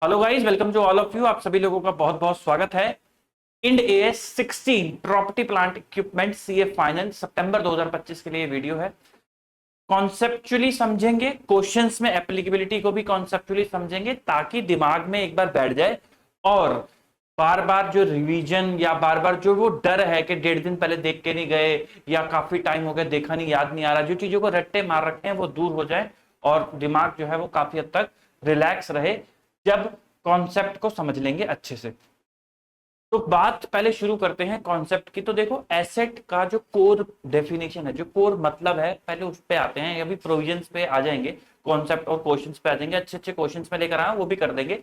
Hello guys, welcome to all of you. आप सभी लोगों का बहुत बहुत स्वागत है। Ind AS 16 property plant equipment CA final सितंबर 2025 के लिए वीडियो है। कॉन्सेप्चुअली समझेंगे, क्वेश्चंस में एप्लीकेबिलिटी को भी कॉन्सेप्चुअली समझेंगे ताकि दिमाग में एक बार बैठ जाए और बार बार जो रिवीजन या बार बार जो वो डर है कि 1.5 दिन पहले देख के नहीं गए या काफी टाइम हो गया देखा नहीं, याद नहीं आ रहा, जो चीजों को रट्टे मार रखे हैं वो दूर हो जाए और दिमाग जो है वो काफी हद तक रिलैक्स रहे जब कॉन्सेप्ट को समझ लेंगे अच्छे से। तो बात पहले शुरू करते हैं कॉन्सेप्ट की। तो देखो, एसेट का जो कोर डेफिनेशन है, जो कोर मतलब है, पहले उस पे आते हैं। अभी प्रोविजंस पे आ जाएंगे, कॉन्सेप्ट और क्वेश्चंस पे आ जाएंगे। अच्छे अच्छे क्वेश्चंस में लेकर आया वो भी कर देंगे,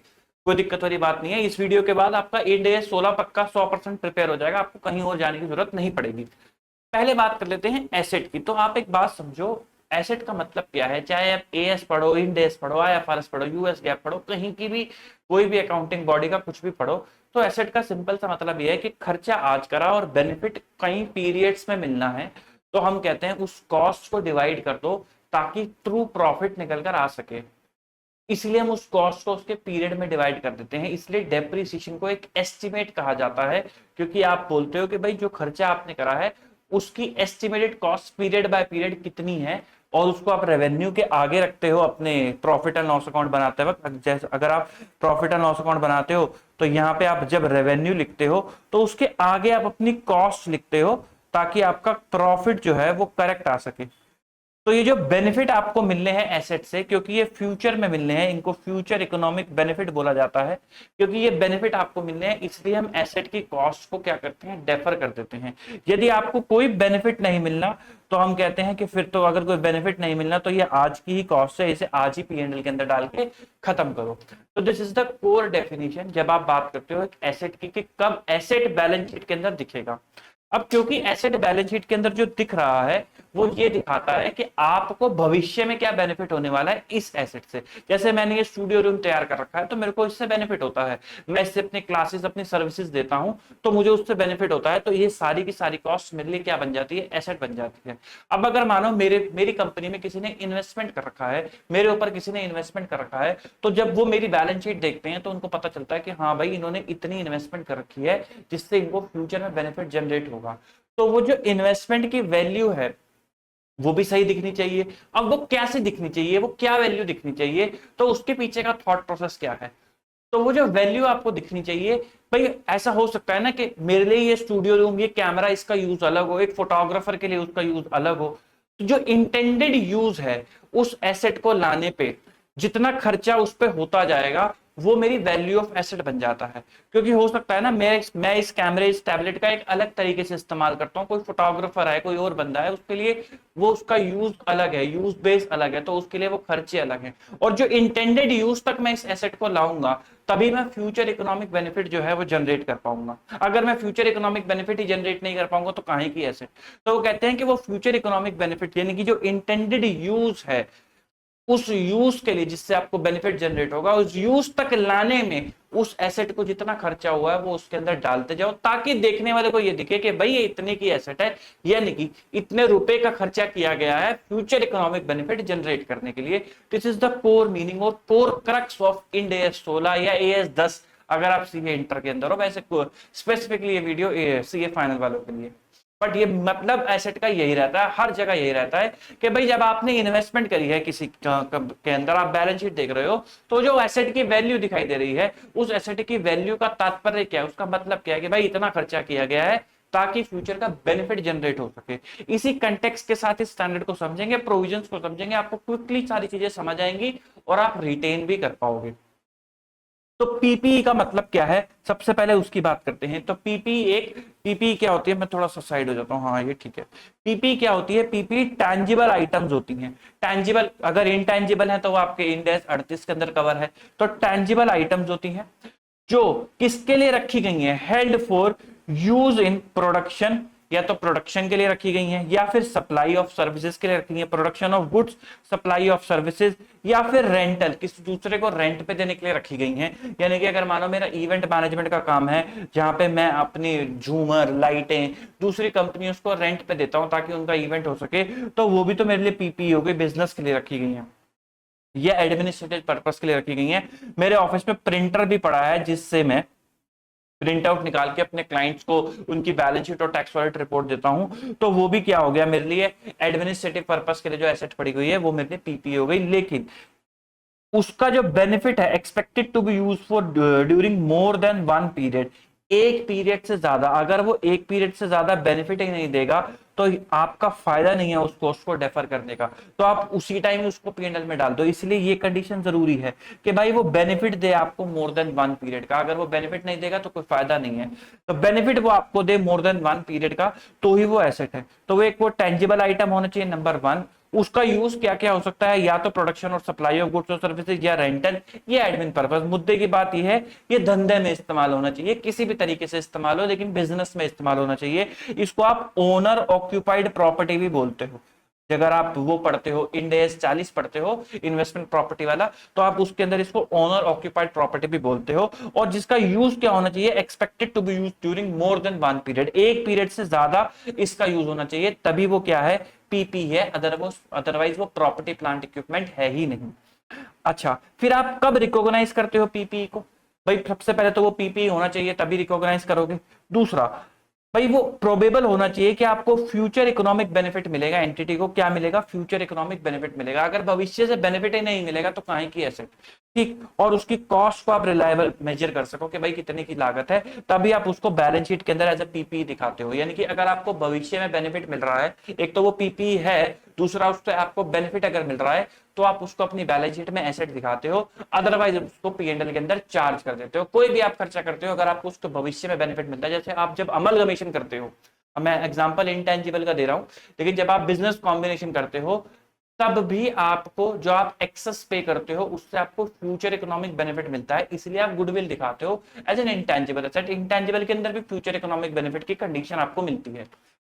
कोई दिक्कत वाली बात नहीं है। इस वीडियो के बाद आपका इंड एएस 16 पक्का 100% प्रिपेयर हो जाएगा, आपको कहीं और जाने की जरूरत नहीं पड़ेगी। पहले बात कर लेते हैं एसेट की। तो आप एक बात समझो, एसेट का मतलब क्या है। चाहे आप एएस पढ़ो, इंड एएस पढ़ो, आईएफआरएस पढ़ो, यूएस गैप पढ़ो, कहीं की भी कोई भी अकाउंटिंग बॉडी का कुछ भी पढ़ो, तो एसेट का सिंपल सा मतलब यह है कि खर्चा आज करा और बेनिफिट कई पीरियड्स में मिलना है। तो हम कहते हैं उस कॉस्ट को डिवाइड कर दो ताकि ट्रू प्रॉफिट निकल कर आ सके। इसलिए हम उस कॉस्ट को उसके पीरियड में डिवाइड कर देते हैं। इसलिए डेप्रिसिएशन को एक एस्टिमेट कहा जाता है, क्योंकि आप बोलते हो कि भाई जो खर्चा आपने करा है उसकी estimated cost period by period कितनी है, और उसको आप रेवेन्यू के आगे रखते हो अपने प्रॉफिट एंड लॉस अकाउंट बनाते वक्त। जैसे अगर आप प्रॉफिट एंड लॉस अकाउंट बनाते हो तो यहाँ पे आप जब रेवेन्यू लिखते हो तो उसके आगे आप अपनी कॉस्ट लिखते हो ताकि आपका प्रॉफिट जो है वो करेक्ट आ सके। तो ये जो बेनिफिट आपको मिलने हैं एसेट से, क्योंकि ये फ्यूचर में मिलने हैं, इनको फ्यूचर इकोनॉमिक बेनिफिट बोला जाता है। क्योंकि ये बेनिफिट आपको मिलने हैं इसलिए हम एसेट की कॉस्ट को क्या करते हैं, डेफर कर देते हैं। यदि आपको कोई बेनिफिट नहीं मिलना तो हम कहते हैं कि फिर तो अगर कोई बेनिफिट नहीं मिलना तो ये आज की ही कॉस्ट है, इसे आज ही पीएनएल के अंदर डाल के खत्म करो। तो this is the core definition जब आप बात करते हो एक एसेट की, कि कब एसेट बैलेंस शीट के अंदर दिखेगा। अब क्योंकि एसेट बैलेंस शीट के अंदर जो दिख रहा है वो ये दिखाता है कि आपको भविष्य में क्या बेनिफिट होने वाला है इस एसेट से। जैसे मैंने ये स्टूडियो रूम तैयार कर रखा है तो मेरे को इससे बेनिफिट होता है, मैं इससे अपनी क्लासेस अपनी सर्विसेज देता हूं तो मुझे उससे बेनिफिट होता है। तो ये सारी की सारी कॉस्ट मेरे लिए क्या बन जाती है, एसेट बन जाती है। अब अगर मानो मेरी कंपनी में किसी ने इन्वेस्टमेंट कर रखा है, मेरे ऊपर किसी ने इन्वेस्टमेंट कर रखा है, तो जब वो मेरी बैलेंस शीट देखते हैं तो उनको पता चलता है कि हाँ भाई इन्होंने इतनी इन्वेस्टमेंट कर रखी है जिससे इनको फ्यूचर में बेनिफिट जनरेट होगा। तो वो जो इन्वेस्टमेंट की वैल्यू है वो भी सही दिखनी चाहिए। अब वो कैसे दिखनी चाहिए, वो क्या वैल्यू दिखनी चाहिए, तो उसके पीछे का थॉट प्रोसेस क्या है। तो वो जो वैल्यू आपको दिखनी चाहिए, भाई ऐसा हो सकता है ना कि मेरे लिए ये स्टूडियो रूम, ये कैमरा, इसका यूज अलग हो, एक फोटोग्राफर के लिए उसका यूज अलग हो। तो जो इंटेंडेड यूज है उस एसेट को लाने पे जितना खर्चा उस पर होता जाएगा वो मेरी वैल्यू ऑफ एसेट बन जाता है। क्योंकि हो सकता है ना मैं इस कैमरे, इस टैबलेट का एक अलग तरीके से इस्तेमाल करता हूँ, कोई फोटोग्राफर है, कोई और बंदा है, उसके लिए वो उसका यूज अलग है, यूज बेस अलग है, तो उसके लिए वो खर्चे अलग हैं। और जो इंटेंडेड यूज तक मैं इस एसेट को लाऊंगा तभी मैं फ्यूचर इकोनॉमिक बेनिफिट जो है वो जनरेट कर पाऊंगा। अगर मैं फ्यूचर इकोनॉमिक बेनिफिट ही जनरेट नहीं कर पाऊंगा तो काहे की एसेट। तो वो कहते हैं कि वो फ्यूचर इकोनॉमिक बेनिफिट यानी कि जो इंटेंडेड यूज है उस यूज के लिए जिससे आपको बेनिफिट जनरेट होगा, उस यूज तक लाने में उस एसेट को जितना खर्चा हुआ है वो उसके अंदर डालते जाओ ताकि देखने वाले को ये दिखे कि भाई ये इतने की एसेट है, यानी कि इतने रुपए का खर्चा किया गया है फ्यूचर इकोनॉमिक बेनिफिट जनरेट करने के लिए। This is the core meaning और core crux of Ind AS 16 या एएस 10 अगर आप सीए इंटर के अंदर हो। वैसे स्पेसिफिकली ये वीडियो सीए फाइनल वालों के लिए, बट ये मतलब एसेट का यही रहता है, हर जगह यही रहता है कि भाई जब आपने इन्वेस्टमेंट करी है किसी के अंदर, आप बैलेंस शीट देख रहे हो तो जो एसेट की वैल्यू दिखाई दे रही है उस एसेट की वैल्यू का तात्पर्य क्या है, उसका मतलब क्या है कि भाई इतना खर्चा किया गया है ताकि फ्यूचर का बेनिफिट जनरेट हो सके। इसी कंटेक्स्ट के साथ इस स्टैंडर्ड को समझेंगे, प्रोविजंस को समझेंगे, आपको क्विकली सारी चीजें समझ आएंगी और आप रिटेन भी कर पाओगे। तो पीपीई का मतलब क्या है, सबसे पहले उसकी बात करते हैं। तो पीपीई क्या होती है, मैं थोड़ा सा साइड हो जाता हूँ, हाँ ये ठीक है। पीपीई क्या होती है, पीपीई टैंजिबल आइटम्स होती हैं। टैंजिबल, अगर इनटैंजिबल है तो वो आपके इंड एस 38 के अंदर कवर है। तो टैंजिबल आइटम्स होती हैं जो किसके लिए रखी गई हैं, held for use in production, या तो प्रोडक्शन के लिए रखी गई हैं या फिर सप्लाई ऑफ सर्विसेज के लिए रखी हैं, production of goods, supply of services, या फिर रेंटल, किसी दूसरे को रेंट पे देने के लिए रखी गई हैं। यानी कि अगर मानो मेरा इवेंट मैनेजमेंट का काम है जहां पे मैं अपनी झूमर लाइटें दूसरी कंपनियों को रेंट पे देता हूं ताकि उनका इवेंट हो सके, तो वो भी तो मेरे लिए पीपीई हो गई, बिजनेस के लिए रखी गई है। ये एडमिनिस्ट्रेटिव पर्पस के लिए रखी गई हैं। मेरे ऑफिस में प्रिंटर भी पड़ा है जिससे मैं प्रिंट आउट निकाल के अपने क्लाइंट्स को उनकी बैलेंस शीट और टैक्स ऑडिट रिपोर्ट देता हूं। तो वो भी क्या हो गया मेरे लिए, एडमिनिस्ट्रेटिव पर्पस के लिए जो एसेट पड़ी हुई है वो मेरे लिए पीपीए हो गई। लेकिन उसका जो बेनिफिट है expected to be use for during more than one period, एक पीरियड से ज्यादा, अगर वो एक पीरियड से ज्यादा बेनिफिट ही नहीं देगा तो आपका फायदा नहीं है उस कॉस्ट को डेफर करने का, तो आप उसी टाइम उसको पीएनएल में डाल दो। इसलिए ये कंडीशन जरूरी है कि भाई वो बेनिफिट दे आपको मोर देन वन पीरियड का, अगर वो बेनिफिट नहीं देगा तो कोई फायदा नहीं है। तो बेनिफिट वो आपको दे मोर देन वन पीरियड का तो ही वो एसेट है। तो वो एक वो टेंजिबल आइटम होना चाहिए नंबर वन। उसका यूज क्या क्या हो सकता है, या तो प्रोडक्शन और सप्लाई ऑफ गुड्स और सर्विसेज, या रेंटल, या एडमिन पर्पस। मुद्दे की बात यह है ये धंधे में इस्तेमाल होना चाहिए, किसी भी तरीके से इस्तेमाल हो लेकिन बिजनेस में इस्तेमाल होना चाहिए। इसको आप ओनर ऑक्यूपाइड प्रॉपर्टी भी बोलते हो। अगर आप वो पढ़ते हो इंड AS 40 पढ़ते हो इन्वेस्टमेंट प्रॉपर्टी वाला, तो आप उसके अंदर इसको ओनर ऑक्यूपाइड प्रॉपर्टी भी बोलते हो। और जिसका यूज क्या होना चाहिए, expected to be use during more than one period, एक पीरियड से ज्यादा इसका यूज होना चाहिए, तभी वो क्या है, पीपी है। अदरवाइज वो प्रॉपर्टी प्लांट इक्विपमेंट है ही नहीं। अच्छा, फिर आप कब रिकॉग्नाइज करते हो पीपी को? भाई सबसे पहले तो वो पीपी होना चाहिए तभी रिकॉग्नाइज करोगे। दूसरा, भाई वो प्रोबेबल होना चाहिए कि आपको फ्यूचर इकोनॉमिक बेनिफिट मिलेगा, एंटिटी को क्या मिलेगा, फ्यूचर इकोनॉमिक बेनिफिट मिलेगा। अगर भविष्य से बेनिफिट ही नहीं मिलेगा तो काहे की एसेट, ठीक। और उसकी कॉस्ट को आप रिलायबल मेजर कर सको कि भाई कितने की लागत है, तभी आप उसको बैलेंस शीट के अंदर एज ए पीपी दिखाते हो। यानी कि अगर आपको भविष्य में बेनिफिट मिल रहा है, एक तो वो पीपी है, दूसरा उससे आपको बेनिफिट अगर मिल रहा है तो आप उसको अपनी बैलेंस शीट में एसेट दिखाते हो, अदरवाइज उसको पीएनएल के अंदर चार्ज कर देते हो। कोई भी आप खर्चा करते हो अगर आपको उसको भविष्य में बेनिफिट मिलता है, जैसे आप जब अमलगमेशन करते हो, मैं एग्जांपल इंटेंजिबल का दे रहा हूं, लेकिन जब आप बिजनेस कॉम्बिनेशन करते हो तब भी आपको जो आप एक्सेस पे करते हो उससे आपको फ्यूचर इकोनॉमिक बेनिफिट मिलता है, इसलिए आप गुडविल दिखाते हो as an intangible asset. Intangible के अंदर भी फ्यूचर इकोनॉमिक बेनिफिट की कंडीशन आपको मिलती है,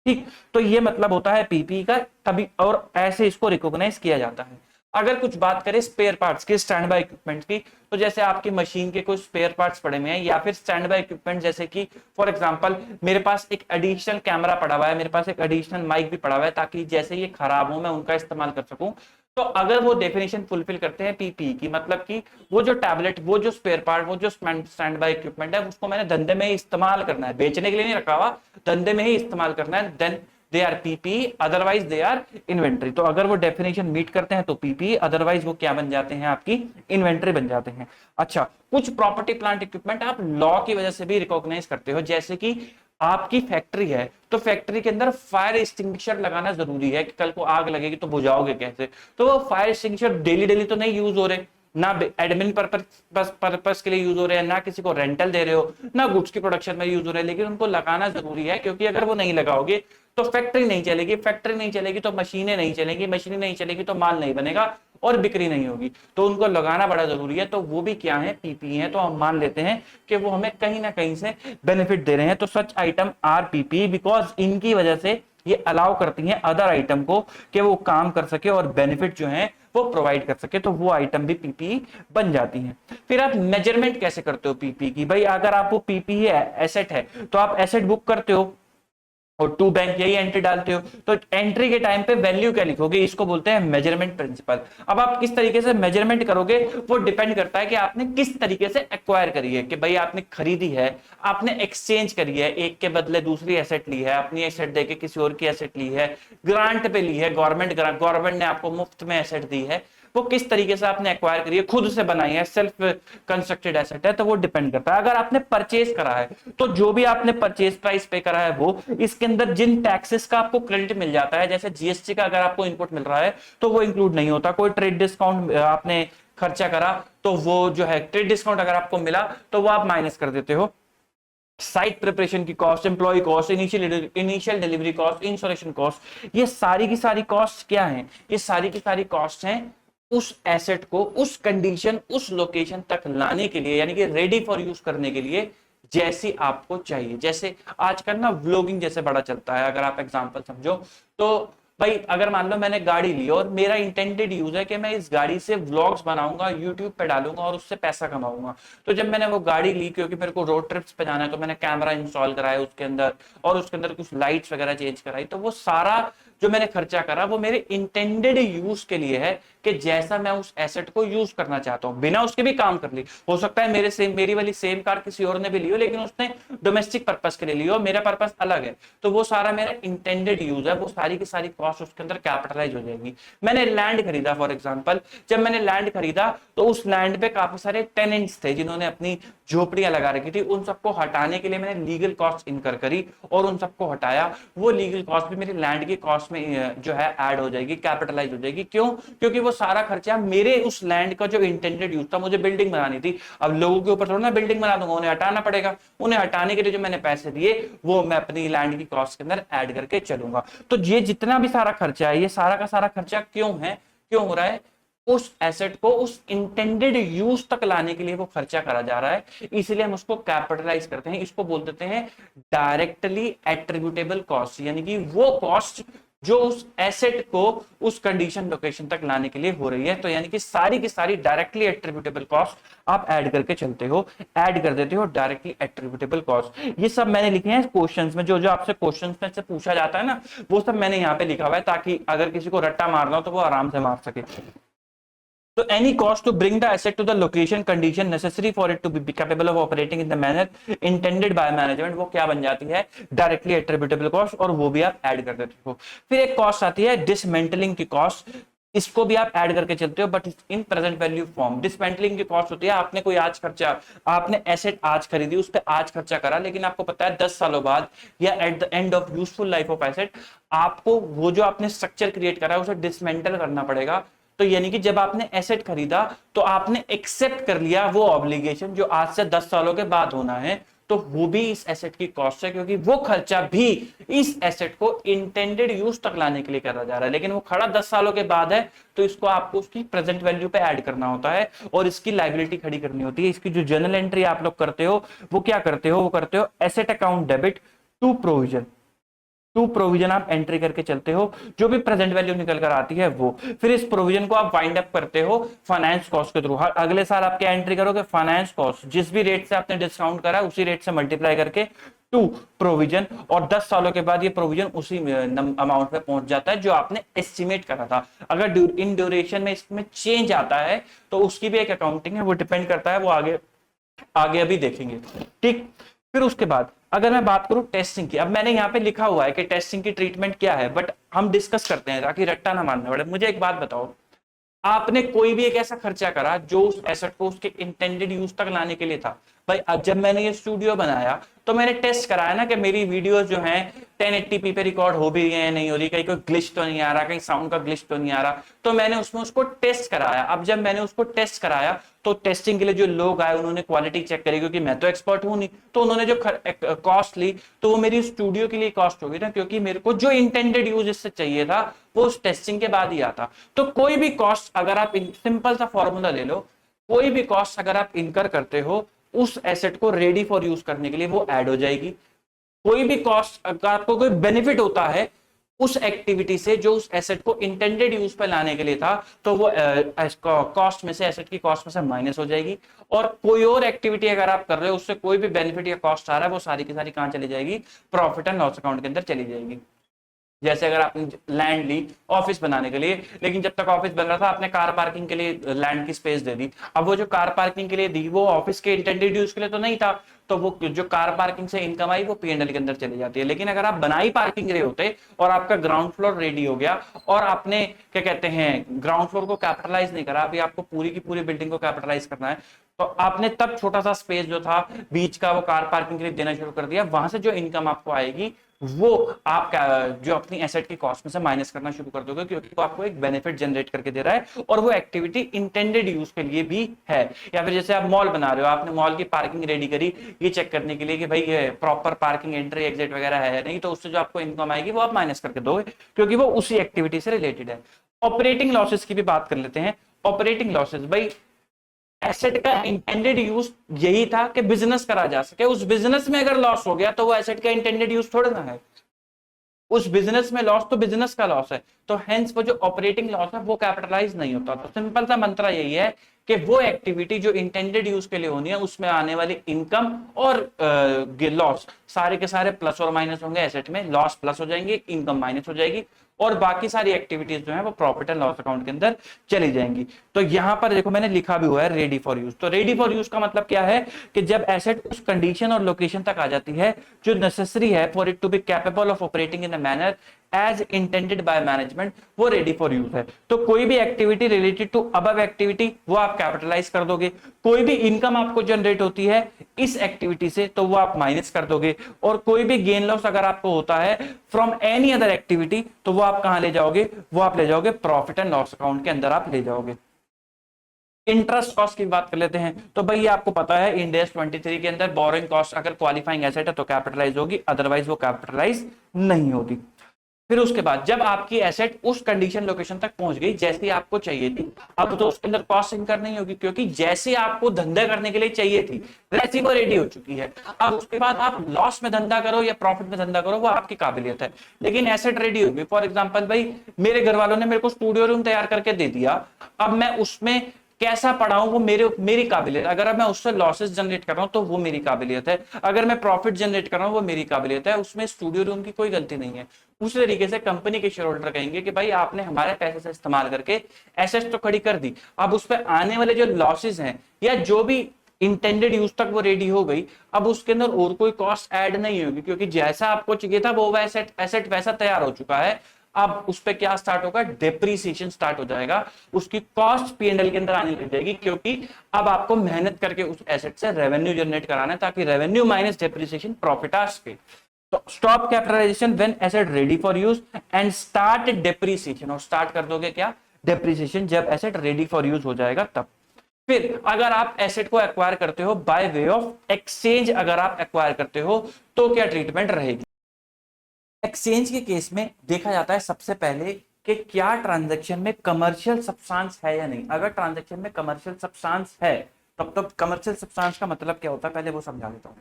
ठीक। तो ये मतलब होता है पीपी का, तभी और ऐसे इसको रिकॉग्नाइज किया जाता है। अगर कुछ बात करें स्पेयर पार्ट्स की, स्टैंड बाय इक्विपमेंट की, तो जैसे आपकी मशीन के कुछ स्पेयर पार्ट्स पड़े हुए हैं, या फिर स्टैंड बाय इक्विपमेंट जैसे कि फॉर एग्जांपल मेरे पास एक एडिशनल कैमरा पड़ा हुआ है, मेरे पास एक एडिशनल माइक भी पड़ा हुआ है, ताकि जैसे ये खराब हो मैं उनका इस्तेमाल कर सकूं। तो अगर वो डेफिनेशन फुलफिल करते हैं पीपी की, मतलब कि वो जो टैबलेट, वो जो स्पेयर पार्ट, वो जो स्टैंड बाय इक्विपमेंट है, उसको मैंने धंधे में ही इस्तेमाल करना है, बेचने के लिए नहीं रखा हुआ, धंधे में ही इस्तेमाल करना है, then they are PP, otherwise they are inventory. तो अगर वो डेफिनेशन मीट करते हैं तो पीपी, अदरवाइज वो क्या बन जाते हैं, आपकी इन्वेंट्री बन जाते हैं। अच्छा, कुछ प्रॉपर्टी प्लांट इक्विपमेंट आप लॉ की वजह से भी रिकॉग्नाइज करते हो, जैसे कि आपकी फैक्ट्री है तो फैक्ट्री के अंदर फायर एक्सटिंग्विशर लगाना जरूरी है कि कल को आग लगेगी तो बुझाओगे कैसे। तो वो फायर एक्सटिंग्विशर डेली डेली तो नहीं यूज हो रहे, ना एडमिन पर्पस के लिए यूज हो रहे हैं, ना किसी को रेंटल दे रहे हो, ना गुड्स की प्रोडक्शन में यूज हो रहे हैं, लेकिन उनको लगाना जरूरी है, क्योंकि अगर वो नहीं लगाओगे तो फैक्ट्री नहीं चलेगी, फैक्ट्री नहीं चलेगी तो मशीनें नहीं चलेंगी, मशीनें नहीं चलेगी तो माल नहीं बनेगा और बिक्री नहीं होगी। तो उनको लगाना बड़ा जरूरी है। तो वो भी क्या है, पीपी है। तो हम मान लेते हैं कि वो हमें कहीं ना कहीं से बेनिफिट दे रहे हैं। तो such item are PP because इनकी वजह से ये अलाउ करती हैं अदर आइटम को कि वो काम कर सके और बेनिफिट जो है वो प्रोवाइड कर सके, तो वो आइटम भी पीपी बन जाती हैं। फिर आप मेजरमेंट कैसे करते हो पीपी की? भाई अगर आपको पीपी है, एसेट है, तो आप एसेट बुक करते हो और टू बैंक यही एंट्री डालते हो। तो एंट्री के टाइम पे वैल्यू क्या लिखोगे, इसको बोलते हैं मेजरमेंट प्रिंसिपल। अब आप किस तरीके से मेजरमेंट करोगे वो डिपेंड करता है कि आपने किस तरीके से एक्वायर करी है, कि भाई आपने खरीदी है, आपने एक्सचेंज करी है, एक के बदले दूसरी एसेट ली है, अपनी एसेट देके किसी और की एसेट ली है, ग्रांट पे ली है, गवर्नमेंट ने आपको मुफ्त में एसेट दी है, वो किस तरीके से आपने एक्वायर करी है, खुद से बनाई है, सेल्फ कंस्ट्रक्टेड एसेट है, तो वो डिपेंड करता है। अगर आपने परचेज करा है तो जो भी आपने परचेज प्राइस पे करा है वो, इसके अंदर जिन टैक्सेस का आपको क्रेडिट मिल जाता है, जैसे जीएसटी का अगर आपको इनपुट मिल रहा है तो वो इंक्लूड नहीं होता। कोई ट्रेड डिस्काउंट आपने खर्चा करा तो वो जो है ट्रेड डिस्काउंट अगर आपको मिला तो वो आप माइनस कर देते हो। साइट प्रिपरेशन की cost, employ cost, initial delivery cost, installation cost, ये सारी की सारी कॉस्ट क्या है, ये सारी की सारी कॉस्ट हैं उस एसेट को उस कंडीशन, उस लोकेशन तक लाने के लिए, यानी कि रेडी फॉर यूज करने के लिए जैसी आपको चाहिए। जैसे आजकल ना व्लॉगिंग जैसे बड़ा चलता है, अगर आप एग्जांपल समझो तो भाई अगर मान लो मैंने गाड़ी ली और मेरा इंटेंडेड यूज है कि मैं इस गाड़ी से व्लॉग्स बनाऊंगा, यूट्यूब पे डालूंगा और उससे पैसा कमाऊंगा। तो जब मैंने वो गाड़ी ली, क्योंकि मेरे को रोड ट्रिप्स पे जाना है, तो मैंने कैमरा इंस्टॉल कराया उसके अंदर और उसके अंदर कुछ लाइट्स वगैरह चेंज कराई, तो वो सारा जो मैंने खर्चा करा वो मेरे इंटेंडेड यूज के लिए है, कि जैसा मैं उस एसेट को यूज करना चाहता हूं, बिना उसके भी काम कर ली। हो सकता है मेरी वाली सेम कार किसी और ने भी ली हो, लेकिन उसने डोमेस्टिक पर्पस के लिए ली हो, मेरा पर्पस अलग है, तो वो सारा मेरा इंटेंडेड यूज है, वो सारी की सारी कॉस्ट उसके अंदर कैपिटलाइज हो जाएगी। मैंने लैंड खरीदा फॉर एग्जांपल, जब मैंने लैंड खरीदा तो उस लैंड पे काफी सारे टेनेंट्स थे जिन्होंने अपनी झोपड़ियां लगा रखी थी, उन सबको हटाने के लिए मैंने लीगल कॉस्ट इनकर करी और उन सबको हटाया। वो लीगल कॉस्ट भी मेरी लैंड की कॉस्ट में जो है ऐड हो जाएगी, कैपिटलाइज हो जाएगी। क्यों? क्योंकि वो सारा खर्चा मेरे उस लैंड का जो इंटेंडेड यूज था, मुझे बिल्डिंग बनानी थी, अब लोगों के ऊपर थोड़ा ना बिल्डिंग बना दूंगा, उन्हें हटाना पड़ेगा, उन्हें हटाने के लिए जो मैंने पैसे दिए वो मैं अपनी लैंड की कॉस्ट के अंदर ऐड करके चलूंगा। तो ये जितना भी सारा खर्चा है, ये सारा का सारा खर्चा क्यों है, क्यों हो रहा है? उस एसेट को उस इंटेंडेड यूज तक लाने के लिए वो खर्चा करा जा रहा है, इसलिए हम उसको कैपिटलाइज करते हैं। इसको बोल देते हैं डायरेक्टली एट्रीब्यूटेबल कॉस्ट, यानी कि वो कॉस्ट जो उस एसेट को उस कंडीशन लोकेशन तक लाने के लिए हो रही है। तो यानी कि सारी की सारी डायरेक्टली एट्रीब्यूटेबल कॉस्ट आप ऐड करके चलते हो, ऐड कर देते हो डायरेक्टली एट्रीब्यूटेबल कॉस्ट। ये सब मैंने लिखे हैं क्वेश्चंस में, जो जो आपसे क्वेश्चंस में से पूछा जाता है ना, वो सब मैंने यहाँ पे लिखा हुआ है, ताकि अगर किसी को रट्टा मारना हो तो वो आराम से मार सके। So any cost to bring the asset to the location condition necessary for it to be capable of operating in the manner intended by management, वो क्या बन जाती है? डायरेक्टली एट्रीब्यूटेबल कॉस्ट, और वो भी आप ऐड कर देते हो। फिर एक कॉस्ट आती है डिसमेंटलिंग की कॉस्ट, इसको भी आप ऐड करके चलते हो, but in present value form. Dismantling की कॉस्ट होती है, आपने कोई आज खर्चा, आपने एसेट आज खरीदी, उस पर आज खर्चा करा, लेकिन आपको पता है 10 सालों बाद या eight the end of useful life of asset आपको वो जो आपने स्ट्रक्चर क्रिएट करा है उसे डिसमेंटल करना पड़ेगा। तो यानी कि जब आपने एसेट खरीदा तो आपने एक्सेप्ट कर लिया वो ऑब्लिगेशन जो आज से 10 सालों के बाद होना है, तो वो भी इस एसेट की कॉस्ट है, क्योंकि वो खर्चा भी इस एसेट को इंटेंडेड यूज तक लाने के लिए करा जा रहा है, लेकिन वो खड़ा 10 सालों के बाद है, तो इसको आपको उसकी प्रेजेंट वैल्यू पे ऐड करना होता है और इसकी लायबिलिटी खड़ी करनी होती है। इसकी जो जर्नल एंट्री आप लोग करते हो वो क्या करते हो? वो करते हो asset account debit to provision, to provision आप एंट्री करके चलते हो, जो भी प्रेजेंट वैल्यू निकल कर आती है वो। फिर इस प्रोविजन को आप वाइंड अप करते हो फाइनेंस कॉस्ट के थ्रू। अगले साल आप क्या एंट्री करोगे? फाइनेंस कॉस्ट, जिस भी रेट से आपने डिस्काउंट करा उसी रेट से मल्टीप्लाई करके टू प्रोविजन, और 10 सालों के बाद ये प्रोविजन उसी अमाउंट पे पहुंच जाता है जो आपने एस्टिमेट करा था। अगर इन ड्यूरेशन में इसमें चेंज आता है तो उसकी भी एक अकाउंटिंग है, वो डिपेंड करता है, वो आगे आगे अभी देखेंगे, ठीक। फिर उसके बाद अगर मैं बात करूं टेस्टिंग की, अब मैंने यहाँ पे लिखा हुआ है कि टेस्टिंग की ट्रीटमेंट क्या है, बट हम डिस्कस करते हैं ताकि रट्टा ना मारना पड़े। मुझे एक बात बताओ, आपने कोई भी एक ऐसा खर्चा करा जो उस एसेट को उसके इंटेंडेड यूज तक लाने के लिए था। भाई अब जब मैंने ये स्टूडियो बनाया तो मैंने टेस्ट कराया ना कि मेरी वीडियोस जो हैं 1080p पे रिकॉर्ड हो भी रही है नहीं हो रही, कहीं कोई ग्लिच तो नहीं आ रहा, कहीं साउंड का ग्लिच तो नहीं आ रहा, तो मैंने उसमें उसको टेस्ट कराया। अब जब मैंने उसको टेस्ट कराया तो टेस्टिंग के लिए जो लोग आए उन्होंने क्वालिटी चेक करी, क्योंकि मैं तो एक्सपर्ट हूं नहीं, तो उन्होंने जो कॉस्ट ली तो वो मेरी स्टूडियो के लिए कॉस्ट होगी ना, क्योंकि मेरे को जो इंटेंडेड यूज इससे चाहिए था वो उस टेस्टिंग के बाद ही आता। तो कोई भी कॉस्ट अगर आप सिंपल सा फॉर्मूला ले लो, कोई भी कॉस्ट अगर आप इनकर करते हो उस एसेट को रेडी फॉर यूज करने के लिए वो ऐड हो जाएगी। कोई भी कॉस्ट अगर आपको कोई बेनिफिट होता है उस एक्टिविटी से जो उस एसेट को इंटेंडेड यूज पे लाने के लिए था, तो वो कॉस्ट में से, एसेट की कॉस्ट में से माइनस हो जाएगी। और कोई और एक्टिविटी अगर आप कर रहे हो उससे कोई भी बेनिफिट या कॉस्ट आ रहा है वो सारी की सारी कहां चली जाएगी? प्रॉफिट एंड लॉस अकाउंट के अंदर चली जाएगी। जैसे अगर आपने लैंड ली ऑफिस बनाने के लिए, लेकिन जब तक ऑफिस बन रहा था आपने कार पार्किंग के लिए लैंड की स्पेस दे दी, अब वो जो कार पार्किंग के लिए दी वो ऑफिस के इंटेंडेड यूज के लिए तो नहीं था, तो वो जो कार पार्किंग से इनकम आई वो P&L के अंदर चली जाती है। लेकिन अगर आप बनाई पार्किंग रहे होते और आपका ग्राउंड फ्लोर रेडी हो गया और आपने क्या कहते हैं ग्राउंड फ्लोर को कैपिटलाइज नहीं करा, अभी आपको पूरी की पूरी बिल्डिंग को कैपिटलाइज करना है, तो आपने तब छोटा सा स्पेस जो था बीच का वो कार पार्किंग के लिए देना शुरू कर दिया, वहां से जो इनकम आपको आएगी वो आप जो अपनी एसेट की कॉस्ट में से माइनस करना शुरू कर दोगे, क्योंकि वो आपको एक बेनिफिट जनरेट करके दे रहा है और वो एक्टिविटी इंटेंडेड यूज के लिए भी है। या फिर जैसे आप मॉल बना रहे हो, आपने मॉल की पार्किंग रेडी करी ये चेक करने के लिए कि भाई ये प्रॉपर पार्किंग एंट्री एग्जिट वगैरह है नहीं, तो उससे जो आपको इनकम आएगी वो आप माइनस करके दोगे, क्योंकि वो उसी एक्टिविटी से रिलेटेड है। ऑपरेटिंग लॉसेस की भी बात कर लेते हैं। ऑपरेटिंग लॉसेस, भाई एसेट का इंटेंडेड यूज यही था कि बिजनेस करा जा सके, उस बिजनेस में अगर लॉस हो गया तो वो एसेट का इंटेंडेड यूज थोड़ा ना है, उस बिजनेस में लॉस तो बिजनेस का लॉस है, तो हेंस वो जो ऑपरेटिंग लॉस है वो कैपिटलाइज नहीं होता। तो सिंपल सा मंत्र यही है कि वो एक्टिविटी जो इंटेंडेड यूज के लिए होनी है उसमें आने वाली इनकम और लॉस सारे के सारे प्लस और माइनस होंगे। एसेट में लॉस प्लस हो जाएंगे, इनकम माइनस हो जाएगी, और बाकी सारी एक्टिविटीज जो है वो प्रॉफिट एंड लॉस अकाउंट के अंदर चली जाएंगी। तो यहां पर देखो मैंने लिखा भी हुआ है रेडी फॉर यूज। तो रेडी फॉर यूज का मतलब क्या है कि जब एसेट उस कंडीशन और लोकेशन तक आ जाती है जो नेसेसरी है for it to be capable of operating in a manner as intended by management, वो रेडी फॉर यूज है। तो कोई भी activity related to above activity वो आप कैपिटलाइज कर दोगे, कोई भी इनकम आपको जनरेट होती है इस एक्टिविटी से तो वो आप माइनस कर दोगे, और कोई भी गेन लॉस अगर आपको होता है फ्रॉम एनी अदर एक्टिविटी तो वो आप कहां ले जाओगे, वो आप ले जाओगे प्रॉफिट एंड लॉस अकाउंट के अंदर आप ले जाओगे। इंटरेस्ट कॉस्ट की बात कर लेते हैं। तो भाई आपको पता है इंड AS 23 के अंदर बोरिंग कॉस्ट अगर क्वालिफाइंग एसेट है तो कैपिटलाइज होगी, अदरवाइज वो कैपिटलाइज नहीं होगी। फिर उसके बाद जब आपकी एसेट उस कंडीशन लोकेशन तक पहुंच गई जैसी आपको चाहिए थी, अब तो उसके अंदर कॉस्ट इनकर नहीं होगी क्योंकि जैसे आपको धंधा करने के लिए चाहिए थी वैसी वो रेडी हो चुकी है। अब उसके बाद आप लॉस में धंधा करो या प्रॉफिट में धंधा करो वो आपकी काबिलियत है, लेकिन एसेट रेडी होगी। फॉर एग्जाम्पल भाई मेरे घर वालों ने मेरे को स्टूडियो रूम तैयार करके दे दिया, अब मैं उसमें कैसा पढ़ाऊं वो मेरी काबिलियत। अगर मैं उससे लॉसेस जनरेट कर रहा हूं तो वो मेरी काबिलियत है, अगर मैं प्रॉफिट जनरेट कर रहा हूं वो मेरी काबिलियत है, उसमें स्टूडियो रूम की कोई गलती नहीं है। उसी तरीके से कंपनी के शेयर होल्डर कहेंगे कि भाई आपने हमारे पैसे से इस्तेमाल करके एसेट्स तो खड़ी कर दी, अब उस पर आने वाले जो लॉसेस हैं या जो भी इंटेंडेड यूज तक वो रेडी हो गई, अब उसके अंदर और कोई कॉस्ट ऐड नहीं होगी क्योंकि जैसा आपको चाहिए था वो एसेट वैसा तैयार हो चुका है। अब उस पे क्या स्टार्ट होगा, डेप्रीसिएशन स्टार्ट हो जाएगा, उसकी कॉस्ट P&L के अंदर आने लग जाएगी क्योंकि अब आपको मेहनत करके उस एसेट से रेवेन्यू जनरेट कराना है ताकि रेवेन्यू माइनस डेप्रीसिएशन प्रॉफिट आ सके। तो stop capitalisation when asset ready for use and start depreciation, और स्टार्ट कर दोगे क्या, डेप्रीसिएशन, जब एसेट रेडी फॉर यूज हो जाएगा तब। फिर अगर आप एसेट को एक्वायर करते हो बाय वे ऑफ एक्सचेंज, अगर आप एक्वायर करते हो तो क्या ट्रीटमेंट रहेगी। एक्सचेंज के केस में देखा जाता है सबसे पहले कि क्या ट्रांजैक्शन में कमर्शियल सब्सटेंस है या नहीं। अगर ट्रांजैक्शन में कमर्शियल सब्सटेंस है तब तो कमर्शियल सब्सटेंस का मतलब क्या होता है पहले वो समझा देता हूं।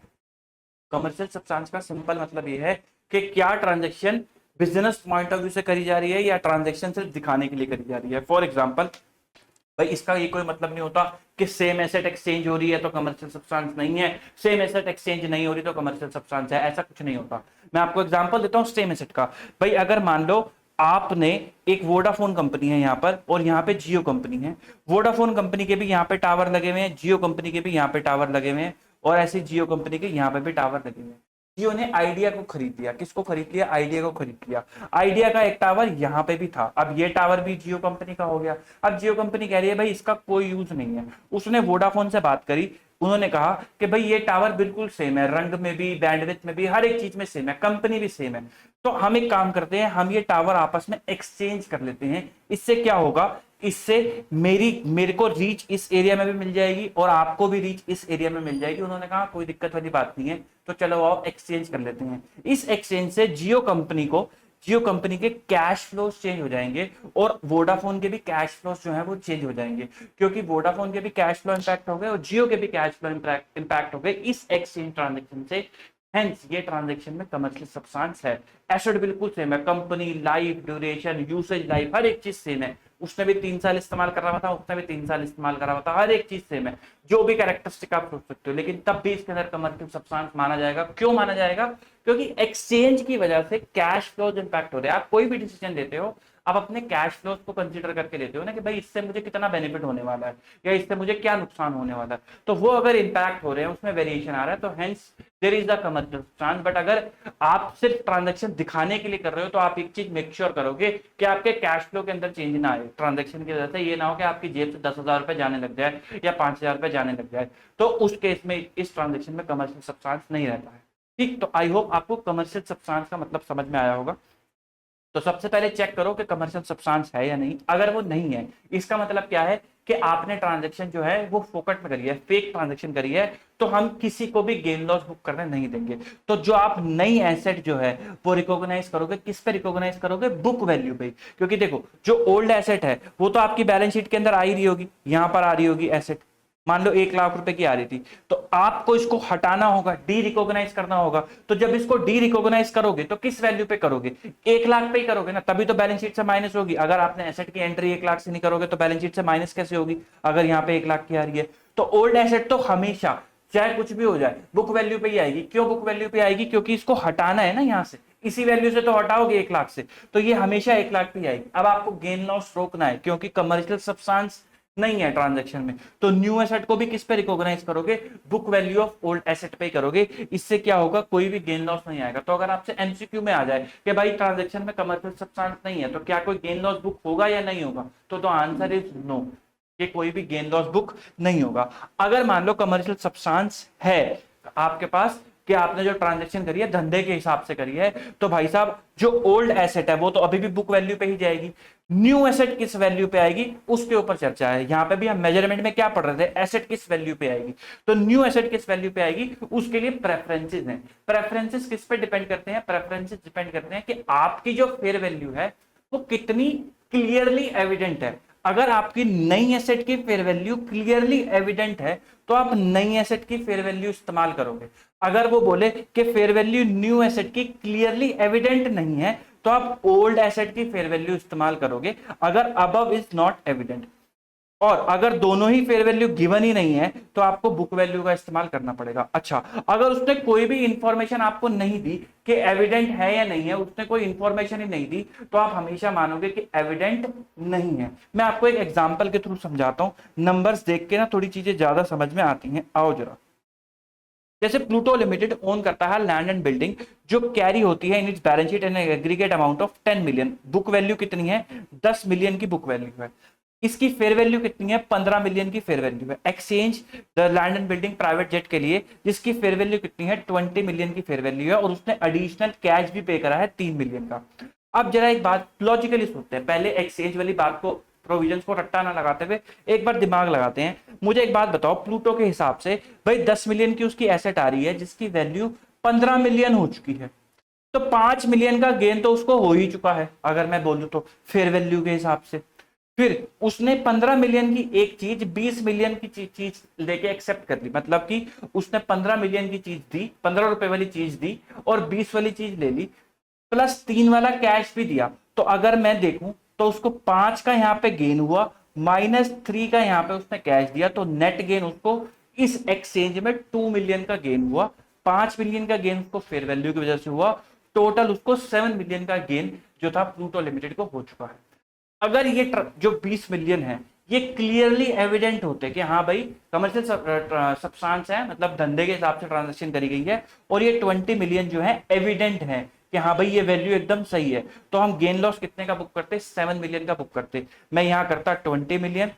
कमर्शियल सब्सटेंस का सिंपल मतलब ये है कि क्या transaction business point of view से करी जा रही है या ट्रांजैक्शन सिर्फ दिखाने के लिए करी जा रही है। फॉर एग्जांपल भाई इसका ये कोई मतलब नहीं होता कि सेम एसेट एक्सचेंज हो रही है तो कमर्शियल सब्सटेंस नहीं है, सेम एसेट एक्सचेंज नहीं हो रही तो कमर्शियल सब्सटेंस है, ऐसा कुछ नहीं होता। मैं आपको एग्जांपल देता हूं सेम एसेट का। भाई अगर मान लो आपने एक वोडाफोन कंपनी है यहाँ पर और यहाँ पे जियो कंपनी है, वोडाफोन कंपनी के भी यहाँ पे टावर लगे हुए हैं, जियो कंपनी के भी यहाँ पे टावर लगे हुए हैं, और ऐसे जियो कंपनी के यहाँ पे भी टावर लगे हुए हैं। जियो ने आइडिया को खरीद लिया, किसको खरीद लिया, आइडिया को खरीद लिया। आइडिया का एक टावर यहाँ पे भी था, अब ये टावर भी जियो कंपनी का हो गया। अब जियो कंपनी कह रही है भाई इसका कोई यूज नहीं है, उसने वोडाफोन से बात करी, उन्होंने कहा कि भाई ये टावर बिल्कुल सेम है, रंग में भी, बैंडविड्थ में भी, हर एक चीज में सेम है, कंपनी भी सेम है, तो हम एक काम करते हैं, हम ये टावर आपस में एक्सचेंज कर लेते हैं। इससे क्या होगा, इससे मेरे को रीच इस एरिया में भी मिल जाएगी और आपको भी रीच इस एरिया में मिल जाएगी। उन्होंने कहा कोई दिक्कत वाली बात नहीं है, तो चलो आओ एक्सचेंज कर लेते हैं। इस एक्सचेंज से जियो कंपनी के कैश फ्लोस चेंज हो जाएंगे और वोडाफोन के भी कैश फ्लोस जो है वो चेंज हो जाएंगे, क्योंकि वोडाफोन के भी कैश फ्लो इंपैक्ट हो गए और जियो के भी कैश फ्लो इंपैक्ट हो गए इस एक्सचेंज ट्रांजेक्शन से। हेंस ये ट्रांजैक्शन में कमर्शियल सब्सटेंस है। एसेट बिल्कुल सेम है, company, life, duration, usage life, हर एक चीज सेम है। उसने भी 3 साल इस्तेमाल कर रहा था, उसने भी 3 साल इस्तेमाल कर रहा था, हर एक चीज सेम है, जो भी कैरेक्टरिस्टिक आप सोच सकते हो, लेकिन तब भी इसके अंदर कमर्शियल सब्सटेंस माना जाएगा। क्यों माना जाएगा, क्योंकि एक्सचेंज की वजह से कैश फ्लोज इंपैक्ट हो रहे हैं। आप कोई भी डिसीजन लेते हो आप अपने कैश फ्लोज को कंसीडर करके लेते हो ना कि भाई इससे मुझे कितना बेनिफिट होने वाला है या इससे मुझे क्या नुकसान होने वाला है, तो वो अगर इंपैक्ट हो रहे हैं उसमें वेरिएशन आ रहा है, तो hence there is the commercial substance. But अगर आप सिर्फ ट्रांजैक्शन दिखाने के लिए कर रहे हो तो आप एक चीज मेक श्योर करोगे कि आपके कैश फ्लो के अंदर चेंज ना आए ट्रांजैक्शन की वजह से। ये ना हो कि आपकी जेब से 10,000 रुपए जाने लग जाए या 5,000 रुपए जाने लग जाए, तो उस केस में इस ट्रांजैक्शन में कमर्शियल सब्सटेंस नहीं रहता है। ठीक, तो आई होप आपको कमर्शियल सब्सटेंस का मतलब समझ में आया होगा। तो सबसे पहले चेक करो कि कमर्शियल सब्सटेंस है या नहीं। अगर वो नहीं है इसका मतलब क्या है कि आपने ट्रांजैक्शन जो है वो फोकट में करी है, फेक ट्रांजैक्शन करी है, तो हम किसी को भी गेन लॉस बुक करने नहीं देंगे। तो जो आप नई एसेट जो है वो रिकॉग्नाइज करोगे, किस पे रिकॉग्नाइज करोगे, बुक वैल्यू पे। क्योंकि देखो जो ओल्ड एसेट है वो तो आपकी बैलेंस शीट के अंदर आ ही रही होगी, यहां पर आ रही होगी एसेट, मान लो 1 लाख रुपए की आ रही थी, तो आपको इसको हटाना होगा, डी रिकॉग्नाइज करना होगा। तो जब इसको डी रिकॉग्नाइज करोगे तो किस वैल्यू पे करोगे? 1 लाख पे ही करोगे ना, तभी तो बैलेंस शीट से माइनस होगी। अगर आपने एसेट की एंट्री 1 लाख से नहीं करोगे तो बैलेंस शीट से माइनस कैसे होगी, अगर यहाँ पे 1 लाख की आ रही है। तो ओल्ड एसेट तो हमेशा चाहे कुछ भी हो जाए बुक वैल्यू पे ही आएगी। क्यों बुक वैल्यू पे आएगी? क्योंकि इसको हटाना है ना यहाँ से, इसी वैल्यू से तो हटाओगे 1 लाख से, तो ये हमेशा 1 लाख पे आएगी। अब आपको गेन लॉस रोकना है क्योंकि कमर्शियल सब्सटेंस नहीं है ट्रांजैक्शन में, तो न्यू एसेट को भी किस पे रिकॉग्नाइज करोगे? Book value of old asset पे करोगे। इससे क्या होगा? कोई भी गेन लॉस नहीं आएगा। तो अगर आपसे एमसीक्यू में आ जाए कि भाई ट्रांजैक्शन में कमर्शियल सब्सटेंस नहीं है तो क्या कोई गेन लॉस बुक होगा या नहीं होगा, तो आंसर इज नो, कि कोई भी गेन लॉस बुक नहीं होगा। अगर मान लो कमर्शियल सब्सटेंस है आपके पास, कि आपने जो ट्रांजैक्शन करी है धंधे के हिसाब से करी है, तो भाई साहब जो ओल्ड एसेट है वो तो अभी भी बुक वैल्यू पे ही जाएगी। न्यू एसेट किस वैल्यू पे आएगी उसके ऊपर चर्चा है। यहां पे भी हम मेजरमेंट में क्या पढ़ रहे थे? एसेट किस वैल्यू पे आएगी, तो न्यू एसेट किस वैल्यू पे आएगी उसके लिए प्रेफरेंसेस हैं। प्रेफरेंसेस किस पे डिपेंड करते हैं? प्रेफरेंसेस डिपेंड करते हैं कि आपकी जो फेयर वैल्यू है वो कितनी क्लियरली एविडेंट है। अगर आपकी नई एसेट की फेयर वैल्यू क्लियरली एविडेंट है तो आप नई एसेट की फेयर वैल्यू इस्तेमाल करोगे। अगर वो बोले कि फेयर वैल्यू न्यू एसेट की क्लियरली एविडेंट नहीं है तो आप ओल्ड एसेट की फेयर वैल्यू इस्तेमाल करोगे, अगर अबव इज नॉट एविडेंट। और अगर दोनों ही फेयर वैल्यू गिवन ही नहीं है तो आपको बुक वैल्यू का इस्तेमाल करना पड़ेगा। अच्छा, अगर उसने कोई भी इंफॉर्मेशन आपको नहीं दी कि एविडेंट है या नहीं है, उसने कोई इंफॉर्मेशन ही नहीं दी, तो आप हमेशा मानोगे कि एविडेंट नहीं है। मैं आपको एक एग्जांपल के थ्रू समझाता हूं, नंबर्स देख के ना थोड़ी चीजें ज्यादा समझ में आती हैं। आओ जरा, जैसे प्लूटो लिमिटेड ओन करता है लैंड एंड बिल्डिंग जो कैरी होती है in its balance sheet an aggregate amount of 10 million. Book value कितनी है? 10 मिलियन की बुक वैल्यू है। इसकी फेयर वैल्यू कितनी है? 15 मिलियन की फेयर वैल्यू है। Exchange the land and building private jet के लिए जिसकी फेयर वैल्यू कितनी है? 20 मिलियन की फेयर वैल्यू है, और उसने एडिशनल कैश भी पे करा है 3 मिलियन का। अब जरा एक बात लॉजिकली सोचते हैं, पहले एक्सचेंज वाली बात को, प्रोविजंस को रट्टा ना लगाते हुए एक बार दिमाग लगाते हैं। मुझे एक बात बताओ, प्लूटो के हिसाब से भाई 10 मिलियन की उसकी एसेट आ रही है जिसकी वैल्यू 15 मिलियन हो चुकी है, तो 5 मिलियन का गेन तो उसको हो ही चुका है अगर मैं बोलूं तो फेयर वैल्यू के हिसाब से। फिर उसने 15 मिलियन की एक चीज 20 मिलियन की चीज लेके एक्सेप्ट कर ली, मतलब कि उसने 15 मिलियन की चीज दी, 15 रुपए वाली चीज दी और 20 वाली चीज ले ली, प्लस 3 वाला कैश भी दिया। तो अगर मैं देखूं तो उसको 5 का यहाँ पे गेन हुआ, -3 का यहाँ पे उसने कैश दिया, तो नेट गेन उसको इस एक्सचेंज में 2 मिलियन का गेन हुआ। 5 मिलियन का गेन उसको फेयर वैल्यू की वजह से हुआ, टोटल उसको 7 मिलियन का गेन जो था प्लूटो लिमिटेड को हो चुका है। अगर ये जो 20 मिलियन है ये क्लियरली एविडेंट होते कि हाँ भाई कमर्शियल सब्सटेंस है, मतलब धंधे के हिसाब से ट्रांजैक्शन करी गई है, और ये 20 मिलियन जो है एविडेंट है कि हाँ भाई ये वैल्यू एकदम सही है, तो हम गेन लॉस कितने का बुक करते? 7 मिलियन का बुक करते। मैं यहाँ करता 20 मिलियन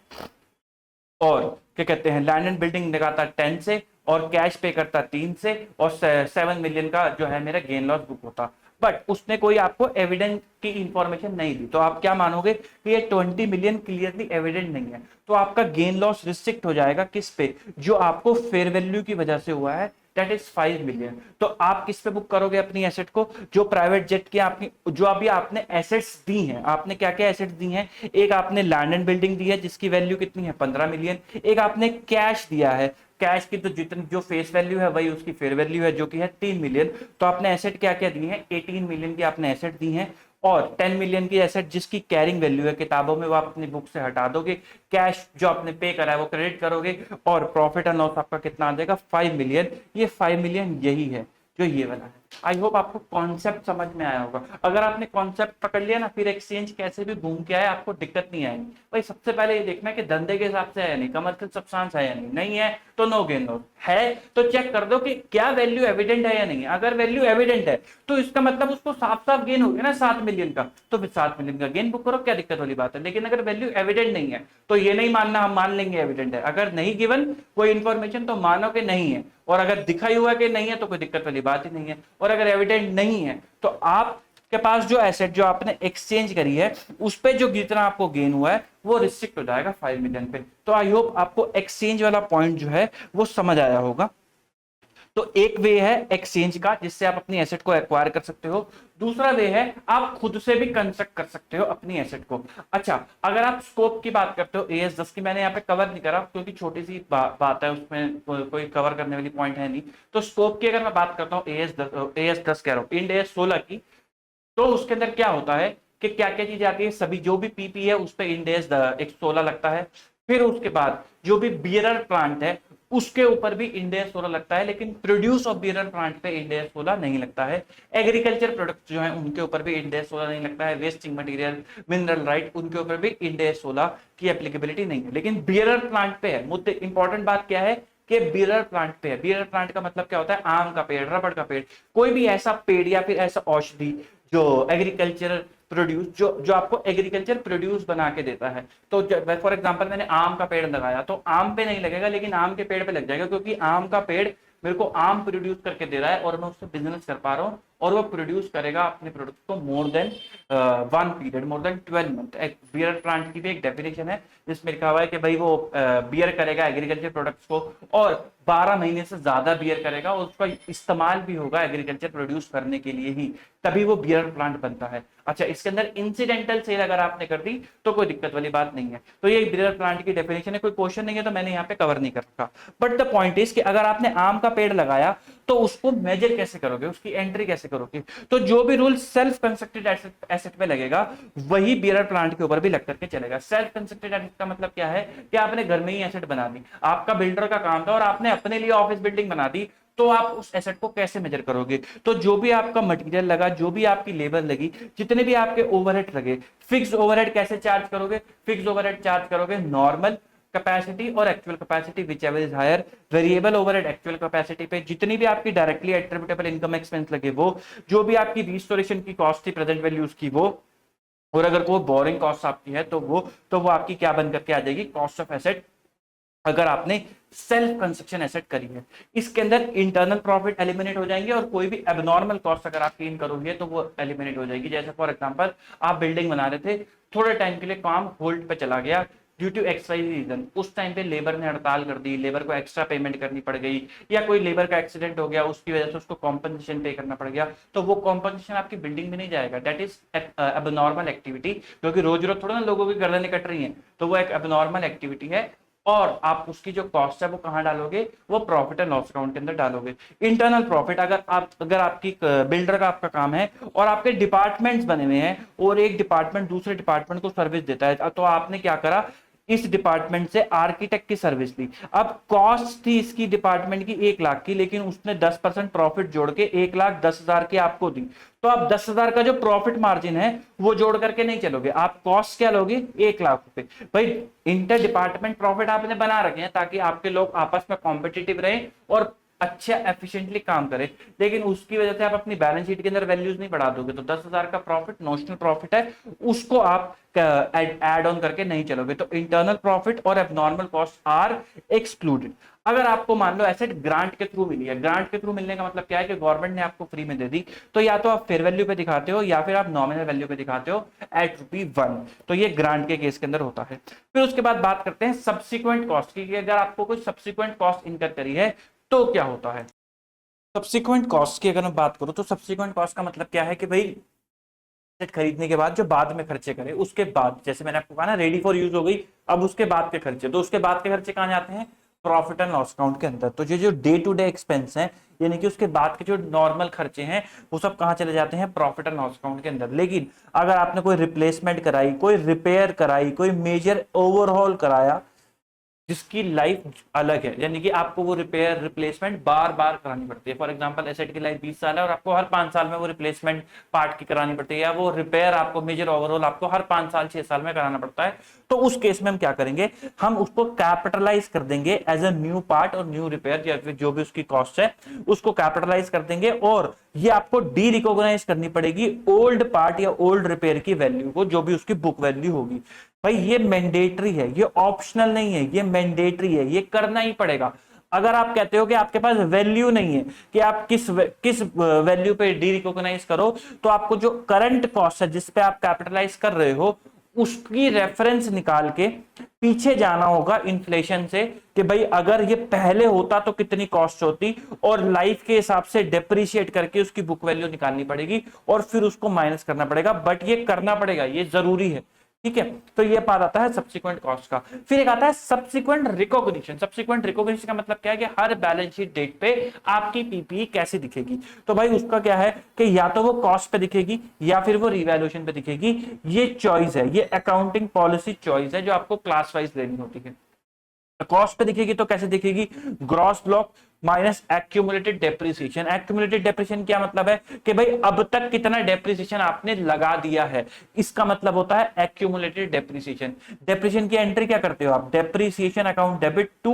और क्या कहते हैं लैंड एंड बिल्डिंग लगाता 10 से और कैश पे करता 3 से, और 7 मिलियन का जो है मेरा गेन लॉस बुक होता। बट उसने कोई आपको एविडेंट की इंफॉर्मेशन नहीं दी, तो आप क्या मानोगे कि ये 20 मिलियन क्लियरली एविडेंट नहीं है, तो आपका गेन लॉस रिस्ट्रिक्ट हो जाएगा किस पे? जो आपको फेयर वैल्यू की वजह से हुआ है, दैट इज 5 मिलियन। तो आप किस पे बुक करोगे अपनी एसेट को? जो प्राइवेट जेट की आपकी जो अभी आपने एसेट्स दी हैं, आपने क्या क्या एसेट्स दी हैं? एक आपने लैंड एंड बिल्डिंग दी है जिसकी वैल्यू कितनी है? 15 मिलियन। एक आपने कैश दिया है, कैश की तो जितनी जो फेस वैल्यू है वही उसकी फेयर वैल्यू है जो कि है 3 मिलियन। तो आपने एसेट क्या क्या दी है? 18 मिलियन की आपने एसेट दी है, और 10 मिलियन की एसेट जिसकी कैरिंग वैल्यू है किताबों में वो आप अपनी बुक से हटा दोगे, कैश जो आपने पे करा है वो क्रेडिट करोगे, और प्रॉफिट एंड लॉस आपका कितना आ जाएगा? 5 मिलियन। ये 5 मिलियन यही है जो ये वाला है। आई होप आपको कॉन्सेप्ट समझ में आया होगा। अगर आपने कॉन्सेप्ट पकड़ लिया ना, फिर एक्सचेंज कैसे भी घूम के आए आपको दिक्कत नहीं आएगी। भाई सबसे पहले ये देखना कि धंधे के हिसाब से है या नहीं, कमर्शियल सब्सटेंस है या नहीं, नहीं है तो नो गेन लॉस, है तो चेक कर दो कि क्या वैल्यू एविडेंट है या नहीं। अगर वैल्यू एविडेंट है तो इसका मतलब उसको साफ साफ गेन हो गया ना 7 मिलियन का, तो फिर 7 मिलियन का गेन बुक करो, क्या दिक्कत वाली बात है। लेकिन अगर वैल्यू एविडेंट नहीं है तो ये नहीं मानना हम मान लेंगे एविडेंट है, अगर नहीं गिवन कोई इंफॉर्मेशन तो मानो कि नहीं है, और अगर दिखाई हुआ कि नहीं है तो कोई दिक्कत वाली बात ही नहीं है। और अगर एविडेंट नहीं है तो आप के पास जो एसेट जो आपने एक्सचेंज करी है उस पे जो जितना आपको गेन हुआ है वो रिस्ट्रिक्ट हो जाएगा 5 मिलियन पे। तो आई होप आपको एक्सचेंज वाला पॉइंट जो है वो समझ आया होगा। तो एक वे है एक्सचेंज का, जिससे आप अपनी एसेट को एक्वायर कर सकते हो। दूसरा वे है आप खुद से भी कंस्ट्रक्ट कर सकते हो अपनी एसेट को। अच्छा, अगर आप स्कोप की बात करते हो, AS10 की मैंने यहाँ पे कवर नहीं करा क्योंकि छोटी सी बात है, उसमें कोई कवर करने वाली पॉइंट है नहीं। तो स्कोप की अगर मैं बात करता हूँ AS10 कह रहा हूँ, इंड AS16 की, तो उसके अंदर क्या होता है कि क्या क्या चीजें आती है, सभी जो भी पीपी है उस पर इंड AS 16 लगता है। फिर उसके बाद जो भी बियरर प्लांट है उसके ऊपर भी इंड AS 16 लगता है, लेकिन प्रोड्यूस ऑफ बियरर प्लांट पे इंड AS 16 नहीं लगता है। एग्रीकल्चर प्रोडक्ट जो है उनके ऊपर भी इंड AS 16 नहीं लगता है। वेस्टिंग मटेरियल, मिनरल राइट, उनके ऊपर भी इंड AS 16 की एप्लीकेबिलिटी नहीं है, लेकिन बियरर प्लांट पे है। मुद्दे इंपॉर्टेंट बात क्या है कि बियरर प्लांट पे है। बियरर प्लांट का मतलब क्या होता है, आम का पेड़, रबड़ का पेड़, कोई भी ऐसा पेड़ या फिर ऐसा औषधि जो एग्रीकल्चर प्रोड्यूस, जो आपको एग्रीकल्चर प्रोड्यूस बना के देता है। तो फॉर एग्जांपल मैंने आम का पेड़ लगाया तो आम पे नहीं लगेगा, लेकिन आम के पेड़ पे लग जाएगा, क्योंकि आम का पेड़ मेरे को आम प्रोड्यूस करके दे रहा है और मैं उससे बिजनेस कर पा रहा हूँ, और वो प्रोड्यूस करेगा अपने प्रोडक्ट को more than 1 period, more than 12 month. एक बियर प्लांट की भी एक डेफिनेशन है जिसमें लिखा हुआ है कि भाई वो बियर करेगा एग्रीकल्चर प्रोडक्ट्स को और 12 महीने से ज्यादा बियर करेगा, और उसका इस्तेमाल भी होगा एग्रीकल्चर प्रोड्यूस करने के लिए ही, तभी वो बियर प्लांट बनता है। अच्छा, इसके अंदर इंसिडेंटल सेल अगर आपने कर दी तो कोई दिक्कत वाली बात नहीं है। तो ये बियर प्लांट की डेफिनेशन है, कोई क्वेश्चन नहीं है तो मैंने यहाँ पे कवर नहीं कर रखा। बट द पॉइंट इज कि अगर आपने आम का पेड़ लगाया तो उसको मेजर कैसे करोगे, उसकी एंट्री कैसे करोगे? तो जो भी रूल सेल्फ कंस्ट्रक्टेड एसेट पे लगेगा वही बियर प्लांट के ऊपर भी लग करके चलेगा। सेल्फ कंस्ट्रक्टेड एसेट का मतलब क्या है कि आपने घर में ही एसेट बना दी, आपका बिल्डर का काम था और आपने अपने लिए ऑफिस बिल्डिंग बना दी, तो आप उस एसेट को कैसे मेजर करोगे? तो जो भी आपका मटेरियल लगा, जो भी आपकी लेबर लगी, जितने भी आपके ओवरहेड लगे, फिक्स ओवरहेड कैसे चार्ज करोगे? फिक्स ओवरहेड चार्ज करोगे नॉर्मल कैपेसिटी और actual capacity whichever is higher. Variable overhead actual capacity पे, जितनी भी आपकी डायरेक्टली एट्रिब्यूटेबल इनकम एक्सपेंस लगे वो, जो भी आपकी रिस्टोरेशन की कॉस्ट थी प्रेजेंट वैल्यूज की वो, और अगर कोई बोरिंग कॉस्ट आपकी है तो वो आपकी क्या बन करके आ जाएगी, कॉस्ट ऑफ एसेट, अगर आपने सेल्फ कंस्ट्रक्शन एसेट करी है। इसके अंदर इंटरनल प्रॉफिट एलिमिनेट हो जाएंगे और कोई भी एबनॉर्मल कॉस्ट अगर आप इन करोगे तो वो एलिमिनेट हो जाएगी। जैसे फॉर एग्जांपल आप बिल्डिंग बना रहे थे, थोड़े टाइम के लिए काम होल्ड पे चला गया due to X Y reason, उस टाइम पे लेबर ने हड़ताल कर दी, लेबर को एक्स्ट्रा पेमेंट करनी पड़ गई, या कोई लेबर का एक्सीडेंट हो गया उसकी वजह से उसको कॉम्पनसेशन पे करना पड़ गया, तो वो कॉम्पनसेशन आपकी बिल्डिंग में नहीं जाएगा। दैट इज एबनॉर्मल एक्टिविटी, क्योंकि रोज रोज थोड़ा ना लोगों की गर्दनें कट रही हैं, तो वो एक एबनॉर्मल एक्टिविटी है, और आप उसकी जो कॉस्ट है वो कहां डालोगे, वो प्रॉफिट एंड लॉस अकाउंट के अंदर डालोगे। इंटरनल प्रॉफिट, अगर आपकी बिल्डर का आपका काम है और आपके डिपार्टमेंट्स बने हुए हैं और एक डिपार्टमेंट दूसरे डिपार्टमेंट को सर्विस देता है, तो आपने क्या करा, इस डिपार्टमेंट से आर्किटेक्ट की सर्विस ली। अब कॉस्ट थी इसकी डिपार्टमेंट की 1 लाख की, लेकिन उसने 10% प्रॉफिट जोड़ के 1,10,000 की आपको दी, तो आप 10,000 का जो प्रॉफिट मार्जिन है वो जोड़ करके नहीं चलोगे, आप कॉस्ट क्या लोगे, 1 लाख रुपए। भाई इंटर डिपार्टमेंट प्रॉफिट आपने बना रखे हैं ताकि आपके लोग आपस में कॉम्पिटिटिव रहे और अच्छा एफिशिएंटली काम करे, लेकिन उसकी वजह से आप अपनी बैलेंस शीट के अंदर वैल्यूज नहीं बढ़ा दोगे, तो 10,000 का प्रॉफिट नोशनल प्रॉफिट है, उसको आप एड ऑन करके नहीं चलोगे। तो इंटरनल प्रॉफिट और एबनॉर्मल कॉस्ट आर एक्सक्लूडेड। अगर आपको मान लो एसेट ग्रांट के थ्रू मिली है, ग्रांट के थ्रू मिलने का मतलब क्या है कि गवर्नमेंट ने आपको फ्री में दे दी, तो या तो आप फेयर वैल्यू पे दिखाते हो या फिर आप नॉमिनल वैल्यू पे दिखाते हो एट ₹1, तो ये ग्रांट के केस के अंदर होता है। फिर उसके बाद बात करते हैं सब्सिक्वेंट कॉस्ट की, अगर आपको कोई सब्सिक्वेंट कॉस्ट इनकर करी है तो क्या होता है। सब्सिक्वेंट कॉस्ट की अगर मैं बात करूं तो सब्सिक्वेंट कॉस्ट का मतलब क्या है कि भाई एसेट खरीदने के बाद जो बाद में खर्चे करे, उसके बाद, जैसे मैंने आपको कहा ना रेडी फॉर यूज हो गई, अब उसके बाद के खर्चे, तो उसके बाद के खर्चे कहां जाते हैं, प्रॉफिट एंड लॉस अकाउंट के अंदर। तो ये जो डे टू डे एक्सपेंस है, यानी कि उसके बाद के जो नॉर्मल खर्चे हैं वो सब कहां चले जाते हैं, प्रॉफिट एंड लॉस अकाउंट के अंदर। लेकिन अगर आपने कोई रिप्लेसमेंट कराई, कोई रिपेयर कराई, कोई मेजर ओवरहॉल कराया जिसकी लाइफ अलग है, यानी कि आपको वो रिपेयर रिप्लेसमेंट बार बार करानी पड़ती है। फॉर एग्जांपल एसेट की लाइफ 20 साल है और आपको हर 5 साल में वो रिप्लेसमेंट पार्ट की करानी पड़ती है, या वो रिपेयर आपको मेजर ओवरऑल आपको हर 5 साल 6 साल में कराना पड़ता है, तो उस केस में हम क्या करेंगे, हम उसको कैपिटलाइज कर देंगे एज अ न्यू पार्ट और न्यू रिपेयर, या फिर जो भी उसकी कॉस्ट है उसको कैपिटलाइज कर देंगे, और ये आपको डी रिकॉग्नाइज करनी पड़ेगी ओल्ड पार्ट या ओल्ड रिपेयर की वैल्यू को, जो भी उसकी बुक वैल्यू होगी। भाई ये मैंडेटरी है, ये ऑप्शनल नहीं है, ये मैंडेटरी है, ये करना ही पड़ेगा। अगर आप कहते हो कि आपके पास वैल्यू नहीं है कि आप किस वैल्यू पे डी रिकॉग्नाइज करो, तो आपको जो करंट कॉस्ट है जिस पे आप कैपिटलाइज कर रहे हो उसकी रेफरेंस निकाल के पीछे जाना होगा इन्फ्लेशन से कि भाई अगर ये पहले होता तो कितनी कॉस्ट होती, और लाइफ के हिसाब से डेप्रिशिएट करके उसकी बुक वैल्यू निकालनी पड़ेगी और फिर उसको माइनस करना पड़ेगा। बट ये करना पड़ेगा, ये जरूरी है, ठीक है। तो ये पार्ट आता है सब्सिक्वेंट कॉस्ट का। फिर एक आता है सब्सिक्वेंट रिकॉग्निशन। सब्सिक्वेंट रिकॉग्निशन का मतलब क्या है कि हर बैलेंस शीट डेट पे आपकी पीपीई कैसे दिखेगी। तो भाई उसका क्या है कि या तो वो कॉस्ट पे दिखेगी या फिर वो रिवैल्यूएशन पे दिखेगी। ये चॉइस है, ये अकाउंटिंग पॉलिसी चॉइस है जो आपको क्लास वाइज लेनी होती है। कॉस्ट पे दिखेगी तो कैसे दिखेगी, gross block minus accumulated depreciation. Accumulated depreciation क्या मतलब है कि भाई अब तक कितना डेप्रिसिएशन आपने लगा दिया है, इसका मतलब होता है एक्यूमुलेटेड डेप्रिसिएशन। डेप्रिसिएशन की एंट्री क्या करते हो आप, depreciation account debit to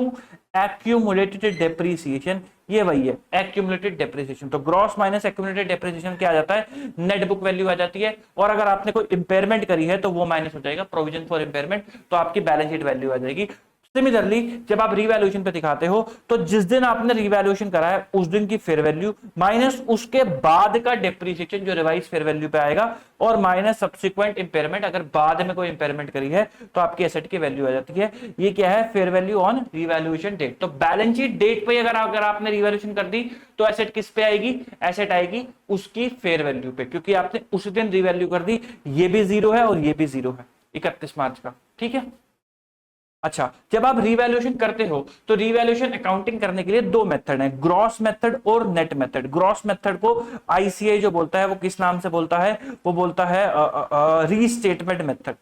accumulated depreciation, ये वही है एक्यूमुलेटेड डेप्रिसिएशन। तो ग्रॉस माइनस एक्यूमुलेटेड डेप्रिसिएशन क्या आ जाता है, नेट बुक वैल्यू आ जाती है। और अगर आपने कोई इंपेयरमेंट करी है तो वो माइनस हो जाएगा, प्रोविजन फॉर इंपेयरमेंट, तो आपकी बैलेंस शीट वैल्यू आ जाएगी। सिमिलरली जब आप रिवैल्यूएशन पे दिखाते हो तो जिस दिन आपने रिवैल्यूएशन करा है उस दिन की फेयर वैल्यू माइनस उसके बाद का डेप्रिसिएशन जो रिवाइज फेयर वैल्यू पे आएगा, और माइनस सब्सिक्वेंट इंपेयरमेंट, अगर बाद में कोई इंपेयरमेंट करी है तो आपकी एसेट की वैल्यू आ जाती है। ये क्या है, fair value on revaluation date. तो बैलेंस शीट डेट पे अगर आपने रिवैल्यूएशन कर दी तो एसेट किस पे आएगी, एसेट आएगी उसकी फेयर वैल्यू पे, क्योंकि आपने उस दिन रिवैल्यू कर दी। ये भी जीरो है और ये भी जीरो है 31 मार्च का, ठीक है। अच्छा, जब आप रिवैल्यूएशन करते हो तो रिवैल्यूएशन अकाउंटिंग करने के लिए दो मेथड है, ग्रॉस मेथड और नेट मेथड। ग्रॉस मेथड को आईसीआई जो बोलता है वो किस नाम से बोलता है, वो बोलता है रीस्टेटमेंट मेथड,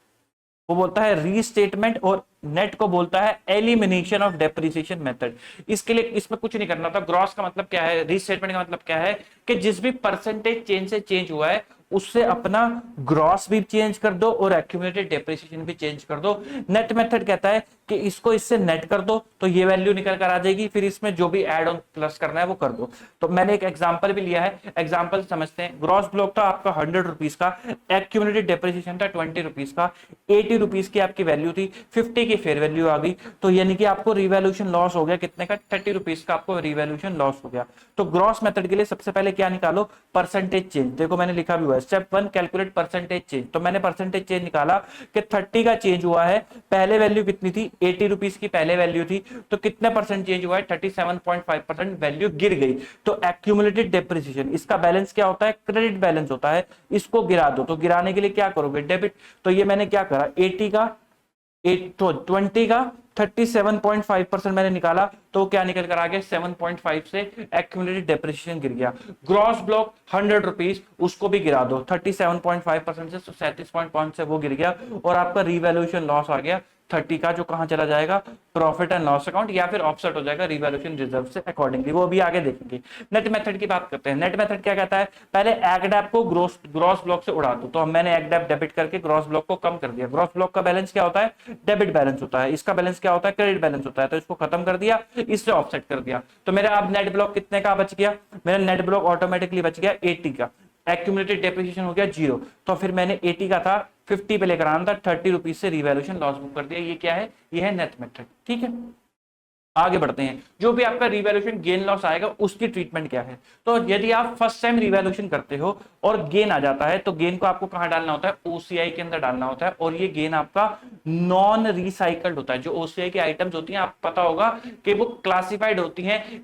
वो बोलता है रीस्टेटमेंट, और नेट को बोलता है एलिमिनेशन ऑफ डेप्रिसिएशन मेथड। इसके लिए इसमें कुछ नहीं करना था। ग्रॉस का मतलब क्या है, रीस्टेटमेंट का मतलब क्या है कि जिस भी परसेंटेज चेंज से चेंज हुआ है उससे अपना ग्रॉस भी चेंज कर दो और एक्यूमुलेटेड डेप्रिसिएशन भी चेंज कर दो। नेट मेथड कहता है कि इसको इससे नेट कर दो तो ये वैल्यू निकल कर आ जाएगी, फिर इसमें जो भी एड ऑन प्लस करना है वो कर दो। तो मैंने एक एग्जांपल भी लिया है, एग्जांपल समझते हैं। ग्रॉस ब्लॉक था आपका 100 रुपीज का, एक्यूमुलेटेड डेप्रिसिएशन था 20 रुपीज का, 80 रुपीज की आपकी वैल्यू थी, 50 की फेयर वैल्यू आ गई, तो यानी कि आपको रिवैल्यूएशन लॉस हो गया कितने का, 30 रुपीज का आपको रिवैल्यूएशन लॉस हो गया। तो ग्रॉस मेथड के लिए सबसे पहले क्या निकालो, परसेंटेज चेंज। देखो मैंने लिखा भी हुआ है, स्टेप 1 कैलकुलेट परसेंटेज चेंज। तो मैंने परसेंटेज चेंज निकाला कि 30 का चेंज हुआ है, पहले वैल्यू कितनी थी, 80 रुपीज की पहले वैल्यू थी, तो कितने परसेंट चेंज हुआ है, 37.5% वैल्यू गिर गई। तो एक्यूमुलेटेड डेप्रिसिएशन, इसका बैलेंस क्या होता है, क्रेडिट बैलेंस होता है, इसको गिरा दो। तो गिराने के लिए क्या करोगे, डेबिट। तो ये मैंने क्या करा, 80 का 20 का 37.5% मैंने निकाला, तो क्या निकल कर आ गया, 7.5 से एक्यूमुलेटेड डेप्रिसिएशन गिर गया। ग्रॉस ब्लॉक 100 रुपीज, उसको भी गिरा दो, 37.5% से 37.5 से वो गिर गया, और आपका रिवैल्यूएशन लॉस आ गया 30 का, जो कहां चला जाएगा, प्रॉफिट एंड लॉस अकाउंट, या फिर ऑफसेट हो जाएगा रिवैल्यूएशन रिजर्व से अकॉर्डिंगली, वो भी आगे देखेंगे। नेट मेथड की बात करते हैं। नेट मेथड क्या कहता है, पहले एगडैप को ग्रॉस ब्लॉक से उड़ा दो। तो मैंने एगडैप डेबिट करके ग्रॉस ब्लॉक को कम कर दिया। ग्रॉस ब्लॉक का बैलेंस क्या होता है, डेबिट बैलेंस होता है, इसका बैलेंस क्या होता है, क्रेडिट बैलेंस होता है, तो इसको खत्म कर दिया, इससे ऑफसेट कर दिया। तो मेरा अब नेट ब्लॉक कितने का बच गया, मेरा नेट ब्लॉक ऑटोमेटिकली बच गया 80 का, एक्यूमुलेटेड डेप्रिसिएशन हो गया 0। तो फिर मैंने 80 का था 50 पे लेकर आना था, 30 रुपीज से रिवैल्यूएशन लॉस बुक कर दिया। ये क्या है, ये है नेट मेथड, ठीक है। आगे बढ़ते हैं, जो भी आपका रिवैल्यूएशन गेन लॉस आएगा उसकी ट्रीटमेंट क्या है। तो यदि आप फर्स्ट टाइम रिवैल्यूएशन करते हो और गेन आ जाता है, तो गेन को आपको कहां डालना होता है, ओसीआई के अंदर डालना होता है, और ये गेन आपका नॉन रिसाइकल्ड होता है। जो ओसीआई की आइटम्स होती हैं, आपको पता होगा कि वो क्लासिफाइड होती हैं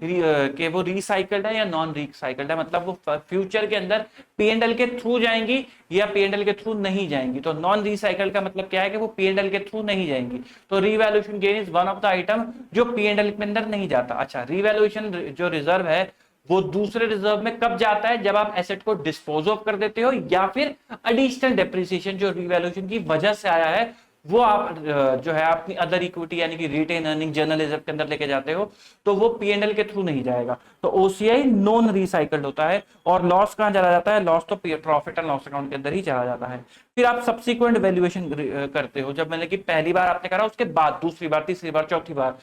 कि वो रिसाइकल्ड है या नॉन रिसाइकल्ड है, मतलब वो फ्यूचर के अंदर पीएनएल के थ्रू जाएंगी या पीएनएल के थ्रू नहीं जाएंगी। तो नॉन रिसाइकल्ड का मतलब क्या है कि वो पीएनएल के थ्रू नहीं जाएंगी। तो revaluation gain is one of the item जो पीएनएल के अंदर नहीं जाता। अच्छा, रिवैल्यूएशन जो रिजर्व है वो दूसरे रिजर्व में कब जाता है, जब आप एसेट को डिस्पोज ऑफ कर देते हो, या फिर एडिशनल डेप्रिसिएशन जो रिवैल्यूएशन की वजह से आया है वो आप जो है अपनी अदर इक्विटी यानी कि रिटेन अर्निंग जर्नल रिजर्व के अंदर लेके जाते हो, तो वो पीएनएल के थ्रू नहीं जाएगा। तो ओसीआई नॉन रिसाइकल्ड होता है। और लॉस कहां चला जाता है, लॉस तो प्रॉफिट एंड लॉस अकाउंट के अंदर ही चला जाता है। फिर आप सब्सिक्वेंट वैल्यूएशन करते हो, जब मैंने कि पहली बार आपने करा, उसके बाद दूसरी बार, तीसरी बार, चौथी बार,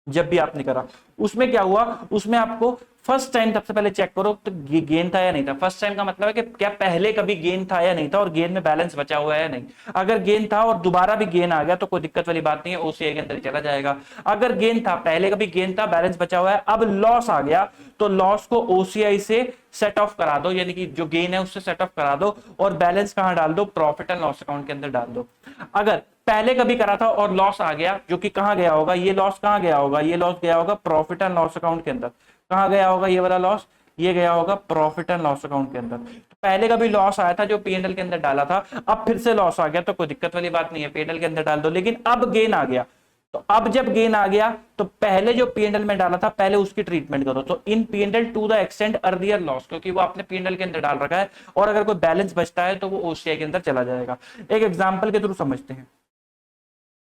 जब भी आपने करा उसमें क्या हुआ, उसमें आपको फर्स्ट टाइम सबसे पहले चेक करो तो गेन था या नहीं था। फर्स्ट टाइम का मतलब है कि क्या पहले कभी गेन था या नहीं था और गेन में बैलेंस बचा हुआ है या नहीं। अगर गेन था और दोबारा भी गेन आ गया तो कोई दिक्कत वाली बात नहीं है, ओसीआई के अंदर ही चला जाएगा। अगर गेन था, पहले कभी गेन था, बैलेंस बचा हुआ है, अब लॉस आ गया तो लॉस को ओसीआई से सेट ऑफ करा दो, यानी कि जो गेन है उससे सेट ऑफ करा दो और बैलेंस कहां डाल दो, प्रॉफिट एंड लॉस अकाउंट के अंदर डाल दो। अगर पहले कभी करा था और लॉस आ गया, जो कि कहां गया होगा, ये लॉस कहां गया होगा, ये लॉस गया होगा प्रॉफिट एंड लॉस अकाउंट के अंदर। कहां गया होगा ये वाला लॉस, ये गया होगा प्रॉफिट एंड लॉस अकाउंट के अंदर। तो पहले का भी लॉस आया था जो पीएनएल के अंदर डाला था, अब फिर से लॉस आ गया तो कोई दिक्कत वाली बात नहीं है, पीएनएल के अंदर डाल दो। लेकिन अब गेन आ गया, तो अब जब गेन आ गया तो पहले जो पीएनएल में डाला था पहले उसकी ट्रीटमेंट करो। तो in PnL to the extent earlier loss, क्योंकि वो आपने पीएनएल के अंदर डाल रखा है और अगर कोई बैलेंस बचता है तो वो ओसीआई के अंदर चला जाएगा। एक एग्जांपल के थ्रू समझते हैं।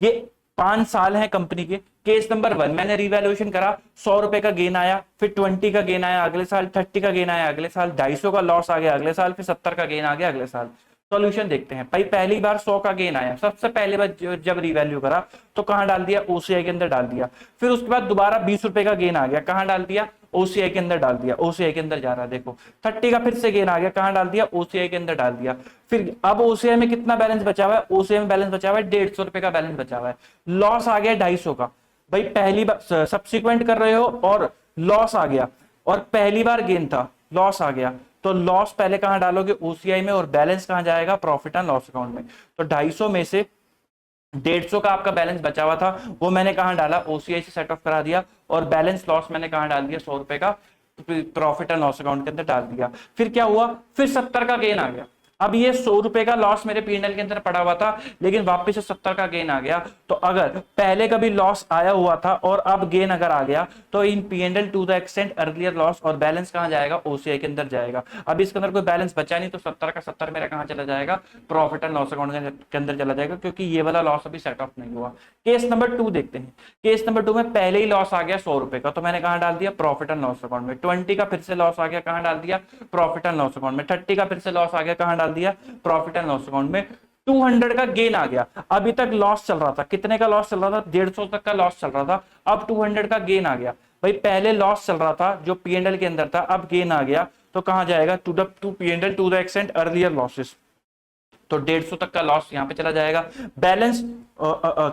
ये 5 साल है कंपनी के। केस नंबर 1 मैंने रिवैल्यूएशन करा, 100 रुपए का गेन आया, फिर 20 का गेन आया अगले साल, 30 का गेन आया अगले साल, 250 का लॉस आ गया अगले साल, फिर 70 का गेन आ गया अगले साल। सॉल्यूशन देखते हैं। भाई पहली बार 100 का गेन आया, सबसे पहले बार जब रिवैल्यू करा तो कहां डाल दिया, ओसीआई के अंदर डाल दिया। फिर उसके बाद दोबारा 20 रुपए का गेन आ गया, कहां डाल दिया, ओसीआई के अंदर डाल दिया। ओसीआई के अंदर जा रहा है देखो। 30 का फिर से गेन आ गया, कहां डाल दिया, ओसीआई के अंदर डाल दिया। फिर अब ओसीआई में कितना बैलेंस बचा हुआ है, ओसीआई में बैलेंस बचा हुआ है 150 रुपए का बैलेंस बचा हुआ है। लॉस आ गया 250 का। भाई पहली बार सब्सिक्वेंट कर रहे हो और लॉस आ गया, और पहली बार गेन था, लॉस आ गया, तो लॉस पहले कहां डालोगे, ओसीआई में, और बैलेंस कहां जाएगा, प्रॉफिट एंड लॉस अकाउंट में। तो 250 में से 150 का आपका बैलेंस बचा हुआ था, वो मैंने कहां डाला, ओसीआई से सेट ऑफ करा दिया, और बैलेंस लॉस मैंने कहां डाल दिया, 100 रुपए का प्रॉफिट एंड लॉस अकाउंट के अंदर डाल दिया। फिर क्या हुआ, फिर 70 का गेन आ गया। अब ये 100 रुपए का लॉस मेरे पीएनएल के अंदर पड़ा हुआ था, लेकिन वापस से 70 का गेन आ गया। तो अगर पहले कभी लॉस आया हुआ था और अब गेन अगर आ गया तो in PnL to the extent earlier loss, और बैलेंस कहां जाएगा, ओसीआई के अंदर जाएगा। अब इसके अंदर कोई बैलेंस बचा नहीं तो 70 का 70 मेरा कहां चला जाएगा, प्रॉफिट एंड लॉस अकाउंट के अंदर चला जाएगा, क्योंकि ये वाला लॉस अभी सेट ऑफ नहीं हुआ। केस नंबर 2 देखते हैं। केस नंबर 2 में पहले ही लॉस आ गया 100 रुपए का, तो मैंने कहां डाल दिया, प्रॉफिट एंड लॉस अकाउंट में। 20 का फिर से लॉस आ गया, कहां डाल दिया, प्रॉफिट एंड लॉस अकाउंट में। 30 का फिर से लॉस आ गया, कहां डाल दिया, प्रॉफिट एंड लॉस अकाउंट में। 200 का गेन आ गया, अभी तक लॉस चल रहा था, कितने का लॉस चल रहा था, 150 तक का लॉस चल रहा था, अब 200 का गेन आ गया। भाई पहले लॉस चल रहा था जो पीएनएल के अंदर था, अब गेन आ गया, तो कहां जाएगा, to PNL to the extent earlier losses. तो 150 तक का लॉस यहां पे चला जाएगा। बैलेंस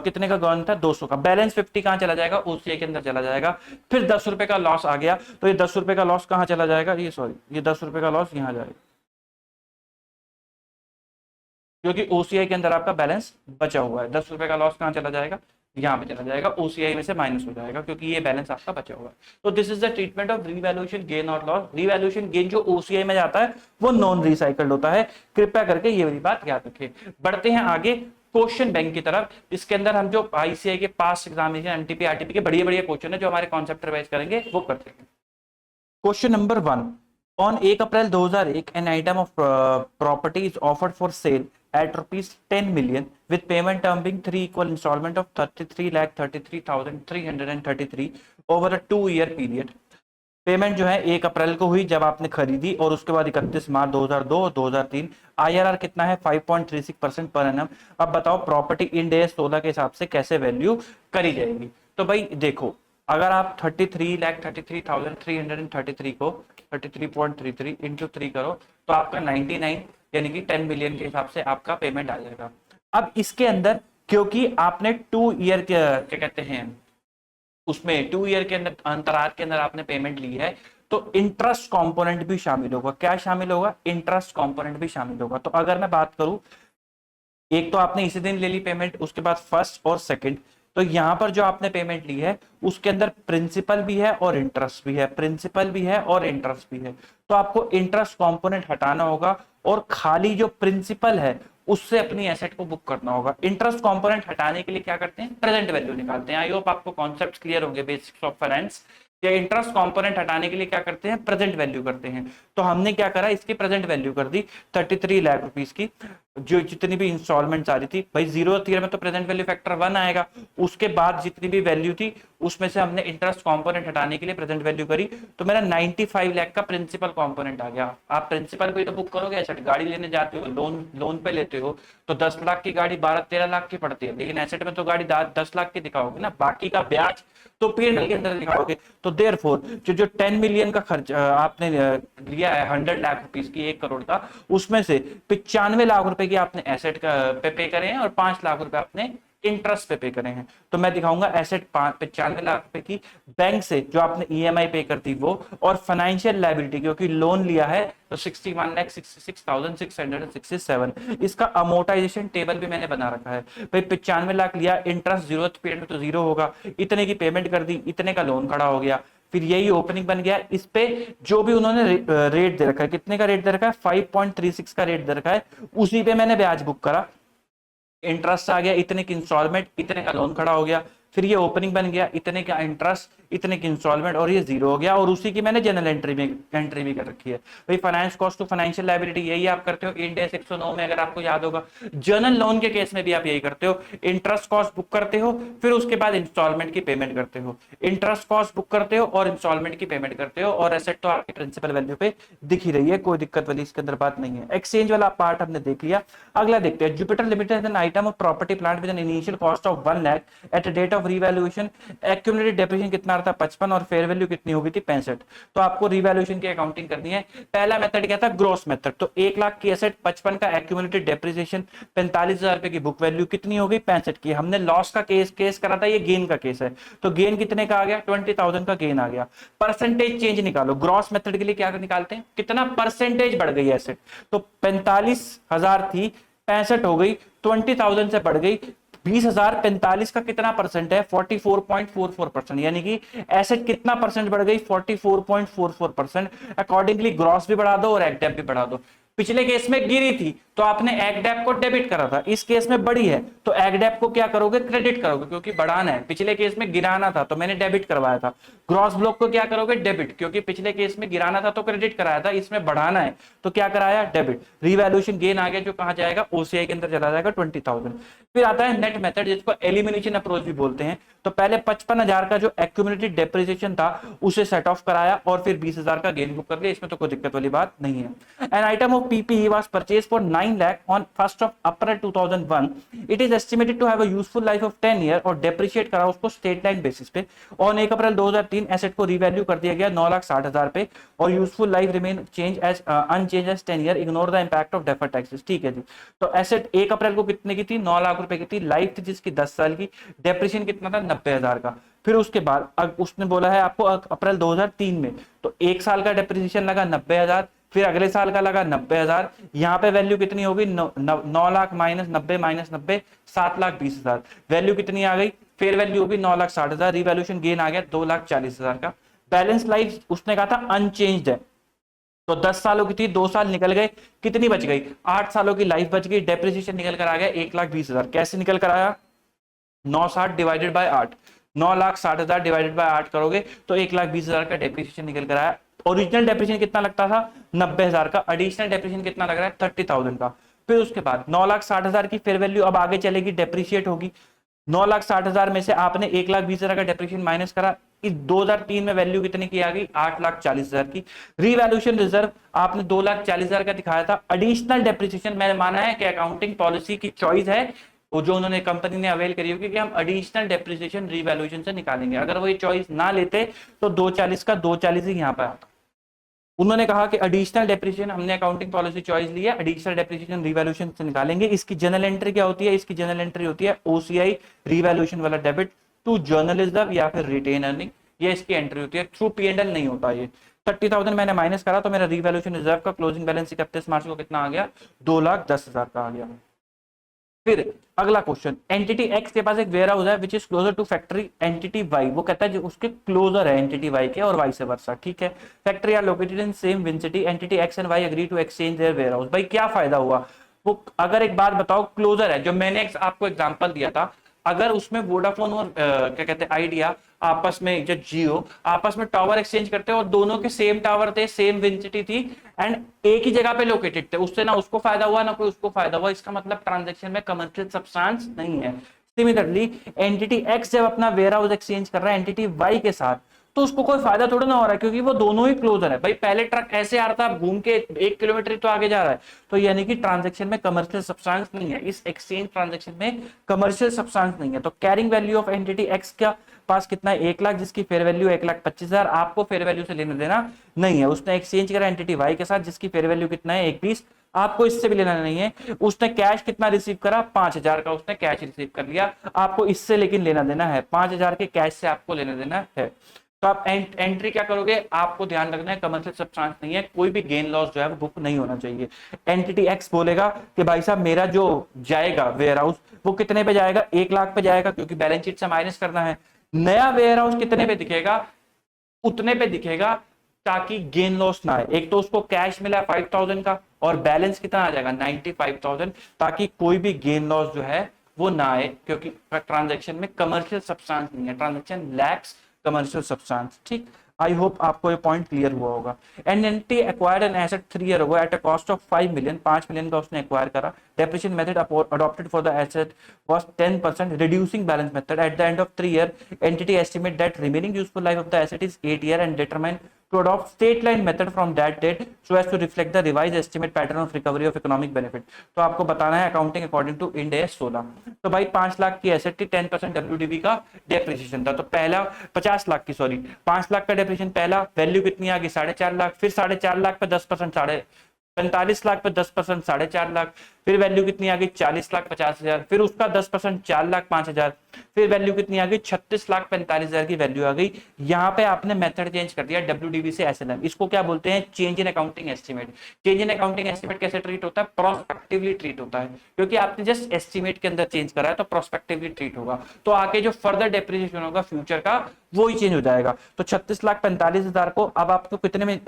कितने का गॉन था, 200 का। बैलेंस 50 कहां चला जाएगा, ओसीआई के अंदर चला जाएगा। फिर 10 रुपए का लॉस आ गया, तो ये 10 रुपए का लॉस कहां चला जाएगा, ये 10 रुपए का लॉस यहां जाएगा, क्योंकि ओसीआई के अंदर आपका बैलेंस बचा हुआ है। 10 रुपए का लॉस कहां चला जाएगा, यहां पे चला जाएगा, ओसीआई में से माइनस हो जाएगा, क्योंकि ये बैलेंस आपका बचा हुआ है। तो this is the treatment of revaluation gain और लॉस। रिवैल्यूएशन गेन जो ओसीआई में जाता है वो नॉन रिसाइकल्ड होता है, कृपया करके ये वाली बात याद रखें। बढ़ते हैं आगे क्वेश्चन बैंक की तरफ। इसके अंदर हम जो आईसीआई के पास एग्जामिनेशन, एमटीपी, आरटीपी के बढ़िया बढ़िया क्वेश्चन है जो हमारे कॉन्सेप्ट रिवाइज करेंगे, वो करते हैं। Question number 1, on 1 April 2001 an item of property is offered for sale at rupees 10 million with payment term being 3 equal installment of 33,33,333 over a 2-year period। Payment जो है 1 अप्रैल को हुई जब आपने खरीदी, और उसके बाद 31 मार्च 2002 और 2003। आईआरआर कितना है, 5.36% पर एनम। अब बताओ प्रॉपर्टी इंड AS 16 के हिसाब से कैसे वैल्यू करी जाएगी। तो भाई देखो, अगर आप 33,33,333 को 33.33 इंटू 3 करो तो आपका 99 यानी कि 10 मिलियन के हिसाब से आपका पेमेंट आ जाएगा। अब इसके अंदर क्योंकि आपने 2 ईयर क्या कहते हैं, उसमें 2 ईयर के अंदर अंतराल के अंदर आपने पेमेंट ली है, तो इंटरेस्ट कंपोनेंट भी शामिल होगा। क्या शामिल होगा, इंटरेस्ट कंपोनेंट भी शामिल होगा। तो अगर मैं बात करूं, एक तो आपने इसी दिन ले ली पेमेंट, उसके बाद फर्स्ट और सेकंड, तो यहां पर जो आपने पेमेंट ली है उसके अंदर प्रिंसिपल भी है और इंटरेस्ट भी है, प्रिंसिपल भी है और इंटरेस्ट भी है। तो आपको इंटरेस्ट कंपोनेंट हटाना होगा और खाली जो प्रिंसिपल है उससे अपनी एसेट को बुक करना होगा। इंटरेस्ट कंपोनेंट हटाने के लिए क्या करते हैं, प्रेजेंट वैल्यू निकालते हैं। आई होप आपको कॉन्सेप्ट क्लियर होंगे बेसिक्स ऑफ फाइनेंस। या इंटरेस्ट कंपोनेंट हटाने के लिए क्या करते हैं, प्रेजेंट वैल्यू करते हैं। तो हमने क्या करा, इसकी प्रेजेंट वैल्यू कर दी 33 लाख रुपीस की। जो जितनी भी इंस्टॉलमेंट आ रही थी भाई, 0th ईयर में तो प्रेजेंट वैल्यू फैक्टर 1 आएगा, उसके बाद जितनी भी वैल्यू थी उसमें से हमने इंटरेस्ट कंपोनेंट हटाने के लिए प्रेजेंट वैल्यू करी, तो मेरा 95 लाख का प्रिंसिपल कंपोनेंट आ गया। आप प्रिंसिपल को तो बुक करोगे, एसेट गाड़ी लेने जाते हो, लोन लोन पे लेते हो, तो 10 लाख की गाड़ी 12-13 लाख की पड़ती है, लेकिन एसेट में तो गाड़ी 10 लाख की दिखाओगे ना, बाकी का ब्याज तो पीएनएल के अंदर दिखाओगे। तो देयरफॉर जो 10 मिलियन का खर्च आपने लिया है 100 लाख रुपीस की, 1 करोड़ का, उसमें से 95 लाख रुपए की आपने एसेट का पे करे हैं और 5 लाख रुपए आपने इंटरेस्ट पे करे हैं। तो मैं दिखाऊंगा एसेट 95 लाख रुपए की, बैंक से जो आपने ईएमआई पे कर दी वो, और फाइनेंशियल लायबिलिटी क्योंकि लोन लिया है तो 61,66,667। इसका अमोर्टाइजेशन टेबल भी मैंने बना रखा है भाई। 95 लाख लिया, इंटरेस्ट 0th पीरियड में तो 0 होगा, इतने की पेमेंट कर दी, इतने का लोन खड़ा हो गया, फिर यही ओपनिंग बन गया। इस पे जो भी उन्होंने रेट दे रखा है, कितने का रेट दे रखा है, 5.36 का रेट दे रखा है, उसी पे मैंने ब्याज बुक करा, इंटरेस्ट आ गया, इतने की इंस्टॉलमेंट, इतने का लोन खड़ा हो गया, फिर ये ओपनिंग बन गया, इतने का इंटरेस्ट, इतने की इंस्टॉलमेंट, और ये 0 हो गया, और उसी की मैंने जनरल एंट्री भी कर रखी है भाई। Finance cost to financial liability यही आप करते हो इंड AS 109 में, अगर आपको याद होगा। जनरल लोन के केस में भी आप यही करते हो, इंटरेस्ट कॉस्ट बुक करते हो, फिर उसके बाद इंस्टॉलमेंट की पेमेंट करते हो, इंटरेस्ट कॉस्ट बुक करते हो और इंस्टॉलमेंट की पेमेंट करते हो, और एसेट तो आपकी प्रिंसिपल वैल्यू पे दिख ही रही है, कोई दिक्कत वाली इसके अंदर बात नहीं है। एक्सचेंज वाला पार्ट हमने देख लिया। अगला देखते हैं, Jupiter limited an item of property plant with an initial cost of 1 lakh at date of revaluation, accumulated depreciation कितना था 55, और फेयर वैल्यू कितनी होगी थी 65। तो आपको रीवैल्यूएशन की अकाउंटिंग करनी है। पहला मेथड क्या था, ग्रॉस मेथड। तो 1 लाख की एसेट, 55 का एक्यूमुलेटेड डेप्रिसिएशन, 45,000 रुपए की बुक वैल्यू, कितनी हो गई 65 की। हमने लॉस का केस करा था, ये गेन का केस है, तो गेन कितने का आ गया 20,000 का गेन आ गया। परसेंटेज चेंज निकालो, ग्रॉस मेथड के लिए क्या निकालते हैं, कितना परसेंटेज बढ़ गई एसेट, तो 45,000 थी 65 हो गई, 20,000 से बढ़ गई 20,000, 45 का कितना परसेंट है 44.44%, यानी कि एसेट कितना परसेंट बढ़ गई 44.44%। अकॉर्डिंगली ग्रॉस भी बढ़ा दो और एक्डेप भी बढ़ा दो। पिछले केस में गिरी थी तो आपने एक्डेप को डेबिट करा था, इस केस में बढ़ी है तो एक्डेप को क्या करोगे, क्रेडिट करोगे, क्योंकि बढ़ाना है। पिछले केस में गिराना था तो मैंने डेबिट करवाया था। ग्रॉस ब्लॉक को क्या करोगे, डेबिट, क्योंकि पिछले केस में गिराना था तो क्रेडिट कराया था, इसमें बढ़ाना है तो क्या कराया, डेबिट। रिवैल्यूएशन गेन आ गया जो कहां जाएगा, ओसीआई के अंदर चला जाएगा 20,000। फिर आता है नेट मेथड, जिसको एलिमिनेशन अप्रोच भी बोलते हैं। तो पहले 55,000 का जो एक्यूमुलेटेड डेप्रिसिएशन था उसे सेट ऑफ कराया और फिर 20,000 का गेन बुक कर लिया, इसमें तो कोई दिक्कत वाली बात नहीं है। An item of PPE was purchase for 9 lakh on 1st of April 2001। It is estimated to have a useful life of 10 year, और डेप्रिशिएट करा उसको स्टेट लाइन बेसिस पे। ऑन 1 अप्रैल 2003 एसेट को रिवैल्यू कर दिया गया 9,60,000 पे, और useful life remain change as unchange as 10 year, ignore the impact of deferred taxes. ठीक है जी। तो एसेट 1 अप्रैल को कितने की थी, 9 लाख रुपए की थी, लाइफ थी जिसकी 10 साल की, डेप्रिशिएशन कितना था 90,000 का। फिर उसके बाद उसने बोला है आपको अप्रैल 2003 में, तो 1 साल का डेप्रिसिएशन लगा 90,000, फिर अगले साल का लगा 90,000, यहाँ पे वैल्यू कितनी होगी 9 लाख माइनस 90, 7,20,000, वैल्यू कितनी आ गई, फेयर वैल्यू होगी 9,60,000, रिवैल्यूएशन गेन आ गया 2,40,000 का। बैलेंस लाइफ उसने कहा था अनचेंज्ड है, तो 10 सालों की थी, 2 साल निकल गए, कितनी बच गई 8 सालों की लाइफ बच गई। डेप्रिसिएशन निकल कर आ गया 1,20,000, कैसे निकल कर आया, 960 डिवाइडेड बाय 8, 9,60,000 डिवाइडेड बाय 8 करोगे तो 1,20,000 का डेप्रिसिएशन निकल कर आया। ओरिजिनल डेप्रिसिएशन कितना लगता था 90,000 का, एडिशनल डेप्रिसिएशन कितना लग रहा है 30,000 का। फिर उसके बाद 9,60,000 की फेयर वैल्यू अब आगे चलेगी, डेप्रिशिएट होगी। 9,60,000 में से आपने 1,20,000 का डेप्रिसिएशन माइनस करा, इस 2003 में वैल्यू कितने की आ गई 8,40,000 की। रिवैल्यूएशन रिजर्व आपने 2,40,000 का दिखाया था। एडिशनल डेप्रिसिएशन मैंने माना है कि अकाउंटिंग पॉलिसी की चॉइस है, वो जो उन्होंने कंपनी ने अवेल करी होगी कि हम एडिशनल डेप्रिसिएशन रिवैल्यूएशन से निकालेंगे। अगर वो ये चॉइस ना लेते तो 240 का 240 ही यहाँ पे आता। उन्होंने कहा कि एडिशनल डेप्रिसिएशन हमने अकाउंटिंग पॉलिसी चॉइस ली है, एडिशनल डेप्रिसिएशन रिवैल्यूएशन से निकालेंगे। इसकी जनरल एंट्री क्या होती है, इसकी जनरल एंट्री होती है ओसीआई रिवैल्यूएशन वाला डेबिट टू जर्नल रिजर्व या फिर रिटेन अर्निंग, ये इसकी एंट्री होती है, थ्रू पीएनएल नहीं होता। ये 30,000 मैंने माइनस करा तो मेरा रिवैल्यूएशन रिजर्व का क्लोजिंग बैलेंस 31 मार्च को कितना आ गया 2,10,000 का आ गया। फिर अगला क्वेश्चन, एंटिटी एक्स के पास एक वेयर हाउस है which is closer to factory entity Y, वो कहता है जो उसके क्लोजर है एंटिटी वाई के और वाई से वर्सा। ठीक है, factory are located in same विंसिटी, entity X and Y agree to exchange their warehouse. भाई क्या फायदा हुआ, वो अगर एक बात बताओ क्लोजर है, जो मैंने आपको एग्जांपल दिया था अगर उसमें वोडाफोन और क्या कहते हैं आइडिया आपस में, जो जियो आपस में टावर एक्सचेंज करते हैं और दोनों के सेम टावर थे, सेम विंसिटी थी एंड एक ही जगह पे लोकेटेड थे, उससे ना उसको फायदा हुआ ना कोई उसको फायदा हुआ, इसका मतलब ट्रांजेक्शन में कमर्शियल सब्सटेंस नहीं है। सिमिलरली एंटिटी एक्स जब अपना वेयर हाउस एक्सचेंज कर रहा है एंटिटी वाई के साथ, तो उसको कोई फायदा थोड़ा ना हो रहा है, क्योंकि वो दोनों ही क्लोजर है। भाई पहले ट्रक ऐसे आ रहा था, घूम के 1 किलोमीटर तो आगे जा रहा है, तो यानी कि ट्रांजैक्शन में कमर्शियल सब्सटेंस नहीं है, इस एक्सचेंज ट्रांजैक्शन में कमर्शियल सब्सटेंस नहीं है। तो carrying value of entity x का पास कितना है, 1 लाख, जिसकी फेयर वैल्यू 1,25,000, आपको फेयर वैल्यू से लेना देना नहीं है। उसने एक्सचेंज करा एंटिटी वाई के साथ जिसकी फेयर वैल्यू कितना है 21, आपको इससे भी लेना नहीं है। उसने कैश कितना रिसीव करा, 5,000 का उसने कैश रिसीव कर लिया, आपको इससे लेकिन लेना देना है, 5,000 के कैश से आपको लेना देना है। तो आप एंट्री क्या करोगे, आपको ध्यान रखना है कमर्शियल सब्सटेंस नहीं है, कोई भी गेन लॉस जो है वो बुक नहीं होना चाहिए। एंटिटी एक्स बोलेगा कि भाई साहब मेरा जो जाएगा वेयर हाउस वो कितने पे जाएगा, 1 लाख पे जाएगा, क्योंकि बैलेंस शीट से माइनस करना है। नया वेयर हाउस कितने पे दिखेगा, उतने पे दिखेगा, ताकि गेन लॉस ना आए। एक तो उसको कैश मिला 5,000 का और बैलेंस कितना आ जाएगा 95,000, ताकि कोई भी गेन लॉस जो है वो ना आए, क्योंकि ट्रांजैक्शन में कमर्शियल सब्सटेंस नहीं है, ट्रांजैक्शन लैक्स कमर्शियल सब्सटेंस। ठीक, आई होप आपको ये पॉइंट क्लियर हुआ होगा। Entity acquired an asset 3 year ago at a cost of 5 million, 5 million का उसने एक्वायर करा। Depreciation method adopted for the asset was 10%, reducing balance method. At the end of 3 year entity estimate that remaining useful life of the asset is 8 year and determine to adopt state line method from that date so as to reflect the revised estimate pattern of recovery of economic benefit। तो आपको बताना है accounting according to Ind AS 16। तो भाई 5 लाख की asset थी, 10% WDV का depreciation था, तो पहला 50 लाख की, सॉरी 5 लाख का डेप्रिसिएशन, पहला वैल्यू कितनी आ गई 4.5 लाख, फिर 4.5 लाख पे 10% 45 लाख पे 10% 4.5 लाख, फिर वैल्यू कितनी आ गई 40 लाख 50,000, फिर उसका 10% 4 लाख 5,000, फिर वैल्यू कितनी आ गई 36 लाख 45,000 की वैल्यू आ गई। यहाँ पे आपने मेथड चेंज कर दिया WDV से SLM। इसको क्या बोलते हैं, change in accounting estimate. Change in accounting estimate कैसे ट्रीट होता है, प्रोस्पेक्टिवली ट्रीट होता है, क्योंकि आपने जस्ट एस्टिमेट के अंदर चेंज करा है तो प्रोस्पेक्टिवली ट्रीट होगा, तो आके जो फर्दर डेप्रिसिएशन होगा फ्यूचर का वो ही चेंज हो जाएगा। तो 36,45,000 को अब आपको कितने में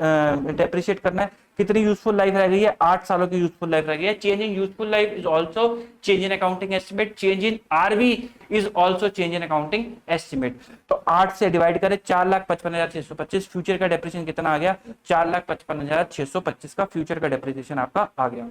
डेप्रिशिएट करना है, कितनी यूजफुल लाइफ रह गई है, 8 सालों की यूजफुल लाइफ रह गई है। Change in useful life is also change in accounting estimate, change in RV is also change in accounting estimate. तो 8 से डिवाइड करें 4,55,625, फ्यूचर का डेप्रिसिएशन कितना आ गया 4,55,625 का फ्यूचर का डेप्रिसिएशन आपका आ गया।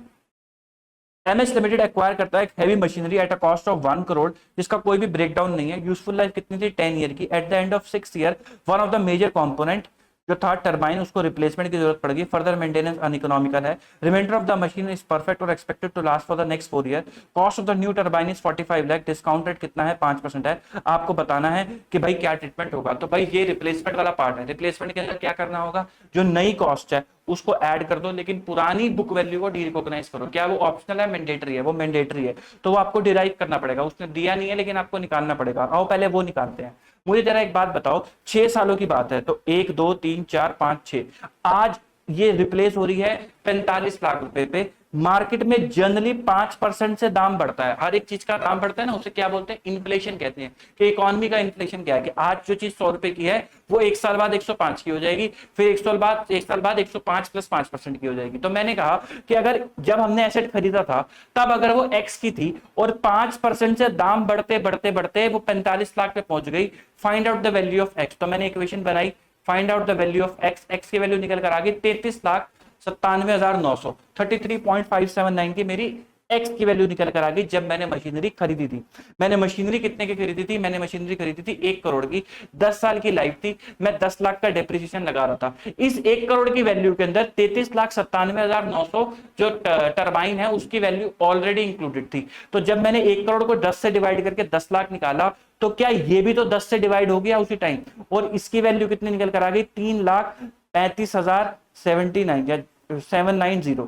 एमएस लिमिटेड एक्वायर करता है एक heavy machinery at a cost of 1 crore, जिसका कोई भी ब्रेकडाउन नहीं है। यूजफुल लाइफ कितनी थी 10 ईयर की। At the end of 6 year one of the major component जो था टरबाइन, उसको रिप्लेसमेंट की जरूरत पड़ गई, फर्दर मेंटेनेंस अनइकोनॉमिकल है। Reminder of the machine is perfect और expected to last for the next 4 year. Cost of the new turbine is 45 lakh, discount rate कितना है 5% है। आपको बताना है कि भाई क्या ट्रीटमेंट होगा। तो भाई ये रिप्लेसमेंट वाला पार्ट है, रिप्लेसमेंट के अंदर क्या करना होगा, जो नई कॉस्ट है उसको ऐड कर दो, लेकिन पुरानी बुक वैल्यू को डीरिकॉग्नाइज करो। क्या वो ऑप्शनल है, मैंडेटरी है, वो मैंडेटरी है, तो वो आपको डिराइव करना पड़ेगा। उसने दिया नहीं है लेकिन आपको निकालना पड़ेगा। आओ पहले वो निकालते हैं। मुझे जरा एक बात बताओ, 6 सालों की बात है, तो 1 2 3 4 5 6, आज ये रिप्लेस हो रही है 45 लाख रुपए पे। मार्केट में जनरली 5% से दाम बढ़ता है, हर एक चीज का दाम बढ़ता है ना, उसे क्या बोलते हैं, इन्फ्लेशन कहते हैं। कि इकोनॉमी का इन्फ्लेशन क्या है, कि आज जो चीज 100 रुपए की है वो 1 साल बाद 105 की हो जाएगी, फिर 1 साल बाद 105 प्लस 5% की हो जाएगी। तो मैंने कहा कि अगर जब हमने एसेट खरीदा था तब अगर वो एक्स की थी और 5% से दाम बढ़ते बढ़ते बढ़ते वो 45 लाख पे पहुंच गई, find out the value of x. तो मैंने इक्वेशन बनाई, find out the value of x. X की वैल्यू निकल कर आ गई 33,97,900, 33.579 की मेरी एक्स की वैल्यू निकल कर आ गई जब मैंने मशीनरी खरीदी थी। मैंने मशीनरी कितने की खरीदी थी, मैंने मशीनरी खरीदी थी 1 करोड़ की, 10 साल की लाइफ थी, मैं 10 लाख का डेप्रिसिएशन लगा रहा था। इस 1 करोड़ की वैल्यू के अंदर 33,97,900 जो टरबाइन है उसकी वैल्यू ऑलरेडी इंक्लूडेड थी। तो जब मैंने 1 करोड़ को 10 से डिवाइड करके 10 लाख निकाला, तो क्या ये भी तो 10 से डिवाइड हो गया उसी टाइम, और इसकी वैल्यू कितनी निकल कर आ गई 3,35,079 या 790,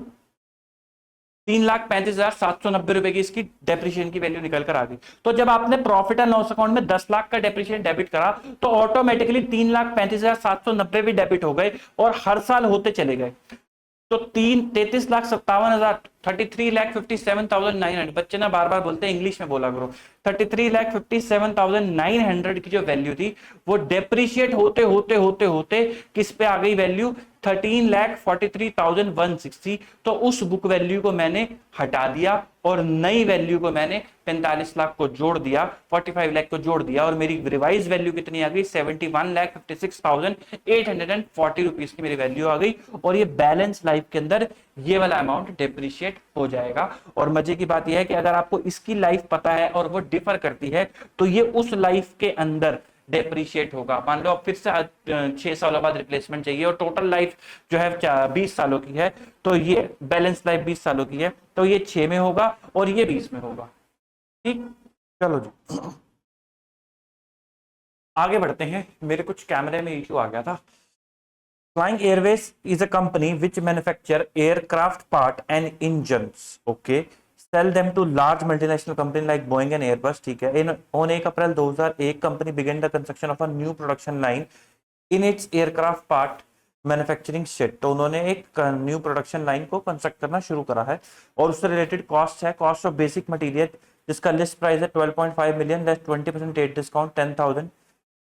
3,35,790 रुपए की इसकी डेप्रिसिएशन की वैल्यू निकल कर आ गई। तो जब आपने प्रॉफिट एंड लॉस अकाउंट में 10 लाख का डेप्रिसिएशन डेबिट करा तो ऑटोमेटिकली 3,35,790 भी डेबिट हो गए और हर साल होते चले गए। तो 33,57,000, 33,57,900, बच्चे ना बार बार बोलते हैं इंग्लिश में बोला करो, 33,57,900 की जो वैल्यू थी वो डेप्रिशिएट होते होते होते होते किस पे आ गई वैल्यू, 13,43,160, तो उस बुक वैल्यू को मैंने हटा दिया और नई वैल्यू को मैंने 45 लाख को जोड़ दिया, 45 लाख को जोड़ दिया, और मेरी रिवाइज वैल्यू कितनी आ गई? 71,56,840 रुपीज की मेरी वैल्यू आ गई। और ये बैलेंस लाइफ के अंदर ये वाला अमाउंट डेप्रिशिएट हो जाएगा। और मजे की बात यह है कि अगर आपको इसकी लाइफ पता है और वो डिफर करती है, तो ये उस लाइफ के अंदर डेप्रिशिएट होगा। मान लो अब फिर से 6 सालों बाद रिप्लेसमेंट चाहिए और टोटल लाइफ जो है 20 सालों की है, तो ये बैलेंस लाइफ 20 सालों की है, तो ये 6 में होगा और ये 20 में होगा। ठीक, चलो जी आगे बढ़ते हैं। मेरे कुछ कैमरे में इशू आ गया था। Flying Airways is a company which manufacture aircraft part and engines, okay, sell them to large multinational company like Boeing and Airbus, ठीक है। on 1 April 2001 company began the construction of a new production line in its aircraft part manufacturing shed. तो उन्होंने एक new production line को construct करना शुरू करा है और उससे रिलेटेड कॉस्ट है, कॉस्ट ऑफ बेसिक मटेरियल, जिसका लिस्ट प्राइस है 12.5 million, 20% rate discount 10,000,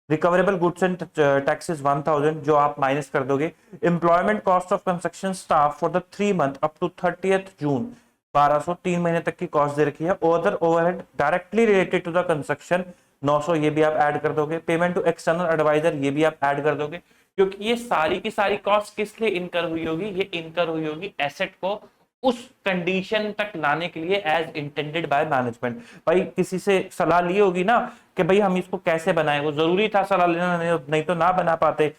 recoverable goods and taxes 1,000 जो आप माइनस कर दोगे। Employment cost of construction staff for the 3 month up to 30th June 1200, 3 महीने तक की कॉस्ट दे रखी है। Other overhead directly related to the construction 900, ये भी आप ऐड कर दोगे। पेमेंट टू एक्सटर्नल एडवाइजर, ये भी आप ऐड कर दोगे, क्योंकि ये सारी की सारी कॉस्ट किस लिए इनकर हुई होगी? ये इनकर हुई होगी एसेट को उस कंडीशन तक लाने के लिए एज इंटेंडेड बाय मैनेजमेंट। भाई किसी से सलाह ली होगी ना कि भाई हम इसको कैसे बनाएं, वो जरूरी था सलाह लेना, नहीं तो ना बना पाते।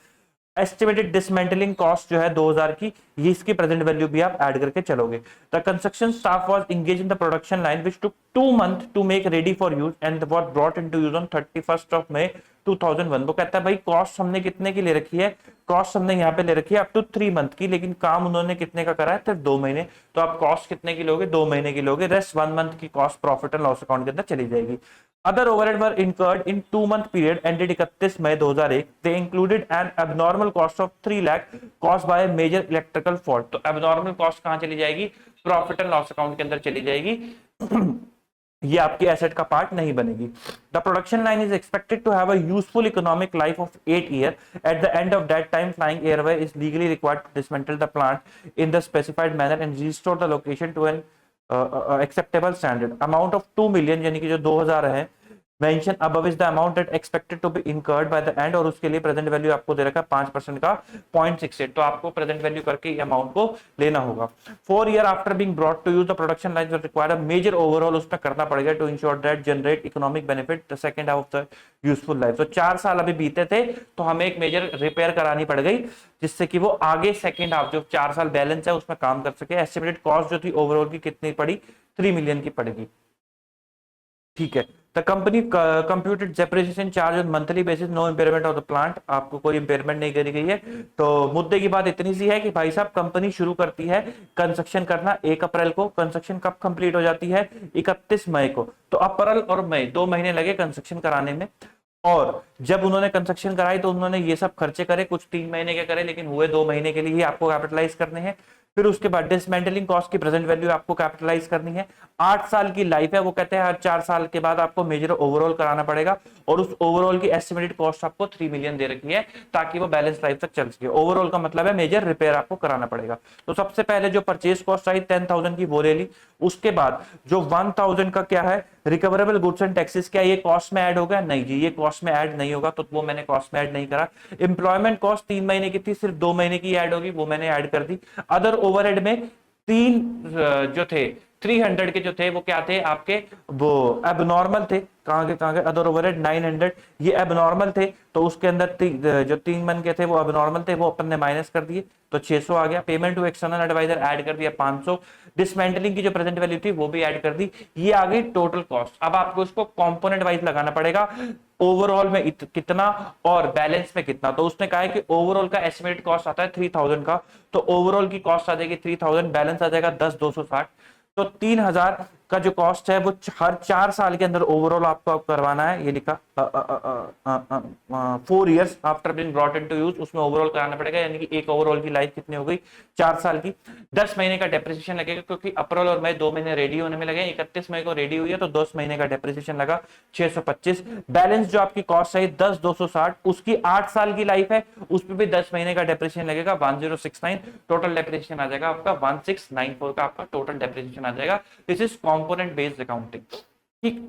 एस्टिमेटेड डिसमेंटलिंग कॉस्ट जो है 2000 की, ये इसकी प्रेजेंट वैल्यू भी आप ऐड करके चलोगे। The construction staff was engage in the production line which took 2 month to make ready for use and was brought into use on 31st of May 2001। वो कहता है भाई कॉस्ट हमने कितने की ले रखी है? कॉस्ट हमने यहाँ पे ले रखी है अप टू 3 मंथ की, लेकिन काम उन्होंने कितने का करा है? सिर्फ 2 महीने। तो आप कॉस्ट कितने की लोगे? 2 महीने की लोगे। रेस्ट 1 मंथ की cost profit and loss account के अंदर चली जाएगी। Other overhead were incurred in 2-month period ended 31 May 2001. They included an abnormal cost of 3 lakh caused by a major electrical fault. तो abnormal cost कहाँ चली जाएगी? Profit and loss account के अंदर चली जाएगी। ये आपकी एसेट का पार्ट नहीं बनेगी। The production line is expected to have a useful economic life of 8 years. At the end of that time, Flying Airway is legally required to dismantle the plant in the specified manner and restore the location to an acceptable standard. Amount of 2 million यानी कि जो 2000 है mention above is the amount that expected to be incurred by the end, और उसके लिए present value आपको दे रखा है 5% का 0.68, तो आपको प्रेजेंट वैल्यू करके अमाउंट को लेना होगा। 4 year after being brought to use the production line required a major overall उसमें करना पड़ेगा to ensure that generate economic benefit the second half of the useful life. तो 4 साल अभी बीते थे तो हमें एक मेजर रिपेयर करानी पड़ गई जिससे कि वो आगे सेकंड हाफ जो 4 साल बैलेंस है उसमें काम कर सके। एस्टिमेटेड कॉस्ट जो थी ओवरऑल की कितनी पड़ी? 3 मिलियन की पड़ेगी, ठीक है। The company computed depreciation charge on monthly basis, no impairment of the plant, आपको कोई इंपेयरमेंट नहीं करी गई है। तो मुद्दे की बात इतनी सी है कि भाई साहब कंपनी शुरू करती है कंस्ट्रक्शन करना 1 अप्रैल को, कंस्ट्रक्शन कब कंप्लीट हो जाती है? 31 मई को। तो अप्रैल और मई 2 महीने लगे कंस्ट्रक्शन कराने में, और जब उन्होंने कंस्ट्रक्शन कराई तो उन्होंने ये सब खर्चे करे, कुछ 3 महीने के करे लेकिन हुए 2 महीने के लिए ही आपको कैपिटलाइज करने हैं। फिर उसके बाद डिसमेंटलिंग कॉस्ट की प्रेजेंट वैल्यू आपको कैपिटलाइज करनी है। 8 साल की लाइफ है, वो कहते हैं हर 4 साल के बाद आपको मेजर ओवरऑल कराना पड़ेगा, और उस ओवरऑल की एस्टिमेटेड कॉस्ट आपको 3 मिलियन दे रखी है ताकि वो बैलेंस लाइफ तक चल सके। ओवरऑल का मतलब है मेजर रिपेयर आपको कराना पड़ेगा। तो सबसे पहले जो परचेज कॉस्ट आई 10,000 की वो ले ली। उसके बाद जो 1,000 का क्या है रिकवरेबल गुड्स एंड टैक्सेस, क्या ये कॉस्ट में ऐड होगा? नहीं जी, ये कॉस्ट में ऐड नहीं होगा, तो वो मैंने कॉस्ट में ऐड नहीं करा। एम्प्लॉयमेंट कॉस्ट 3 महीने की थी, सिर्फ 2 महीने की ऐड होगी, वो मैंने ऐड कर दी। अदर ओवरहेड में 3 जो थे 300 के जो थे वो क्या थे आपके? वो एबनॉर्मल थे। कहां के अदर ओवरहेड 900 ये एबनॉर्मल थे, तो उसके अंदर जो 3 मन के थे वो एबनॉर्मल थे, वो अपन ने माइनस कर दिए तो 600 आ गया। Payment to external advisor add कर दिया 500। डिसमेंटलिंग की जो प्रेजेंट वैल्यू थी वो भी ऐड कर दी। ये आ गई टोटल कॉस्ट। अब आपको उसको कंपोनेंट वाइज लगाना पड़ेगा, ओवरऑल में कितना और बैलेंस में कितना। तो उसने कहा है कि ओवरऑल का एस्टिमेटेड कॉस्ट आता है 3000 का, तो ओवरऑल की कॉस्ट आ जाएगी 3000, बैलेंस आ जाएगा 10,260। तो 3000 का जो कॉस्ट है वो हर 4 साल के अंदर ओवरऑल आपको करवाना है। ये लिखा 4 years after being brought into use, उसमें ओवरऑल कराना पड़ेगा, यानी कि एक ओवरऑल की लाइफ कितनी हो गई, 4 साल की। 10 महीने का डेप्रिसिएशन लगेगा, क्योंकि अप्रैल और मई 2 महीने रेडी होने में लगे, 31 मई को रेडी हुई है तो 10 महीने का डेप्रिसिएशन लगा 625। बैलेंस जो आपकी कॉस्ट है 10,260, उसकी 8 साल की लाइफ है, उस पर भी 10 महीने का डेप्रिसिएशन लगेगा 1069। टोटल डेप्रिसिएशन आ जाएगा आपका 1694 का, आपका टोटल डेप्रिसिएशन आ जाएगा। This is component based accounting. ठीक,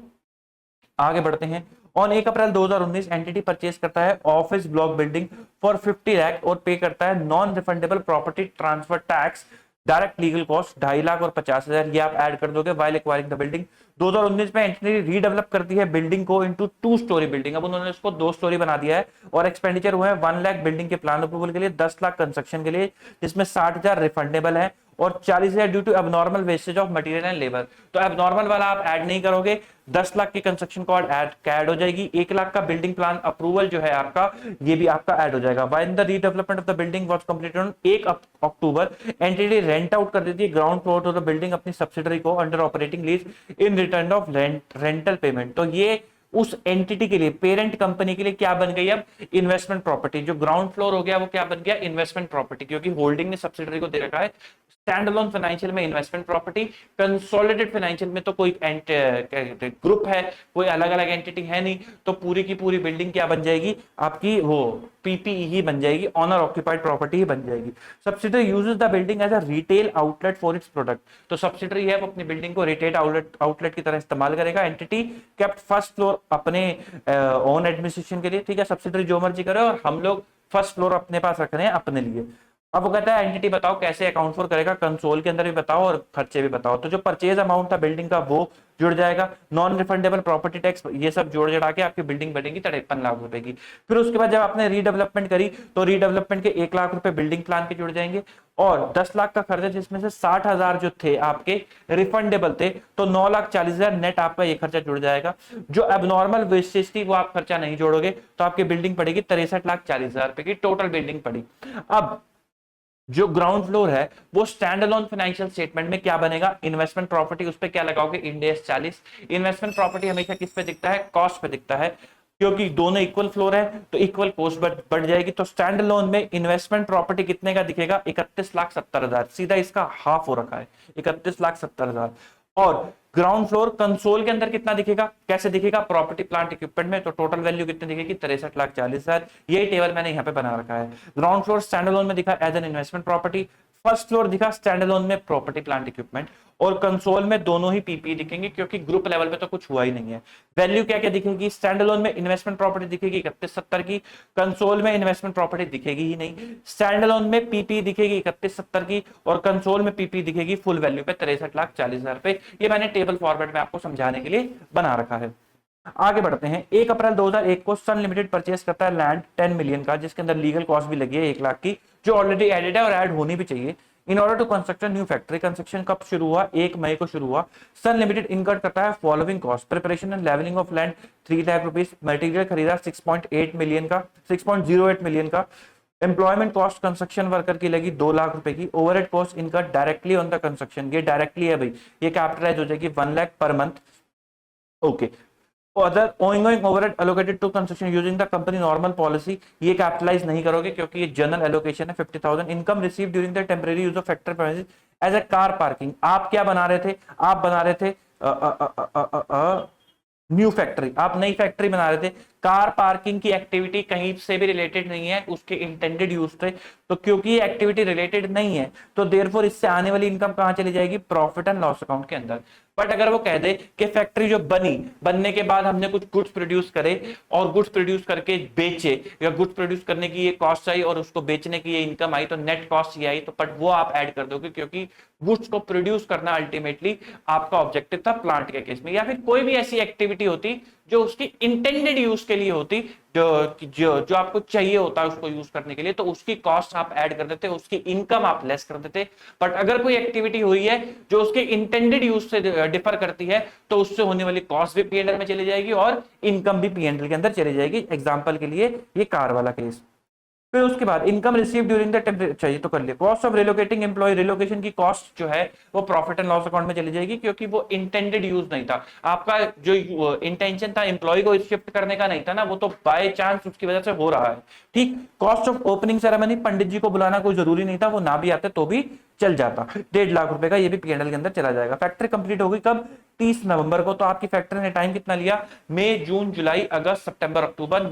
आगे बढ़ते हैं। ऑन 1 अप्रैल 2019 एंटिटी परचेज करता है office block building for 50 lakh और पे करता है non refundable property transfer tax, direct legal cost 2.5 lakh और 50,000, ये आप ऐड कर दोगे व्हाइल एक्वायरिंग द बिल्डिंग। 2019 में एंटिटी रीडेवलप करती है बिल्डिंग को इनटू 2 स्टोरी बिल्डिंग, अब उन्होंने इसको 2 स्टोरी बना दिया है, और एक्सपेंडिचर हुआ है 1 लाख बिल्डिंग के प्लान अप्रूवल के लिए, 10 लाख कंस्ट्रक्शन के लिए, जिसमें 60,000 रिफंडेबल है और 40,000 due to abnormal wastage of material and labour. तो एबनॉर्मल वाला आप ऐड नहीं करोगे, 10 लाख की कंस्ट्रक्शन कॉस्ट ऐड हो जाएगी, 1 लाख का बिल्डिंग प्लान अप्रूवल जो है आपका, ये भी आपका ऐड हो जाएगा। When the redevelopment of the building was completed on 1 October, entity rent out कर देती है ground floor of the building अपनी सब्सिडरी को under operating lease in return of rental payment. तो ये उस एंटिटी के लिए, पेरेंट कंपनी के लिए क्या बन गई अब, इन्वेस्टमेंट प्रॉपर्टी। जो ग्राउंड फ्लोर हो गया वो क्या बन गया, इन्वेस्टमेंट प्रॉपर्टी, क्योंकि होल्डिंग ने सब्सिडरी को दे रखा है। स्टैंड अलोन फाइनेंशियल में इन्वेस्टमेंट प्रॉपर्टी, कंसोलिडेटेड फाइनेंशियल में तो कोई ग्रुप है, कोई अलग अलग एंटिटी है नहीं, तो पूरी की पूरी बिल्डिंग क्या बन जाएगी आपकी, वो पीपीई ही बन जाएगी, ऑनर ऑक्यूपाइड प्रॉपर्टी ही बन जाएगी। Subsidiary uses the building as a retail outlet for its product, तो सब्सिडरी है वो अपनी बिल्डिंग को रिटेल आउटलेट की तरह इस्तेमाल करेगा। एंटिटी केप्ट फर्स्ट फ्लोर अपने ओन एडमिनिस्ट्रेशन के लिए, ठीक है, सब्सिडरी जो मर्जी करे और हम लोग फर्स्ट फ्लोर अपने पास रख रहे हैं अपने लिए। अब वो कहता है एंटिटी बताओ कैसे अकाउंट फॉर करेगा, कंसोल के अंदर भी बताओ और खर्चे भी बताओ। तो जो परचेज अमाउंट था बिल्डिंग का वो जुड़ जाएगा, नॉन रिफंडेबल प्रॉपर्टी टैक्स, ये सब जोड़ जड़ा के आपकी बिल्डिंग बनेगी 53 लाख रुपए की। फिर उसके बाद जब आपने रीडेवलपमेंट करी तो रीडेवलपमेंट के 1 लाख रुपए बिल्डिंग प्लान के जुड़ जाएंगे, और 10 लाख का खर्चा जिसमें से 60,000 जो थे आपके रिफंडेबल थे, तो 9,40,000 नेट आपका ये खर्चा जुड़ जाएगा। जो एबनॉर्मल वेस्टेज थी वो आप खर्चा नहीं जोड़ोगे, तो आपकी बिल्डिंग पड़ेगी 63,40,000 रुपए की, टोटल बिल्डिंग पड़ी। अब जो ग्राउंड फ्लोर है वो स्टैंड अलोन फाइनेंशियल स्टेटमेंट में क्या बनेगा, इन्वेस्टमेंट प्रॉपर्टी, उस पे क्या लगाओगे, इंड AS 40। इन्वेस्टमेंट प्रॉपर्टी हमेशा किस पे दिखता है, कॉस्ट पे दिखता है, क्योंकि दोनों इक्वल फ्लोर है तो इक्वल कॉस्ट बढ़ जाएगी। तो स्टैंड अलोन में इन्वेस्टमेंट प्रॉपर्टी कितने का दिखेगा, 31,70,000, सीधा इसका हाफ हो रखा है, 31,70,000। और ग्राउंड फ्लोर कंसोल के अंदर कितना दिखेगा, कैसे दिखेगा, प्रॉपर्टी प्लांट इक्विपमेंट में, तो टोटल वैल्यू कितनी दिखेगी, 63,40,000। यही टेबल मैंने यहाँ पे बना रखा है। ग्राउंड फ्लोर स्टैंड अलोन में दिखा as an investment property, first floor दिखा स्टैंड अलोन में प्रॉपर्टी प्लांट इक्विपमेंट, और कंसोल में दोनों ही पीपी दिखेंगे, क्योंकि ग्रुप लेवल पे तो कुछ हुआ ही नहीं है। वैल्यू क्या क्या दिखेगी, स्टैंड अलोन में इन्वेस्टमेंट प्रॉपर्टी दिखेगी 3170 की, कंसोल में इन्वेस्टमेंट प्रॉपर्टी दिखेगी ही नहीं, स्टैंड अलोन में पीपी दिखेगी 3170 की, और कंसोल में पीपी दिखेगी फुल वैल्यू पे 63,40,000 पे। ये मैंने टेबल फॉर्मेट में आपको समझाने के लिए बना रखा है। आगे बढ़ते हैं। 1 अप्रैल 2001 को सन लिमिटेड परचेस करता है लैंड 10 मिलियन का, जिसके अंदर लीगल कॉस्ट भी लगी है 1 लाख की, जो ऑलरेडी एडेड है और ऐड होनी भी चाहिए। In order to construct new factory, construction कब शुरू हुआ, 1 मई को शुरू हुआ। सन लिमिटेड इनकर्ड करता है following cost, preparation and levelling of land 3 lakh rupees, material खरीदा 6.08 मिलियन का, 6.08 मिलियन का, एम्प्लॉयमेंट कॉस्ट कंस्ट्रक्शन वर्कर की लगी 2 लाख रुपए की, overhead cost incurred directly on the construction, ये डायरेक्टली है भाई, ये कैपिटलाइज हो जाएगी 1 lakh per month. Okay, other ongoing overhead allocated to construction using the company normal policy, ये कैपिटलाइज नहीं करोगे क्योंकि ये जनरल एलोकेशन है 50,000। Income receive during the temporary use of factory premises as a car parking, आप क्या बना रहे थे, आप बना रहे थे न्यू फैक्ट्री, आप नई फैक्ट्री बना रहे थे, कार पार्किंग की एक्टिविटी कहीं से भी रिलेटेड नहीं है उसके इंटेंडेड यूज से, तो क्योंकि ये एक्टिविटी रिलेटेड नहीं है तो देयरफॉर इससे आने वाली इनकम कहां चली जाएगी, प्रॉफिट एंड लॉस अकाउंट के अंदर। बट अगर वो कह दे कि फैक्ट्री जो बनने के बाद हमने कुछ गुड्स प्रोड्यूस करे और गुड्स प्रोड्यूस करके बेचे, या गुड्स प्रोड्यूस करने की ये कॉस्ट आई और उसको बेचने की ये इनकम आई, तो नेट कॉस्ट ये आई, तो बट वो आप ऐड कर दोगे क्योंकि गुड्स को प्रोड्यूस करना अल्टीमेटली आपका ऑब्जेक्टिव था प्लांट के केस में। या फिर कोई भी ऐसी एक्टिविटी होती जो उसकी इंटेंडेड यूज के लिए होती, जो आपको चाहिए होता है उसको यूज करने के लिए, तो उसकी कॉस्ट आप ऐड कर देते, उसकी इनकम आप लेस कर देते। बट अगर कोई एक्टिविटी हुई है जो उसके इंटेंडेड यूज से डिफर करती है, तो उससे होने वाली कॉस्ट भी पीएनएल में चली जाएगी और इनकम भी पीएनएल के अंदर चली जाएगी। एग्जांपल के लिए ये कार वाला केस। फिर उसके बाद income receive during the temporary, चाहिए तो कर लिया। Cost of relocating employ, relocation की कॉस्ट जो है वो प्रॉफिट एंड लॉस अकाउंट में चली जाएगी, क्योंकि वो इंटेंडेड यूज नहीं था, आपका जो इंटेंशन था एम्प्लॉय को शिफ्ट करने का नहीं था ना, वो तो बाय चांस उसकी वजह से हो रहा है। ठीक। कॉस्ट ऑफ ओपनिंग सेरेमनी, पंडित जी को बुलाना कोई जरूरी नहीं था, वो ना भी आते तो भी चल जाता, 1.5 लाख रुपए का, ये भी पीएनएल के अंदर चला जाएगा। फैक्ट्री कंप्लीट होगी कब? 30 नवंबर को। तो आपकी फैक्ट्री ने टाइम कितना लिया? मई, जून, जुलाई, अगस्त, सितंबर, अक्टूबर,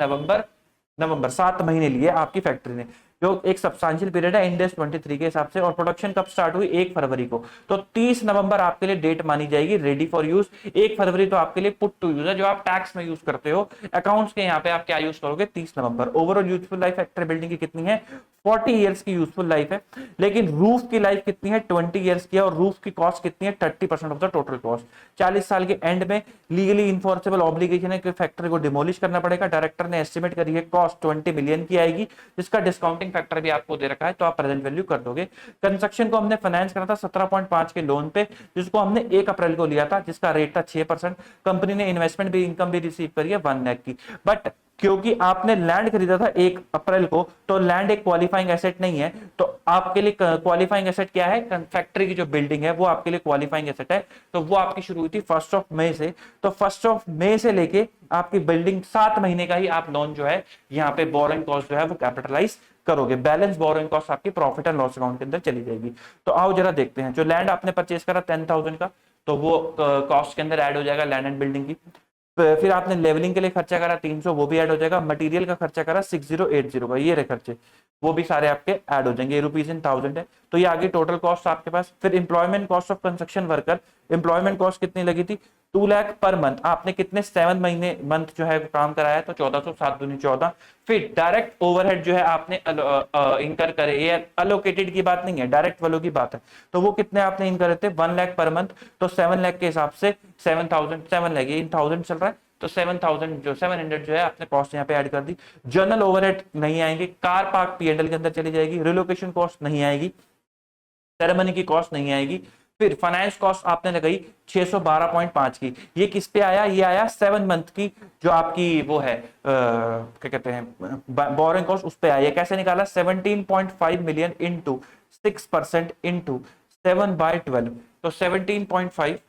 नवंबर, 7 महीने लिए आपकी फैक्ट्री ने, जो एक सब्सटेंशियल पीरियड है इंडेक्स 23 के हिसाब से। और प्रोडक्शन कब स्टार्ट हुई? 1 फरवरी को। तो 30 नवंबर आपके लिए डेट मानी जाएगी रेडी फॉर यूज। 1 फरवरी तो आपके लिए पुट टू यूज है, जो आप टैक्स में यूज करते हो, अकाउंट्स के यहाँ पे आप क्या यूज करोगे? 30 नवंबर। Overall useful life factory building की कितनी है? 40 इयर्स की यूजफुल लाइफ है। लेकिन रूफ की लाइफ कितनी है? 20 इयर्स की है। और रूफ की कॉस्ट कितनी है? 30% ऑफ द टोटल कॉस्ट। 40 साल के एंड में लीगली इन्फोर्सेबल ऑब्लिगेशन है कि फैक्ट्री को डिमोलिश करना पड़ेगा। डायरेक्टर ने एस्टिमेट करी है कॉस्ट 20 मिलियन की आएगी, जिसका डिस्काउंटिंग फैक्टर भी आपको दे रखा है, तो आप प्रेजेंट वैल्यू कर दोगे। कंस्ट्रक्शन को हमने फाइनेंस करा था 17.5 के लोन पे, जिसको हमने 1 अप्रैल को लिया था, जिसका रेट था 6%। कंपनी ने इन्वेस्टमेंट भी, इनकम भी रिसीव करी है 1 लाख की। बट क्योंकि आपने लैंड खरीदा था 1 अप्रैल को, तो लैंड एक क्वालिफाइंग एसेट नहीं है, तो आपके लिए क्वालिफाइंग एसेट क्या है? फैक्ट्री की जो बिल्डिंग है वो आपके लिए क्वालिफाइंग एसेट है। तो वो आपकी शुरू हुई थी 1 मई से। तो 1 मई से लेके आपकी बिल्डिंग 7 महीने का ही आप लोन जो है यहाँ पे बोरोइंग कॉस्ट जो है वो कैपिटलाइज करोगे। बैलेंस बोरोइंग कॉस्ट आपकी प्रॉफिट एंड लॉस अकाउंट के अंदर चली जाएगी। तो आओ जरा देखते हैं, जो लैंड आपने परचेज करा 10,000 का, तो वो कॉस्ट के अंदर ऐड हो जाएगा लैंड एंड बिल्डिंग की। फिर आपने लेवलिंग के लिए खर्चा करा 300, वो भी ऐड हो जाएगा। मटेरियल का खर्चा करा 6080 का, ये रहे खर्चे, वो भी सारे आपके ऐड हो जाएंगे। रुपीज इन 1000 है, तो ये आगे टोटल कॉस्ट आपके पास। फिर employment cost of construction worker, employment cost कितनी लगी थी? 2 लाख पर मंथ। आपने कितने 7 महीने मंथ जो है काम कराया, तो 1400, 7 दूनी 14। फिर डायरेक्ट ओवरहेड जो है आपने इनकर करे, ये अलोकेटेड की बात नहीं है, डायरेक्ट वालों की बात है। तो वो कितने आपने इनकर थे? 1 लाख पर मंथ। तो 7 लाख के हिसाब से 7000, 7 लाख, इन 1000 चल रहा है, तो 7000 जो 700 जो है आपने कॉस्ट यहाँ पे ऐड कर दी। जनरल ओवरहेड नहीं आएंगे, कार पार्क पीएनएल के अंदर चली जाएगी, रिलोकेशन कॉस्ट नहीं आएगी, सेरेमनी की कॉस्ट नहीं आएगी। फिर फाइनेंस कॉस्ट आपने लगाई 612.5 की। ये किस पे आया? ये आया 7 मंथ की जो आपकी वो है क्या कहते हैं बोरिंग कॉस्ट, उस पे आया। कैसे निकाला? 17.5 मिलियन इंटू 6% इंटू 7/12, तो 17.5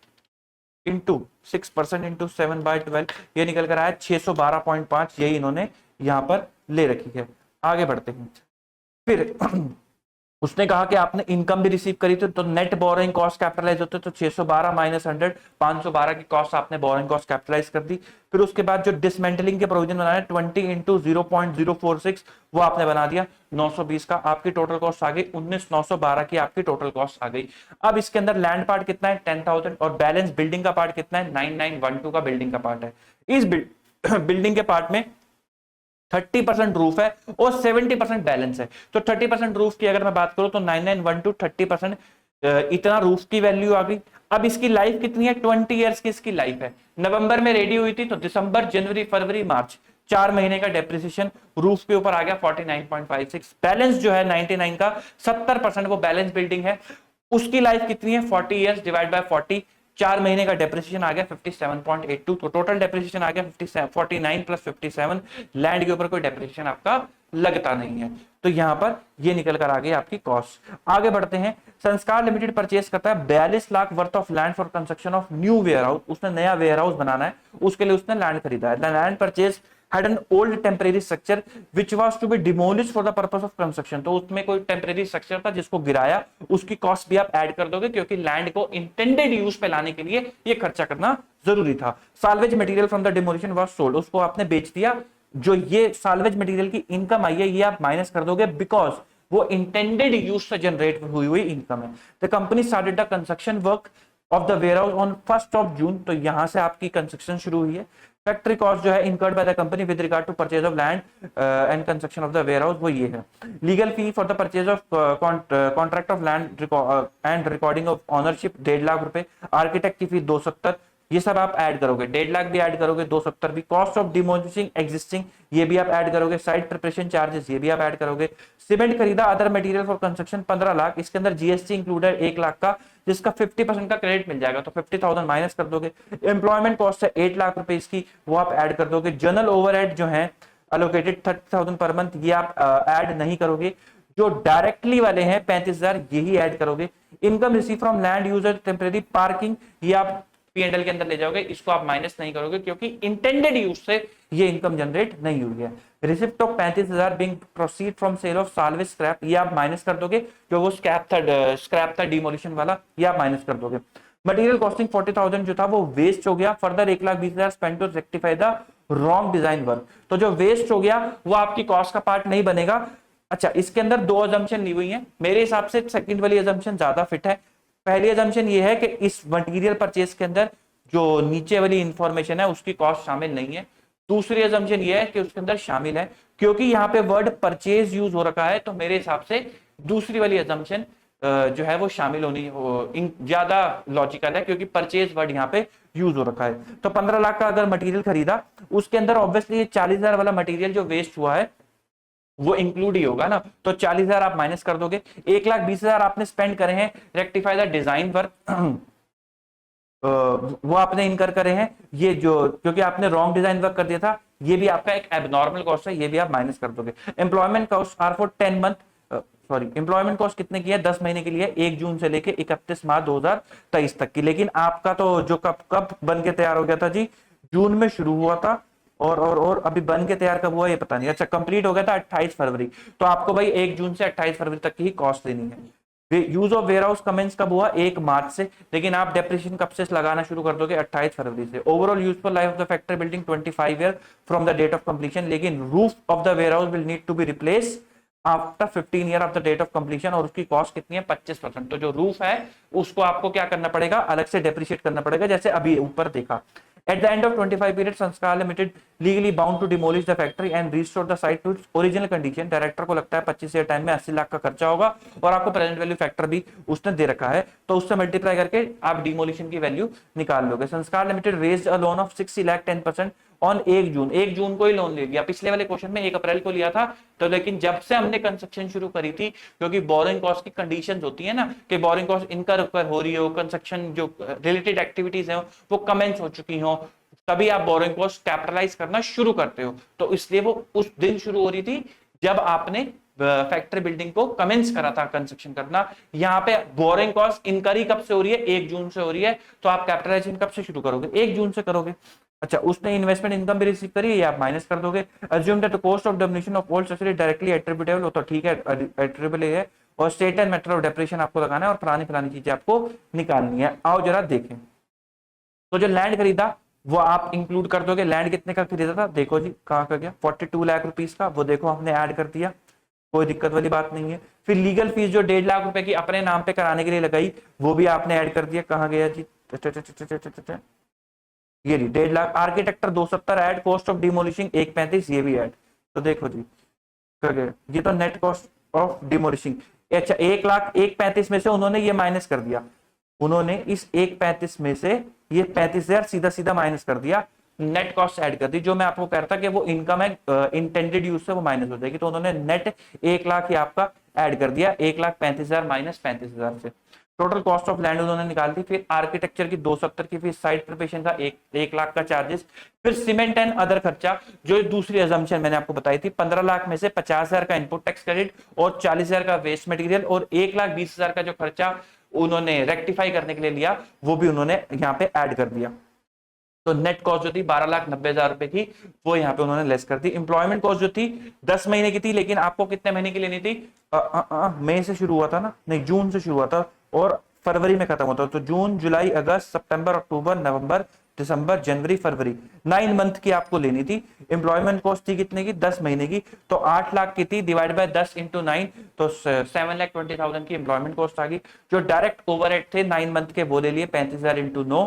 इंटू 6% इंटू 7/12, ये निकल कर आया 612.5। यही इन्होंने यहां पर ले रखी है। आगे बढ़ते हैं। फिर उसने कहा कि आपने इनकम भी रिसीव करी थी, तो नेट बोरोइंग कॉस्ट कैपिटलाइज होते, तो 612 माइनस 100, 512 की कॉस्ट आपने बोरोइंग कॉस्ट कैपिटलाइज कर दी। फिर उसके बाद जो डिसमेंटलिंग के प्रोविजन बनाया 20 इंटू 0.046, वो आपने बना दिया 920 का। आपकी टोटल कॉस्ट आ गई 19,912 की, आपकी टोटल कॉस्ट आ गई। अब इसके अंदर लैंड पार्ट कितना है? 10,000, और बैलेंस बिल्डिंग का पार्ट कितना है? 9912 का बिल्डिंग का पार्ट है। इस बिल्डिंग के पार्ट में 30% रूफ है और 70% बैलेंस है। तो 30% रूफ की अगर मैं बात करूं तो 9912 30%, इतना रूफ की वैल्यू आ गई। अब इसकी लाइफ कितनी है? 20 इयर्स की इसकी लाइफ है। नवंबर में रेडी हुई थी, तो दिसंबर, जनवरी, फरवरी, मार्च, 4 महीने का डेप्रिसिएशन रूफ के ऊपर आ गया 49.56। बैलेंस जो है 99 का 70% वो बैलेंस बिल्डिंग है, उसकी लाइफ कितनी है? 40 इयर्स डिवाइड बाय 40, 4 महीने का डेप्रिसिएशन आ गया 57.82। तो टोटल डेप्रिसिएशन आ गया 49 प्लस 57। लैंड के ऊपर कोई डेप्रिसिएशन आपका लगता नहीं है। तो यहां पर ये निकल कर आ गई आपकी कॉस्ट। आगे बढ़ते हैं। संस्कार लिमिटेड परचेस करता है 42 lakh worth of land for construction of new warehouse. उसने नया वेयर हाउस बनाना है, उसके लिए उसने लैंड खरीदा है। Land purchase had an old temporary structure which was to be demolished for the purpose of construction। तो उसमें कोई टेम्परेरी स्ट्रक्चर था जिसको गिराया, उसकी कॉस्ट भी आप ऐड कर दोगे, क्योंकि लैंड को इंटेंडेड यूज पे लाने के लिए ये खर्चा करना जरूरी था। Salvage material from the demolition was sold, उसको आपने बेच दिया। जो ये साल्वेज मटेरियल की इनकम आई है, ये आप माइनस कर दोगे, बिकॉज वो इंटेंडेड यूज से जनरेट हुई इनकम है। The company started the construction work of the warehouse on 1 June. तो यहां से आपकी कंस्ट्रक्शन शुरू हुई है। फैक्ट्री कॉस्ट जो है incurred by the company with regard to purchase of land and construction of the warehouse, वो ये है। Legal fee for the purchase of contract of land and recording of ownership 1.5 lakh रुपए। Architect की फी 270, ये सब आप ऐड करोगे। 1.5 लाख भी ऐड करोगे, 270 भी। कॉस्ट ऑफ डिमोलिशिंग एग्जिस्टिंग, ये भी आप ऐड करोगे। साइट प्रिपरेशन चार्जेस, ये भी आप ऐड करोगे। सीमेंट खरीदा, other material for construction 15 lakh, इसके अंदर जीएसटी इंक्लूडेड 1 लाख का, जिसका 50% का क्रेडिट मिल जाएगा, तो 50,000 माइनस कर दोगे। एम्प्लॉयमेंट कॉस्ट है 8 लाख रुपए इसकी, वो आप ऐड कर दोगे। जनरल ओवरहेड जो है अलोकेटेड 30,000 पर मंथ, ये आप ऐड नहीं करोगे। जो डायरेक्टली वाले हैं 35,000, यही ऐड करोगे। Income receive from land user temporary parking, ये आप P&L के अंदर ले जाओगे, इसको आप माइनस नहीं करोगे क्योंकि इंटेंडेड यूज से ये इनकम जनरेट नहीं हुई है। Receipt of 35,000 being proceed from sale of salvage scrap, ये आप माइनस कर दोगे, जो वो स्क्रैप था डिमोलिशन वाला, ये आप माइनस कर दोगे। मटेरियल कॉस्टिंग 40,000 जो था वो वेस्ट हो गया। Further 1,20,000 spend to rectify the wrong design work, तो जो वेस्ट हो गया वो आपकी कॉस्ट का पार्ट नहीं बनेगा। अच्छा, इसके अंदर दो अजम्पशन ली हुई है, मेरे हिसाब से सेकंड वाली अजम्पशन ज्यादा फिट है। पहली अजम्पशन ये है कि इस मटेरियल परचेज के अंदर जो नीचे वाली इंफॉर्मेशन है उसकी कॉस्ट शामिल नहीं है। दूसरी अजम्पशन ये है कि उसके अंदर शामिल है, क्योंकि यहाँ पे वर्ड परचेज यूज हो रखा है, तो मेरे हिसाब से दूसरी वाली अजम्पशन जो है वो शामिल होनी ज्यादा लॉजिकल है, क्योंकि परचेज वर्ड यहाँ पे यूज हो रखा है। तो 15 लाख का अगर मटेरियल खरीदा, उसके अंदर ऑब्वियसली ये 40,000 वाला मटेरियल जो वेस्ट हुआ है वो इंक्लूड ही होगा ना, तो 40,000 आप माइनस कर दोगे। 1,20,000 आपने स्पेंड करे हैं रेक्टिफाई द डिजाइन वर्क, वो आपने इनकर करे हैं, ये जो क्योंकि आपने रॉन्ग डिजाइन वर्क कर दिया था, ये भी आपका एक एबनॉर्मल कॉस्ट है, ये भी आप माइनस कर दोगे। Employment cost are for 10 month, sorry employment cost कितने की है, 10 महीने के लिए, 1 जून से लेके 31 मार्च 2023 तक की। लेकिन आपका तो जो कब कब बन के तैयार हो गया था जी, जून में शुरू हुआ था, और अभी बन के तैयार कब हुआ ये पता नहीं। अच्छा, कंप्लीट हो गया था 28 फरवरी, तो आपको भाई 1 जून से 28 फरवरी तक की ही कॉस्ट देनी है। Use of warehouse commence कब हुआ, 1 मार्च से, लेकिन आप डेप्रिसिएशन कब से लगाना शुरू कर दोगे, 28 फरवरी से। Overall useful life of the factory building 25 year from the date of completion, लेकिन roof of the warehouse will need to be replace after 15 year of the date of completion, और उसकी कॉस्ट कितनी है, 25%। तो जो roof है उसको आपको क्या करना पड़ेगा, अलग से डेप्रिशिएट करना पड़ेगा, जैसे अभी ऊपर देखा। At the end of 25 period, संस्कार limited legally bound to demolish the factory and restore the site to its original condition। Director को लगता है 25 ईयर टाइम में 80 लाख का खर्चा होगा, और आपको प्रेजेंट वैल्यू फैक्टर भी उसने दे रखा है, तो उससे मल्टीप्लाई करके आप डिमोलिशन की वैल्यू निकाल लोगे। संस्कार limited raised a loan of 60 lakh 10% on 1 जून को ही लोन ले लिया। पिछले वाले क्वेश्चन में 1 अप्रैल को लिया था, तो लेकिन जब से हमने कंस्ट्रक्शन शुरू करी थी, क्योंकि बोरिंग कॉस्ट की कंडीशंस होती है ना कि बोरिंग कॉस्ट इनकर हो रही हो, कंस्ट्रक्शन जो रिलेटेड एक्टिविटीज है वो कमेंस हो चुकी हो, तभी आप बोरिंग कॉस्ट कैपिटलाइज करना शुरू करते हो। तो इसलिए वो उस दिन शुरू हो रही थी जब आपने फैक्ट्री बिल्डिंग को कमेंस करा था कंस्ट्रक्शन करना। यहाँ पे बोरिंग कॉस्ट इनकरी कब से हो रही है, 1 जून से हो रही है, तो आप कैपिटलाइजेशन कब से शुरू करोगे, 1 जून से करोगे। अच्छा, उसने इन्वेस्टमेंट इनकम भी रिसीव करी है, ये आप माइनस कर दोगे। Assume that the cost of demolition of old structure is directly attributable, तो ठीक है एट्रिब्यूटेबल है, और state and method of depreciation आपको लगाना है, और पुरानी चीजें आपको निकालनी है। आओ जरा देखें, तो जो लैंड खरीदा वो आप इंक्लूड कर दोगे। लैंड कितने का खरीदा था, देखो जी कहाँ का गया, 42 लाख रुपीस का, वो देखो हमने ऐड कर दिया, कोई दिक्कत वाली बात नहीं है। फिर लीगल फीस जो 1.5 लाख रुपए की अपने नाम पे कराने के लिए लगाई, वो भी आपने ऐड कर दिया, कहाँ गया जी, ये 1.5 lakh. Architecture 270 add, cost of demolishing 135, ये भी ऐड। तो देखो जी कर गए, ये तो नेट कॉस्ट ऑफ डिमोलिशिंग। अच्छा, 1,35,000 में से उन्होंने ये माइनस कर दिया, उन्होंने इस 1,35,000 में से ये 35,000 सीधा सीधा माइनस कर दिया, नेट कॉस्ट ऐड कर दी। जो मैं आपको कह रहा था कि वो इनकम है इंटेंडेड यूज से वो माइनस हो जाएगी, तो उन्होंने नेट 1 लाख ही आपका ऐड कर दिया, 1,35,000 माइनस 35,000 से। टोटल कॉस्ट ऑफ लैंड उन्होंने निकाल दी। फिर आर्किटेक्चर की 270 की फीस, साइट प्रिपरेशन का 1 लाख का चार्जेस, फिर सीमेंट एंड अदर खर्चा, जो दूसरी अजम्पशन मैंने आपको बताई थी, 15 लाख में से 50,000 का इनपुट टैक्स क्रेडिट और 40,000 का वेस्ट मटेरियल, और 1,20,000 का जो खर्चा उन्होंने रेक्टिफाई करने के लिए लिया, वो भी उन्होंने यहाँ पे ऐड कर दिया। तो नेट कॉस्ट जो थी 12,90,000 रुपए की, वो यहाँ पे उन्होंने लेस कर दी। इंप्लॉयमेंट कॉस्ट जो थी 10 महीने की थी, लेकिन आपको कितने महीने की लेनी थी, मई से शुरू हुआ था ना, नहीं जून से शुरू हुआ था और फरवरी में खत्म होता, तो जून जुलाई अगस्त सितंबर अक्टूबर नवंबर दिसंबर जनवरी फरवरी, 9 मंथ की आपको लेनी थी। एम्प्लॉयमेंट कॉस्ट थी कितने की, 10 महीने की, तो 8 लाख की थी, डिवाइड बाय 10 इंटू 9, तो 7,20,000 की एम्प्लॉयमेंट कॉस्ट आ गई। जो डायरेक्ट ओवरहेड थे 9 मंथ के, वो ले लिए 35,000 इंटू 9।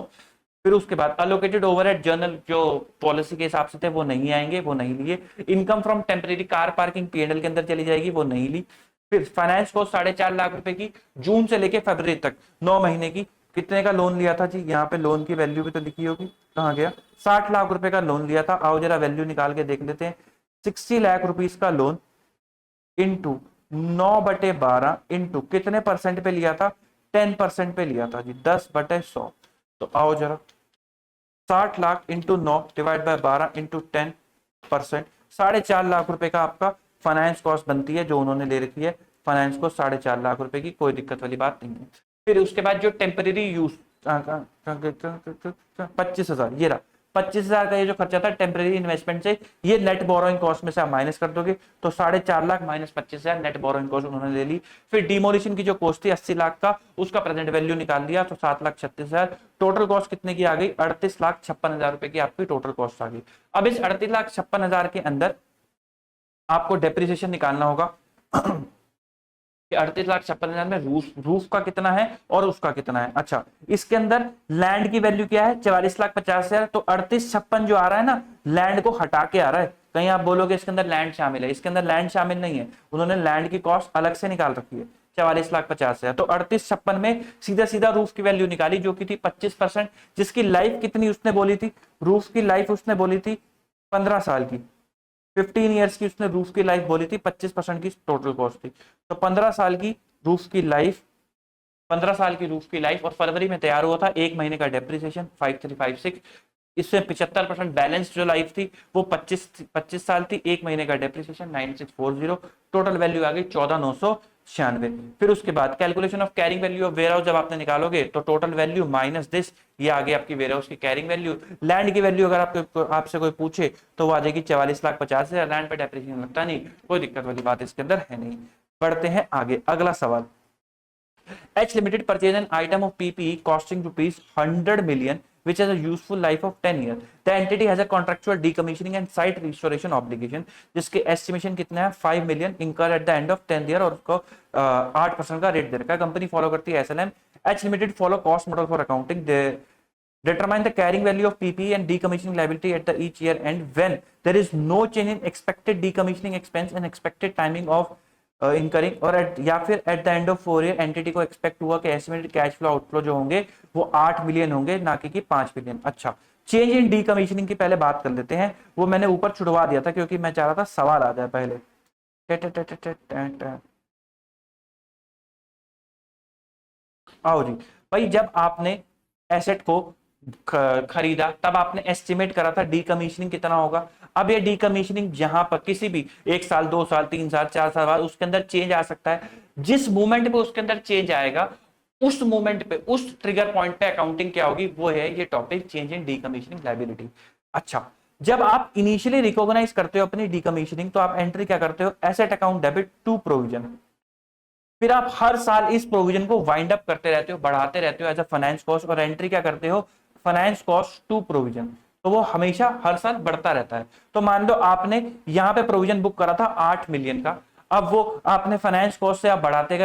फिर उसके बाद अलोकेटेड ओवरहेड जर्नल जो पॉलिसी के हिसाब से थे वो नहीं आएंगे, वो नहीं लिए। Income from temporary car parking P&L के अंदर चली जाएगी, वो नहीं ली। फिर फाइनेंस कॉस्ट 4.5 लाख रुपए की, जून से लेके फरवरी तक 9 महीने की। कितने का लोन लिया था जी, यहाँ पे लोन की वैल्यू भी तो लिखी होगी, कहाँ गया, 60 लाख रुपए का लोन लिया था। आओ जरा वैल्यू निकाल के देख लेते हैं। 60 लाख रुपीस का लोन इंटू 9/12 इंटू कितने परसेंट पे लिया था, 10% पे लिया था जी, 10/100। तो आओ जरा 60 lakh into 9 divide by 12 into 10%, 4.5 lakh रुपए का आपका फाइनेंस कॉस्ट बनती है जो उन्होंने ले रखी है, फाइनेंस कॉस्ट 4.5 लाख रुपए की, कोई दिक्कत वाली बात नहीं है। फिर उसके बाद जो टेम्परेरी यूज 25,000, ये रहा 25,000 का ये जो खर्चा था टेम्परेरी इन्वेस्टमेंट से, ये नेट बोरोइंग कॉस्ट में से आप माइनस कर दोगे तो 4.5 lakh minus 25,000 net borrowing cost उन्होंने ले ली। फिर डिमोलिशन की जो कॉस्ट थी 80 लाख का, उसका प्रेजेंट वैल्यू निकाल दिया तो 7,36,000। टोटल कॉस्ट कितने की आ गई? 38,56,000 रुपए की आपकी टोटल कॉस्ट आ गई। अब इस 38,56,000 के अंदर आपको डेप्रिसिएशन निकालना होगा 38,56,000 में रूफ का कितना है और उसका कितना है। अच्छा, इसके अंदर लैंड की वैल्यू क्या है? 44,50,000। तो 38,56 जो आ रहा है ना, लैंड को हटा के आ रहा है। कहीं आप बोलोगे इसके अंदर लैंड शामिल है, इसके अंदर लैंड शामिल नहीं है, उन्होंने लैंड की कॉस्ट अलग से निकाल रखी है 44,50,000। तो 38,56 में सीधा सीधा रूफ की वैल्यू निकाली जो की थी 25%, जिसकी लाइफ कितनी उसने बोली थी? रूफ की लाइफ उसने बोली थी 15 साल की, 15 ईयर्स की उसने रूफ की लाइफ बोली थी, 25% की टोटल कॉस्ट थी। तो 15 साल की रूफ की लाइफ, 15 साल की रूफ की लाइफ, और फरवरी में तैयार हुआ था, 1 महीने का डेप्रिसिएशन 5356। इससे 75% बैलेंस जो लाइफ थी वो 25 साल थी, 1 महीने का डेप्रिसिएशन 9640। टोटल वैल्यू आ गई 14,996। फिर उसके बाद calculation of carrying value of warehouse जब आपने निकालोगे तो टोटल वैल्यू माइनस दिस, ये आ गई आपकी वेयर हाउस की कैरिंग वैल्यू। लैंड की वैल्यू अगर आपसे कोई पूछे तो वो आ जाएगी 44,50,000। लैंड पे डेप्रिसिएशन लगता नहीं, कोई दिक्कत वाली बात इसके अंदर है नहीं। बढ़ते हैं आगे, अगला सवाल। H Limited purchase an item of PPE costing rupees 100 million which has a useful life of 10 years. The entity has a contractual decommissioning and site restoration obligation जिसके estimation कितना है? 5 million incur at the end of 10th year, और उसको 8% का rate दे रखा है। Company follow करती है SLM। H Limited follow cost model for accounting. They determine the carrying value of PPE and decommissioning liability at the each year end when there is no change in expected decommissioning expense and expected timing of incurring, और या फिर eight the end of 4 year entity को expect हुआ कि estimated cash flow outflow जो होंगे वो 8 million होंगे, ना कि 5 मिलियन। अच्छा, चेंज इन डीकमीशनिंग की पहले बात कर लेते हैं, वो मैंने ऊपर छुड़वा दिया था क्योंकि मैं चाह रहा था सवाल आ जाए पहले। आओ जी भाई, जब आपने एसेट को खरीदा तब आपने एस्टिमेट करा था डीकमीशनिंग कितना होगा। अब ये डीकमीशनिंग जहां पर किसी भी 1 साल 2 साल 3 साल 4 साल बाद उसके अंदर चेंज आ सकता है, जिस मोमेंट पे उसके अंदर चेंज आएगा उस मोमेंट पे, उस ट्रिगर पॉइंट पे अकाउंटिंग क्या होगी, वो है ये topic, change in decommissioning liability. अच्छा, जब आप इनिशियली रिकॉग्नाइज करते हो अपनी डीकमीशनिंग तो आप एंट्री क्या करते हो? Asset account debit to provision. फिर आप हर साल इस प्रोविजन को वाइंड अप करते रहते हो, बढ़ाते रहते हो एज अ फाइनेंस कॉस्ट, और एंट्री क्या करते हो? Finance cost to provision. तो वो हमेशा हर साल बढ़ता रहता है। तो मान लो आपने यहां पे प्रोविजन बुक करा था 8 मिलियन का, अब वो आपने फाइनेंस कॉस्ट से आप बढ़ाते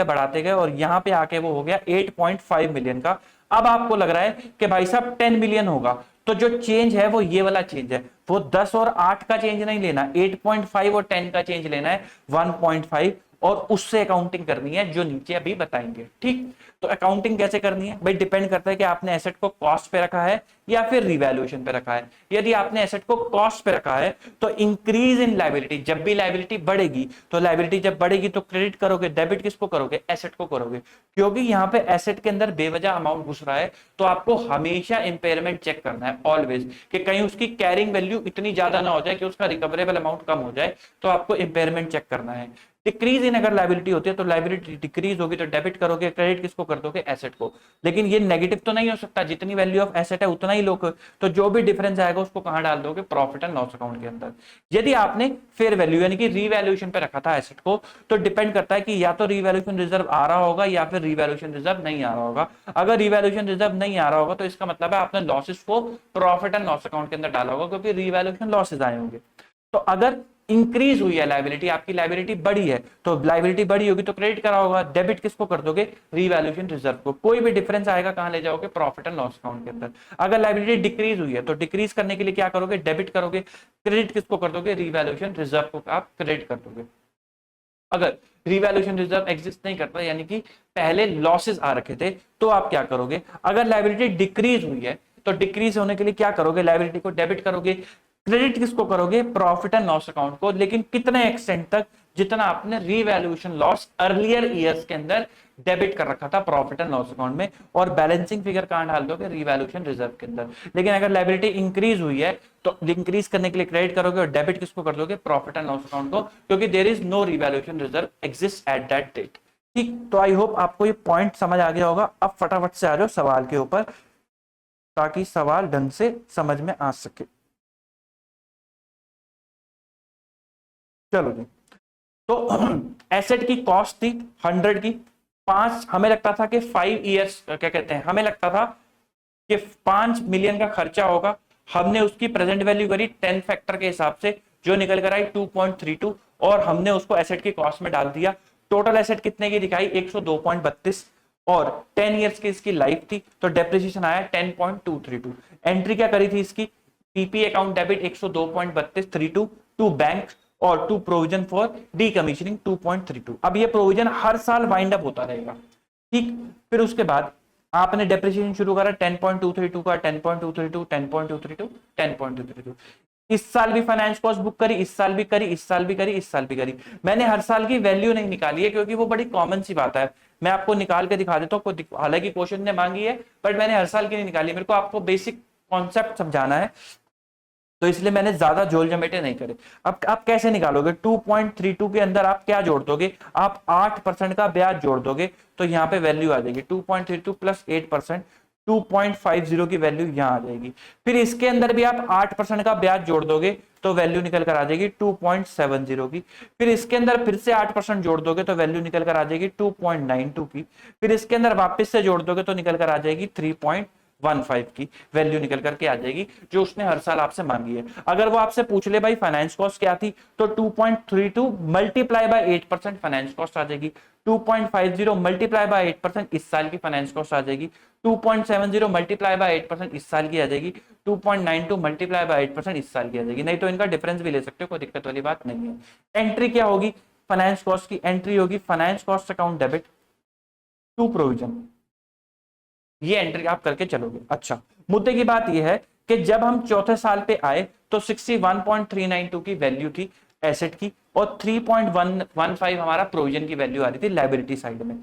गए और यहां पे आके वो हो गया 8.5 मिलियन का। अब आपको लग रहा है कि भाई साहब 10 मिलियन होगा, तो जो चेंज है वो ये वाला चेंज है, वो 10 और 8 का चेंज नहीं लेना, 8.5 और 10 का चेंज लेना है 1.5, और उससे अकाउंटिंग करनी है जो नीचे अभी बताएंगे। ठीक, तो अकाउंटिंग कैसे करनी है भाई? डिपेंड करता है कि आपने एसेट को कॉस्ट पे रखा है या फिर रिवैल्यूएशन पे रखा है। यदि आपने एसेट को कॉस्ट पे रखा है तो इंक्रीज इन लायबिलिटी, जब भी लायबिलिटी बढ़ेगी तो लायबिलिटी जब बढ़ेगी तो क्रेडिट करोगे, डेबिट किसको करोगे? एसेट को करोगे, क्योंकि यहाँ पे एसेट के अंदर बेवजह अमाउंट घुस रहा है। तो आपको हमेशा इंपेयरमेंट चेक करना है ऑलवेज, कि कहीं उसकी कैरिंग वैल्यू इतनी ज्यादा ना हो जाए कि उसका रिकवरेबल अमाउंट कम हो जाए, तो आपको इंपेयरमेंट चेक करना है। डिक्रीज इन अगर लायबिलिटी होती है तो लायबिलिटी डिक्रीज होगी तो डेबिट करोगे, क्रेडिट किसको कर दोगे? एसेट को। लेकिन ये नेगेटिव तो नहीं हो सकता, जितनी वैल्यू ऑफ एसेट है उतना ही लोग, तो जो भी डिफरेंस आएगा उसको कहां डाल दोगे? प्रॉफिट एंड लॉस अकाउंट के अंदर। यदि आपने फेयर वैल्यू यानी कि रीवैल्यूएशन पे रखा था एसेट को, तो डिपेंड करता है कि या तो रीवैल्यूएशन रिजर्व आ रहा होगा या फिर रीवैल्यूएशन रिजर्व नहीं आ रहा होगा। अगर रीवैल्यूएशन रिजर्व नहीं आ रहा होगा तो इसका मतलब है आपने लॉसेस को प्रॉफिट एंड लॉस अकाउंट के अंदर डाला होगा, क्योंकि रीवैल्यूएशन लॉसेस आए होंगे। तो अगर इंक्रीज हुई है लायबिलिटी, आपकी लायबिलिटी बढ़ी है, तो लायबिलिटी बढ़ी होगी तो क्रेडिट करा होगा, डेबिट किसको कर दोगे? रीवैल्यूएशन रिजर्व को। कोई भी डिफरेंस आएगा कहां ले जाओगे? प्रॉफिट एंड लॉस अकाउंट के अंदर। अगर लायबिलिटी डिक्रीज हुई है तो डिक्रीज करने के लिए क्या करोगे? डेबिट करोगे, क्रेडिट किसको कर दोगे? रीवैल्यूएशन रिजर्व को आप क्रेडिट कर दोगे। अगर रीवैल्यूएशन रिजर्व एग्जिस्ट नहीं करता, यानी कि पहले लॉसेस आ रखे थे, तो आप क्या करोगे? अगर लायबिलिटी डिक्रीज हुई है तो डिक्रीज होने के लिए क्या करोगे? लायबिलिटी को डेबिट करोगे, क्रेडिट किसको करोगे? प्रॉफिट एंड लॉस अकाउंट को। लेकिन कितने एक्सटेंट तक? जितना आपने रीवैल्यूएशन लॉस अर्लियर ईयर्स के अंदर डेबिट कर रखा था प्रॉफिट एंड लॉस अकाउंट में, और बैलेंसिंग फिगर कहां डाल दोगे, रीवैल्यूएशन रिजर्व के अंदर। लेकिन अगर लायबिलिटी इंक्रीज हुई है तो इंक्रीज करने के लिए क्रेडिट करोगे और डेबिट किसको कर दोगे, प्रॉफिट एंड लॉस अकाउंट को, क्योंकि there is no revaluation reserve exist at that date. ठीक, तो आई होप आपको ये पॉइंट समझ आ गया होगा। अब फटाफट से आ जाओ सवाल के ऊपर, ताकि सवाल ढंग से समझ में आ सके। चलो जी, तो एसेट की कॉस्ट थी 100 की, 5 हमें लगता था कि 5 इयर्स, क्या कहते हैं, हमें लगता था कि 5 मिलियन का खर्चा होगा। हमने उसकी प्रेजेंट वैल्यू करी 10 फैक्टर के हिसाब से, जो निकल कर आई 2.32, और हमने उसको एसेट की कॉस्ट में डाल दिया। टोटल एसेट कितने की दिखाई, 102.32, और 10 इयर्स की इसकी लाइफ थी, तो डेप्रिसिएशन आया 10.232। एंट्री क्या करी थी इसकी, PP account debit 102.3232 to bank और टू प्रोविजन फॉर डीकमीशनिंग 2.32। अब ये प्रोविजन हर साल वाइंड अप होता रहेगा। ठीक, फिर उसके बाद आपने डेप्रिसिएशन शुरू करा 10.232 का, 10.232, 10.232, 10.232। इस साल भी फाइनेंस कॉस्ट बुक करी, इस साल भी करी, इस साल भी करी, इस साल भी करी। मैंने हर साल की वैल्यू नहीं निकाली है, क्योंकि वो बड़ी कॉमन सी बात है। मैं आपको निकाल के दिखा देता हूँ, हालांकि क्वेश्चन ने मांगी है, बट मैंने हर साल की नहीं निकाली। मेरे को आपको बेसिक कॉन्सेप्ट समझाना है, तो इसलिए मैंने ज्यादा जोल जमेटे नहीं करे। अब आप कैसे निकालोगे, 2.32 के अंदर आप क्या जोड़ दोगे, आप 8% का ब्याज जोड़ दोगे, तो यहाँ पे वैल्यू आ जाएगी 2.32 प्लस 8%, 2.50 की वैल्यू यहाँ आ जाएगी। फिर इसके अंदर भी आप 8% का ब्याज जोड़ दोगे तो वैल्यू निकल कर आ जाएगी 2.70 की। फिर इसके अंदर फिर से 8% जोड़ दोगे तो वैल्यू निकल कर आ जाएगी 2.92 की। फिर इसके अंदर वापस से जोड़ दोगे तो निकल कर आ जाएगी 3.15 की वैल्यू निकल करके आ जाएगी, जो उसने हर साल आपसे मांगी है। अगर वो आपसे पूछ ले भाई फाइनेंस कॉस्ट क्या थी, तो 2.32 मल्टीप्लाई बाय 8% फाइनेंस कॉस्ट आ जाएगी, 2.50 मल्टीप्लाई बाय 8% इस साल की फाइनेंस कॉस्ट आ जाएगी, 2.70 मल्टीप्लाई बाय 8% इस साल की आ जाएगी, 2.92 मल्टीप्लाई बाय 8% इस साल की आ जाएगी। नहीं तो इनका डिफरेंस भी ले सकते हो, कोई दिक्कत वाली बात नहीं है। एंट्री क्या होगी फाइनेंस कॉस्ट की, एंट्री होगी finance cost account debit to provision, ये एंट्री आप करके चलोगे। अच्छा, मुद्दे की बात यह है कि जब हम चौथे साल पे आए तो 61.392 की वैल्यू थी एसेट की, और 3.115 हमारा प्रोविजन की वैल्यू आ रही थी लायबिलिटी साइड में।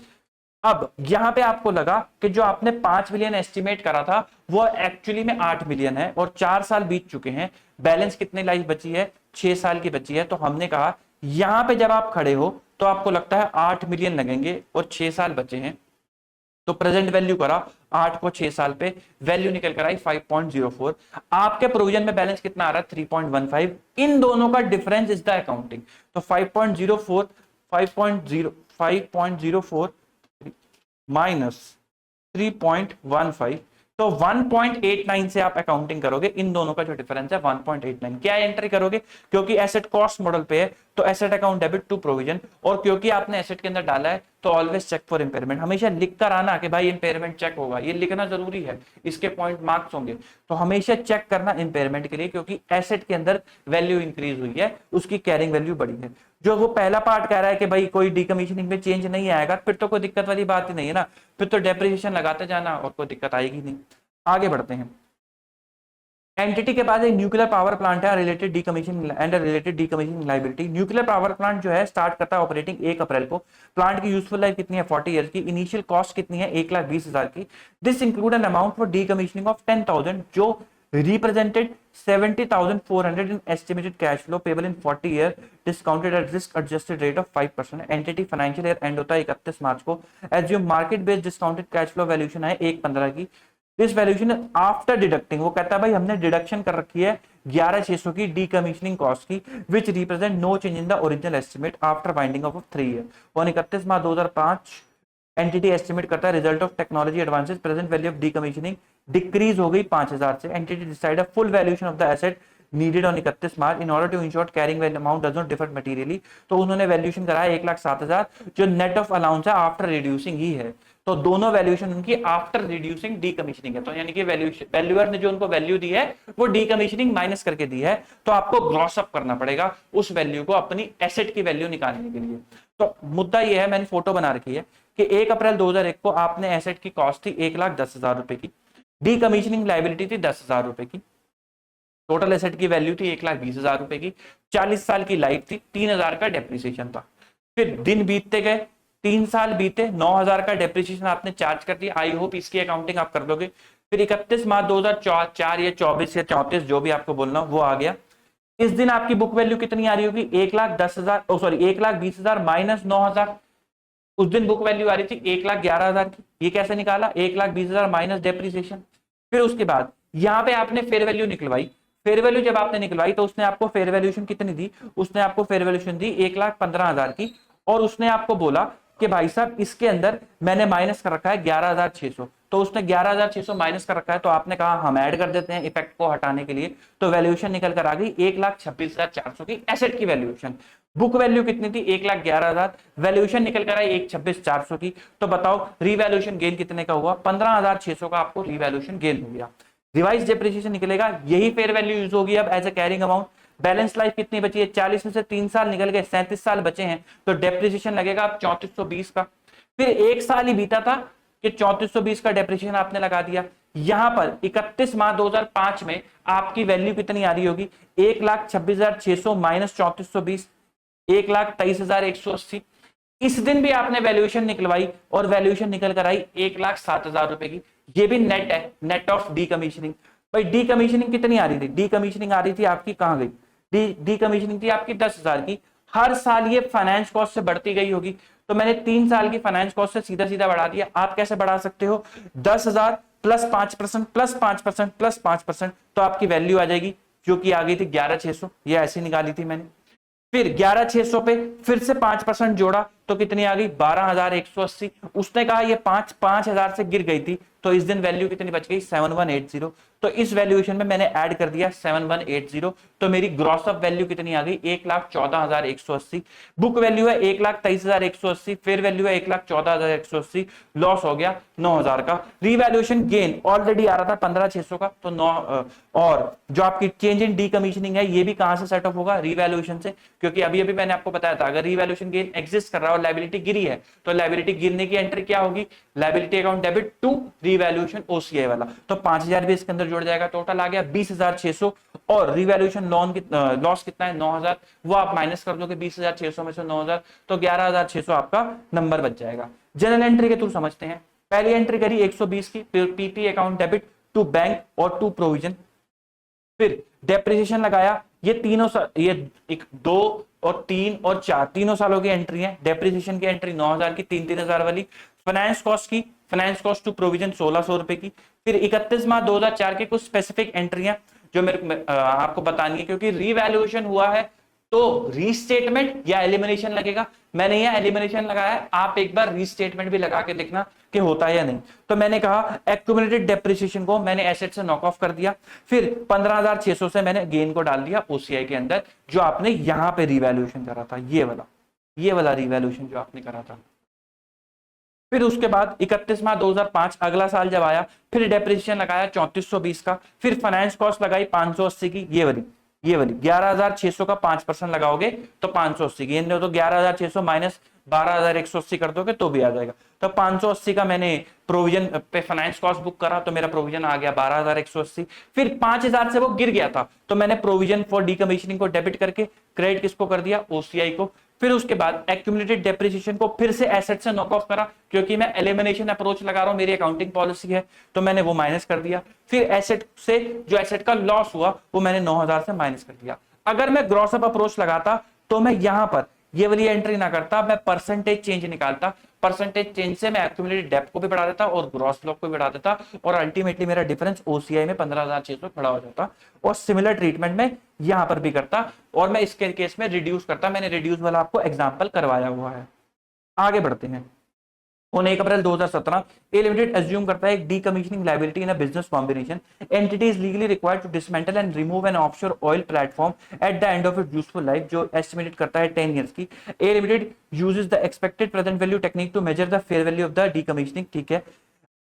अब यहां पे आपको लगा कि जो आपने 5 मिलियन एस्टिमेट करा था वो एक्चुअली में 8 मिलियन है, और 4 साल बीत चुके हैं, बैलेंस कितने लाइफ बची है, 6 साल की बची है। तो हमने कहा यहां पे जब आप खड़े हो तो आपको लगता है 8 मिलियन लगेंगे और 6 साल बचे हैं, तो प्रेजेंट वैल्यू करा 8 को 6 साल पे, वैल्यू निकल कर आई 5.04। आपके प्रोविजन में बैलेंस कितना आ रहा है 3.15, इन दोनों का डिफरेंस इज द अकाउंटिंग। तो 5.04 5.04 माइनस 3.15, तो 1.89 से आप अकाउंटिंग करोगे। इन दोनों का जो डिफरेंस है 1.89, क्या एंट्री करोगे, क्योंकि एसेट कॉस्ट मॉडल पे है तो asset account debit to provision, और क्योंकि आपने एसेट के अंदर डाला है तो ऑलवेज चेक फॉर इंपेयरमेंट। हमेशा लिख कर आना कि भाई इंपेयरमेंट चेक होगा, ये लिखना जरूरी है, इसके पॉइंट मार्क्स होंगे। तो हमेशा चेक करना इंपेयरमेंट के लिए, क्योंकि एसेट के अंदर वैल्यू इंक्रीज हुई है, उसकी कैरिंग वैल्यू बढ़ी है। जो वो पहला पार्ट कह रहा है कि भाई कोई डीकमीशनिंग में चेंज नहीं आएगा, फिर तो कोई दिक्कत वाली बात ही नहीं है ना, फिर तो डेप्रिसिएशन लगाते जाना और कोई दिक्कत आएगी नहीं। आगे बढ़ते हैं। एंटिटी के पास एक न्यूक्लियर पावर प्लांट है, related decommissioning and related decommissioning liability. Nuclear power plant जो है स्टार्ट करता है ऑपरेटिंग 1 अप्रैल को। प्लांट की यूजफुल लाइफ कितनी है 40 ईयर की। इनिशियल कॉस्ट कितनी है 1,20,000 की। This include an amount for decommissioning of 10,000 जो represented 70,400 in estimated cash flow payable in 40 year discounted at risk adjusted rate of 5%। Entity financial year and होता है 31 मार्च को। Assume market based discounted cash flow valuation है 1/15 की। This valuation after deducting, वो कहता है भाई हमने डिडक्शन कर रखी है 11,600 की डीकमीशनिंग कॉस्ट की, which represent no change in the original estimate after winding of 3 year. और 31 मार्च 2005 एंटिटी एस्टिमेट करता है result of technology advances, present value of decommissioning decrease हो गई 5,000 से। Entity decide a full valuation of the asset needed on 31 March in order to ensure carrying value amount does not differ materially. तो उन्होंने valuation कराया 1,07,000 जो net of allowance है after reducing ही है। तो दोनों वैल्यूएशन उनकी आफ्टर रिड्यूसिंग डीकमीशनिंग है। तो यानी कि वैल्यूअर ने जो उनको वैल्यू दी है वो डीकमीशनिंग माइनस करके दी है, तो आपको ग्रॉस अप करना पड़ेगा उस वैल्यू को अपनी एसेट की वैल्यू निकालने के लिए। तो मुद्दा ये है, मैंने फोटो बना रखी है कि 1 अप्रैल 2001 को आपने एसेट की कॉस्ट थी 1,10,000 रुपए की, डीकमीशनिंग लायबिलिटी थी 10,000 रुपए की। टोटल एसेट की वैल्यू थी 1,20,000 रुपए की, 40 साल की लाइफ थी, 3,000 का डेप्रिसिएशन था। फिर दिन बीतते गए, 3 साल बीते, 9,000 का डेप्रिसिएशन आपने चार्ज कर दिया। आई होप इसकी अकाउंटिंग आप कर दोगे। फिर 31 मार्च 2004 या 24 या 34 जो भी आपको बोलना वो आ गया। इस दिन आपकी बुक वैल्यू कितनी आ रही होगी, 1,10,000 सॉरी 1,20,000 माइनस 9,000। उस दिन बुक वैल्यू आ रही थी 1,11,000 की। ये कैसे निकाला, 1,20,000 माइनस डेप्रिसिएशन। फिर उसके बाद यहाँ पे आपने फेयर वैल्यू निकलवाई। फेयर वैल्यू जब आपने निकलवाई तो उसने आपको फेयर वैल्यूएशन कितनी दी, उसने आपको फेयर वैल्यूएशन दी 1,15,000 की। और उसने आपको बोला कि भाई साहब इसके अंदर मैंने माइनस कर रखा है 11,600। तो उसने 11,600 माइनस कर रखा है, तो आपने कहा हम ऐड कर देते हैं इफेक्ट को हटाने के लिए। तो वैल्यूएशन निकल कर आ गई 1,26,400 की एसेट की वैल्यूएशन। बुक वैल्यू कितनी थी, 1,11,000, वैल्यूएशन निकल कर आई 1,26,400 की। तो बताओ रीवैल्यूएशन गेन कितने का हुआ, 15,600 का आपको रीवैल्यूएशन गेन हो गया। रिवाइज डेप्रिसिएशन निकलेगा, यही फेयर वैल्यू यूज होगी अब as a carrying amount. Balance life कितनी बची है, 40 में से 3 साल निकल गए, 37 साल बचे हैं, तो डेप्रिसिएशन लगेगा अब 3420 का। फिर एक साल ही बीता था कि 3420 का डेप्रिसिएशन आपने लगा दिया। यहां पर 31 मार्च 2005 में आपकी वैल्यू कितनी आ रही होगी, 1,26,600 माइनस 3420, 1,23,180। इस दिन भी आपने वैल्यूएशन निकलवाई और वैल्यूएशन निकल कर आई 1,07,000 रुपए की। ये भी नेट है, नेट ऑफ डी कमीशनिंग। भाई डी कमीशनिंग कितनी आ रही थी, डी कमीशनिंग आ रही थी आपकी, कहां गई, डी कमीशनिंग थी आपकी 10,000 की। हर साल ये फाइनेंस कॉस्ट से बढ़ती गई होगी, तो मैंने 3 साल की फाइनेंस कॉस्ट से सीधा सीधा बढ़ा दिया। आप कैसे बढ़ा सकते हो, 10,000 प्लस 5% प्लस 5% प्लस 5%, तो आपकी वैल्यू आ जाएगी जो कि आ गई थी 11,600। ये ऐसी निकाली थी मैंने। फिर 11,600 पे फिर से 5% जोड़ा तो कितनी आ गई, 12,180। उसने कहा ये 5,000 से गिर गई थी, तो इस दिन वैल्यू कितनी बच गई, 7,180। तो इस वैल्यूएशन में मैंने ऐड कर दिया 7,180, तो मेरी ग्रॉस अप वैल्यू कितनी आ गई, 1,14,180। बुक वैल्यू है 1,23,180, फिर वैल्यू है 1,14,180, लॉस हो गया 9,000 का। रीवैल्यूएशन गेन ऑलरेडी आ रहा था 15,600 का, तो 9 और जो आपकी चेंज इन डी कमीशनिंग है ये भी कहां से सेट ऑफ होगा, रीवैल्यूएशन से। क्योंकि अभी अभी मैंने आपको बताया था अगर रीवैल्यूएशन गेन एग्जिस्ट कर रहा है और लायबिलिटी गिरी है, तो लायबिलिटी गिरने की एंट्री क्या होगी, liability account debit to revaluation OCI वाला। तो 5,000 भी इसके अंदर जुड़ जाएगा, टोटल आ गया 20,600। और रीवैल्यूएशन लॉस कितना है, 9,000, वो आप माइनस कर दोगे 20,600 में से 9,000, तो 11,600 आपका नंबर बच जाएगा। जनरल एंट्री के थ्रू समझते हैं। पहली एंट्री करी 120 की, PP account debit to bank और टू प्रोविजन। फिर डेप्रिसिएशन लगाया, ये तीनों ये 1, 2 और 3 और 4 तीनों सालों की एंट्री है। डेप्रिसिएशन की एंट्री 9,000 की, 3,000 वाली। फाइनेंस कॉस्ट की, फाइनेंस कॉस्ट टू प्रोविजन 1,600 रुपए की। फिर 31 मार्च 2004 के कुछ स्पेसिफिक एंट्रियां जो मेरे आपको बतानी है, क्योंकि रीवैल्यूएशन हुआ है तो रीस्टेटमेंट या एलिमिनेशन लगेगा। मैंने यहां एलिमिनेशन लगाया है, आप एक बार रीस्टेटमेंट भी लगा के देखना कि होता है या नहीं। तो मैंने कहा एक्यूमुलेटेड डेप्रिसिएशन को मैंने एसेट से नॉक ऑफ कर दिया। फिर 15,600 से मैंने गेन को डाल दिया ओसीआई के अंदर, जो आपने यहां पे रीवैल्यूएशन करा था, ये वाला रीवैल्यूएशन जो आपने करा था। फिर उसके बाद 31 मार्च 2005 अगला साल जब आया, फिर डेप्रिसिएशन लगाया 3420 का। फिर फाइनेंस कॉस्ट लगाई 580 की, ये वाली 11,600 का 5% लगाओगे तो 580 की, तो 11,600 माइनस 12,180 कर दोगे तो भी आ जाएगा। तो 580 का मैंने प्रोविजन पे फाइनेंस कॉस्ट बुक करा, तो मेरा प्रोविजन आ गया 12,180। फिर 5,000 से वो गिर गया था, तो मैंने प्रोविजन फॉर डीकमीशनिंग को डेबिट करके क्रेडिट किसको कर दिया, ओसीआई को। फिर उसके बाद एक्यूमुलेटेड डेप्रिसिएशन को फिर से एसेट से नॉक ऑफ करा, क्योंकि मैं एलिमिनेशन अप्रोच लगा रहा हूं, मेरी अकाउंटिंग पॉलिसी है, तो मैंने वो माइनस कर दिया। फिर एसेट से जो एसेट का लॉस हुआ वो मैंने 9,000 से माइनस कर दिया। अगर मैं ग्रॉस अप अप्रोच लगाता तो मैं यहां पर ये वाली एंट्री ना करता, मैं परसेंटेज चेंज निकालता। परसेंटेज चेंज से मैं एक्यूमुलेटेड डेप्ट को भी बढ़ा देता और ग्रॉस ब्लॉक को भी बढ़ा देता, और अल्टीमेटली मेरा डिफरेंस ओसीआई में 15,600 खड़ा हो जाता। और सिमिलर ट्रीटमेंट में यहां पर भी करता, और मैं इसके केस में रिड्यूस करता। मैंने रिड्यूस वाला आपको एग्जाम्पल करवाया हुआ है। आगे बढ़ते हैं। On 1 April 2017 A Limited assume करता है एक decommissioning liability in a business combination. Entity is legally required to dismantle and remove an offshore oil platform at the end of its useful life, जो एस्टिमेटेड करता है 10 years की। A Limited uses the expected present value technique to measure the fair value of the decommissioning. ठीक है,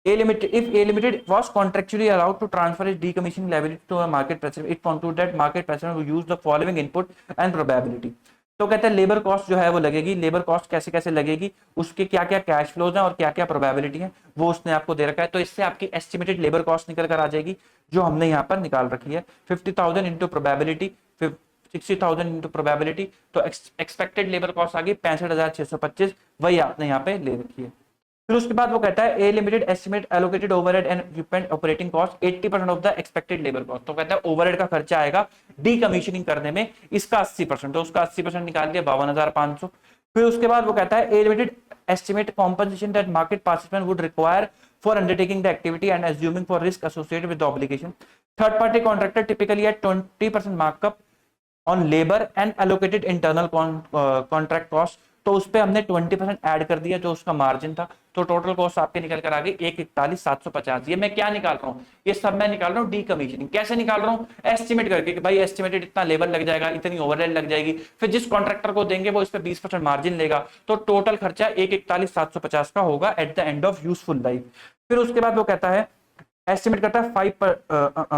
A Limited, if A Limited was contractually allowed to transfer its decommissioning liability to a market precedent, it concluded that market precedent will use the following input and probability. तो कहते हैं labour cost जो है वो लगेगी। Labour cost कैसे कैसे लगेगी, उसके क्या क्या कैश फ्लोज हैं और क्या क्या प्रोबेबिलिटी है, वो उसने आपको दे रखा है। तो इससे आपकी एस्टिमेटेड लेबर कॉस्ट निकल कर आ जाएगी, जो हमने यहाँ पर निकाल रखी है। 50,000 इंटू प्रोबेबिलिटी, 60,000 इंटू प्रोबेबिलिटी, तो एक्सपेक्टेड लेबर कॉस्ट आ गई 65,625, वही आपने यहाँ पे ले रखी है। फिर उसके बाद वो कहता है A Limited estimate allocated overhead and equipment operating cost 80% of the expected labour cost. तो कहता है ओवरहेड का खर्चा आएगा डीकमीशनिंग करने में इसका 80%, तो उसका 80% निकाल दिया 52,500। फिर उसके बाद वो कहता है A Limited estimate compensation that market participant would require for undertaking the activity and assuming for risk associated with the obligation. Third party contractor typically at 20% markup on labour and allocated internal contract cost. तो उस पे हमने 20% add कर दिया जो उसका margin था, तो टोटल कॉस्ट आपके निकल कर आ गई 1,41,750। ये मैं क्या निकाल रहा हूँ, ये सब मैं निकाल रहा हूँ डीकमीशनिंग। कैसे निकाल रहा हूँ, एस्टिमेट करके कि भाई एस्टिमेटेड इतना लेबर लग जाएगा, इतनी ओवरहेड लग जाएगी, फिर जिस कॉन्ट्रैक्टर को देंगे वो इस पे 20% मार्जिन लेगा, तो टोटल खर्चा 1,41,750 का होगा eight the end of useful life. फिर उसके बाद वो कहता है एस्टिमेट करता है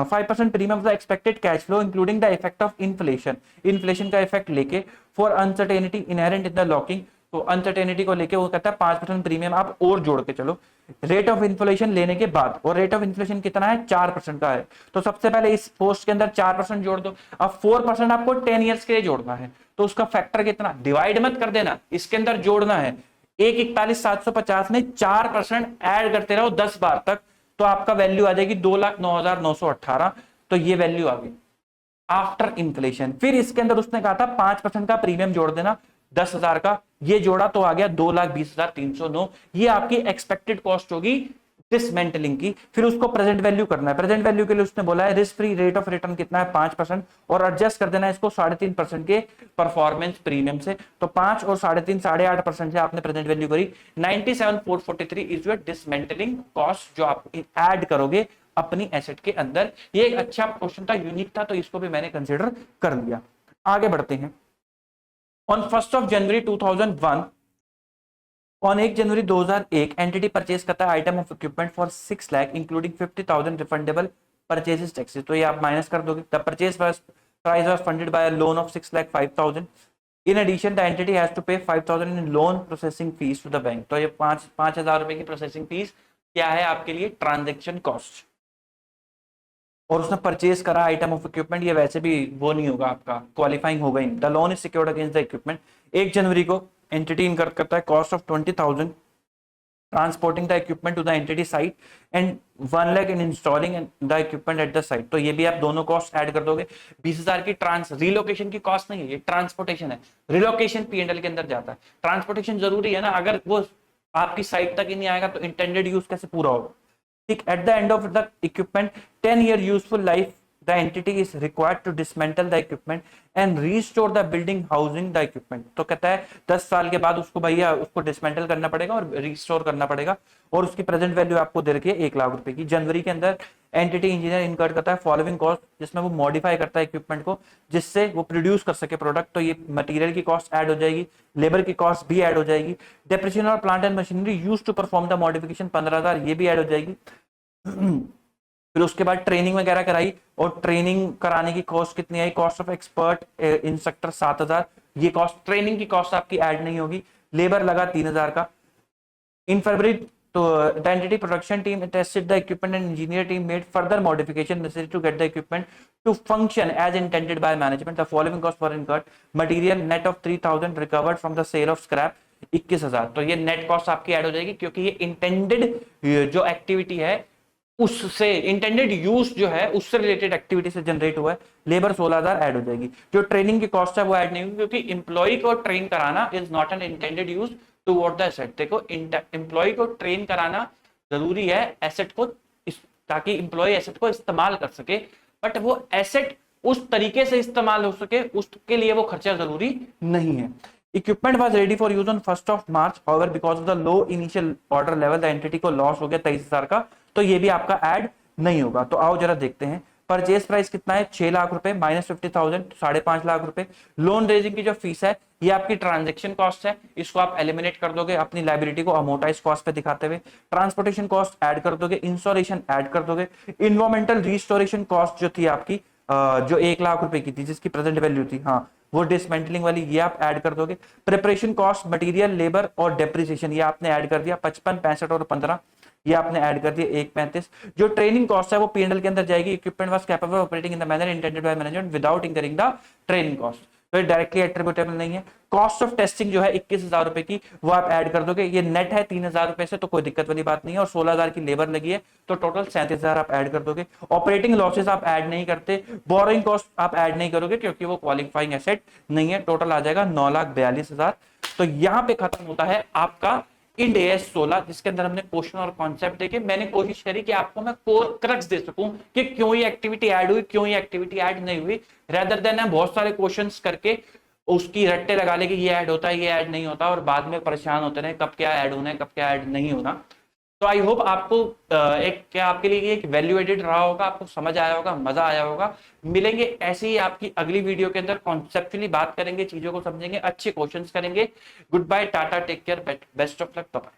5% premium of the expected cash flow including the effect of inflation, inflation का इफेक्ट लेके, for uncertainty inherent in the locking. तो अनसर्टेनिटी को लेके वो कहता है 5% प्रीमियम आप और जोड़ के चलो रेट ऑफ इन्फ्लेशन लेने के बाद। और रेट ऑफ इन्फ्लेशन कितना है, 4% का है। तो सबसे पहले इस पोस्ट के अंदर 4% जोड़ दो। अब 4% आपको 10 ईयर्स के लिए जोड़ना है, तो उसका फैक्टर कितना, डिवाइड मत कर देना, इसके अंदर जोड़ना है। 1,41,750 में 4% ऐड करते रहो 10 बार तक, तो आपका वैल्यू आ जाएगी 2,09,918। तो ये वैल्यू आ गई आफ्टर इन्फ्लेशन। फिर इसके अंदर उसने कहा था 5% का प्रीमियम जोड़ देना 10,000 का, ये जोड़ा तो आ गया 2,20,309। ये आपकी एक्सपेक्टेड कॉस्ट होगी डिसमेंटलिंग की। फिर उसको प्रेजेंट वैल्यू करना है। प्रेजेंट वैल्यू के लिए उसने बोला है risk free rate of return कितना है 5%, और एडजस्ट कर देना है इसको 3.5% के परफॉर्मेंस प्रीमियम से। तो 5 और 3.5 8.5% से आपने प्रेजेंट वैल्यू करी 97,443 इज योर डिसमेंटलिंग कॉस्ट, जो आप ऐड करोगे अपनी एसेट के अंदर। ये एक अच्छा क्वेश्चन था, यूनिक था, तो इसको भी मैंने कंसिडर कर लिया। आगे बढ़ते हैं। On 1 January 2001, on 1 January 2001 entity purchase करता है item of equipment for 6 lakh including 50,000 refundable purchases taxes. तो ये आप माइनस कर दोगे। The purchase price was funded by a loan of 6,05,000। In addition the entity has to pay 5,000 in loan processing fees to the bank. तो ये 5,000 रुपए की processing fees क्या है आपके लिए, ट्रांजेक्शन कॉस्ट। और उसने परचेज करा आइटम ऑफ इक्विपमेंट, ये वैसे भी वो नहीं होगा आपका, क्वालिफाइंग होगा ही। The loan is secured against the equipment. 1 जनवरी को एंटिटी इनकर करता है cost of 20,000 transporting the equipment to the entity site and 1 lakh in installing the equipment at the site. तो ये भी आप दोनों कॉस्ट ऐड कर दोगे। 20,000 की रिलोकेशन की कॉस्ट नहीं है, ये ट्रांसपोर्टेशन है। रिलोकेशन P&L के अंदर जाता है, ट्रांसपोर्टेशन जरूरी है ना, अगर वो आपकी साइट तक ही नहीं आएगा तो इंटेंडेड यूज कैसे पूरा होगा। At the end of the equipment 10-year useful life, the entity is required to dismantle the equipment and restore the building housing the equipment। तो कहता है 10 साल के बाद उसको भैया उसको डिसमेंटल करना पड़ेगा और रिस्टोर करना पड़ेगा, और उसकी प्रेजेंट वैल्यू आपको दे रखी है 1 लाख रुपए की। जनवरी के अंदर एंटिटी इंजीनियर इनकर्ड करता है फॉलोइंग कॉस्ट, जिसमें वो मॉडिफाई करता है इक्विपमेंट को जिससे वो प्रोड्यूस कर सके प्रोडक्ट। तो ये मटेरियल की कॉस्ट ऐड हो जाएगी, लेबर की कॉस्ट भी ऐड हो जाएगी। डेप्रिसिएशन और plant and machinery used to perform the modification 15,000, ये भी ऐड हो जाएगी। फिर उसके बाद ट्रेनिंग वगैरह कराई, और ट्रेनिंग कराने की कॉस्ट कितनी आई, कॉस्ट ऑफ एक्सपर्ट इंस्ट्रक्टर 7,000, ये कॉस्ट ट्रेनिंग की कॉस्ट आपकी ऐड नहीं होगी। लेबर लगा 3,000 का। इन फरवरी तो the entity production team tested the equipment and engineer team made further modification necessary to get the equipment to function as intended by management. The following cost for incurred material net of 3,000 recovered from the sale of scrap 21,000। तो ये net cost आपकी add हो जाएगी, क्योंकि ये intended जो activity है उससे, इंटेंडेड यूज जो है उससे रिलेटेड एक्टिविटी से जनरेट हुआ है। लेबर 16,000 ऐड हो जाएगी। जो ट्रेनिंग की कॉस्ट है वो ऐड नहीं होगी, क्योंकि एम्प्लॉय को ट्रेन कराना is not an intended use toward the asset. देखो एम्प्लॉय को ट्रेन कराना जरूरी है एसेट को, ताकि एम्प्लॉय एसेट को इस्तेमाल कर सके, बट वो एसेट उस तरीके से इस्तेमाल हो सके उसके लिए वो खर्चा जरूरी नहीं है। Equipment was ready for use on 1st of March, however because of the low initial order level the entity को लॉस हो गया 23,000 का, तो ये भी आपका ऐड नहीं होगा। तो आओ जरा देखते हैं। परचेज प्राइस कितना है, 6 लाख रुपए माइनस 50,000, 5.5 लाख रुपए। लोन रेजिंग की जो फीस है ये आपकी ट्रांजेक्शन कॉस्ट है, इसको आप एलिमिनेट कर दोगे अपनी लाइबिलिटी को अमोर्टाइज कॉस्ट पे दिखाते हुए। ट्रांसपोर्टेशन कॉस्ट ऐड कर दोगे, इंस्टॉलेशन ऐड कर दोगे। इन्वायरमेंटल रिस्टोरेशन कॉस्ट जो थी आपकी जो 1 लाख रुपए की थी, जिसकी प्रेजेंट वैल्यू थी, हाँ वो डिसमेंटलिंग वाली ये आप ऐड कर दोगे। प्रिपरेशन कॉस्ट, मटेरियल, लेबर और डेप्रिसिएशन ये आपने ऐड कर दिया 55, 65 और 15, ये आपने ऐड कर दिया 135। जो ट्रेनिंग कॉस्ट है वो P&L के अंदर जाएगी। Equipment was capable operating in the manner intended by management without incurring the training cost, तो ये डायरेक्टली एट्रीब्यूटेबल नहीं है। कॉस्ट ऑफ टेस्टिंग जो है 21,000 रुपए की, वो आप ऐड कर दोगे। ये नेट है 3,000 रुपए से, तो कोई दिक्कत वाली बात नहीं है। और 16,000 की लेबर लगी है, तो टोटल 37,000 आप ऐड कर दोगे। ऑपरेटिंग लॉसेस आप ऐड नहीं करते, बोरोइंग कॉस्ट आप ऐड नहीं करोगे क्योंकि वो क्वालिफाइंग एसेट नहीं है। टोटल आ जाएगा 9,42,000। तो यहां पे खत्म होता है आपका इंड एएस 16, जिसके अंदर हमने क्वेश्चन और कॉन्सेप्ट देखे। मैंने कोशिश करी कि आपको मैं कोर क्रक्स दे सकूं कि क्यों ये एक्टिविटी ऐड हुई, क्यों ये एक्टिविटी ऐड नहीं हुई, रेदर देन बहुत सारे क्वेश्चंस करके उसकी रट्टे लगा ले कि ये ऐड होता है, ये ऐड नहीं होता, और बाद में परेशान होते रहे कब क्या ऐड होना है, कब क्या ऐड नहीं होना। तो आई होप आपको एक क्या आपके लिए एक वैल्यू एडेड रहा होगा, आपको समझ आया होगा, मजा आया होगा। मिलेंगे ऐसे ही आपकी अगली वीडियो के अंदर, कॉन्सेप्चुअली बात करेंगे, चीजों को समझेंगे, अच्छे क्वेश्चंस करेंगे। गुड बाय, टाटा, take care, best of luck, bye.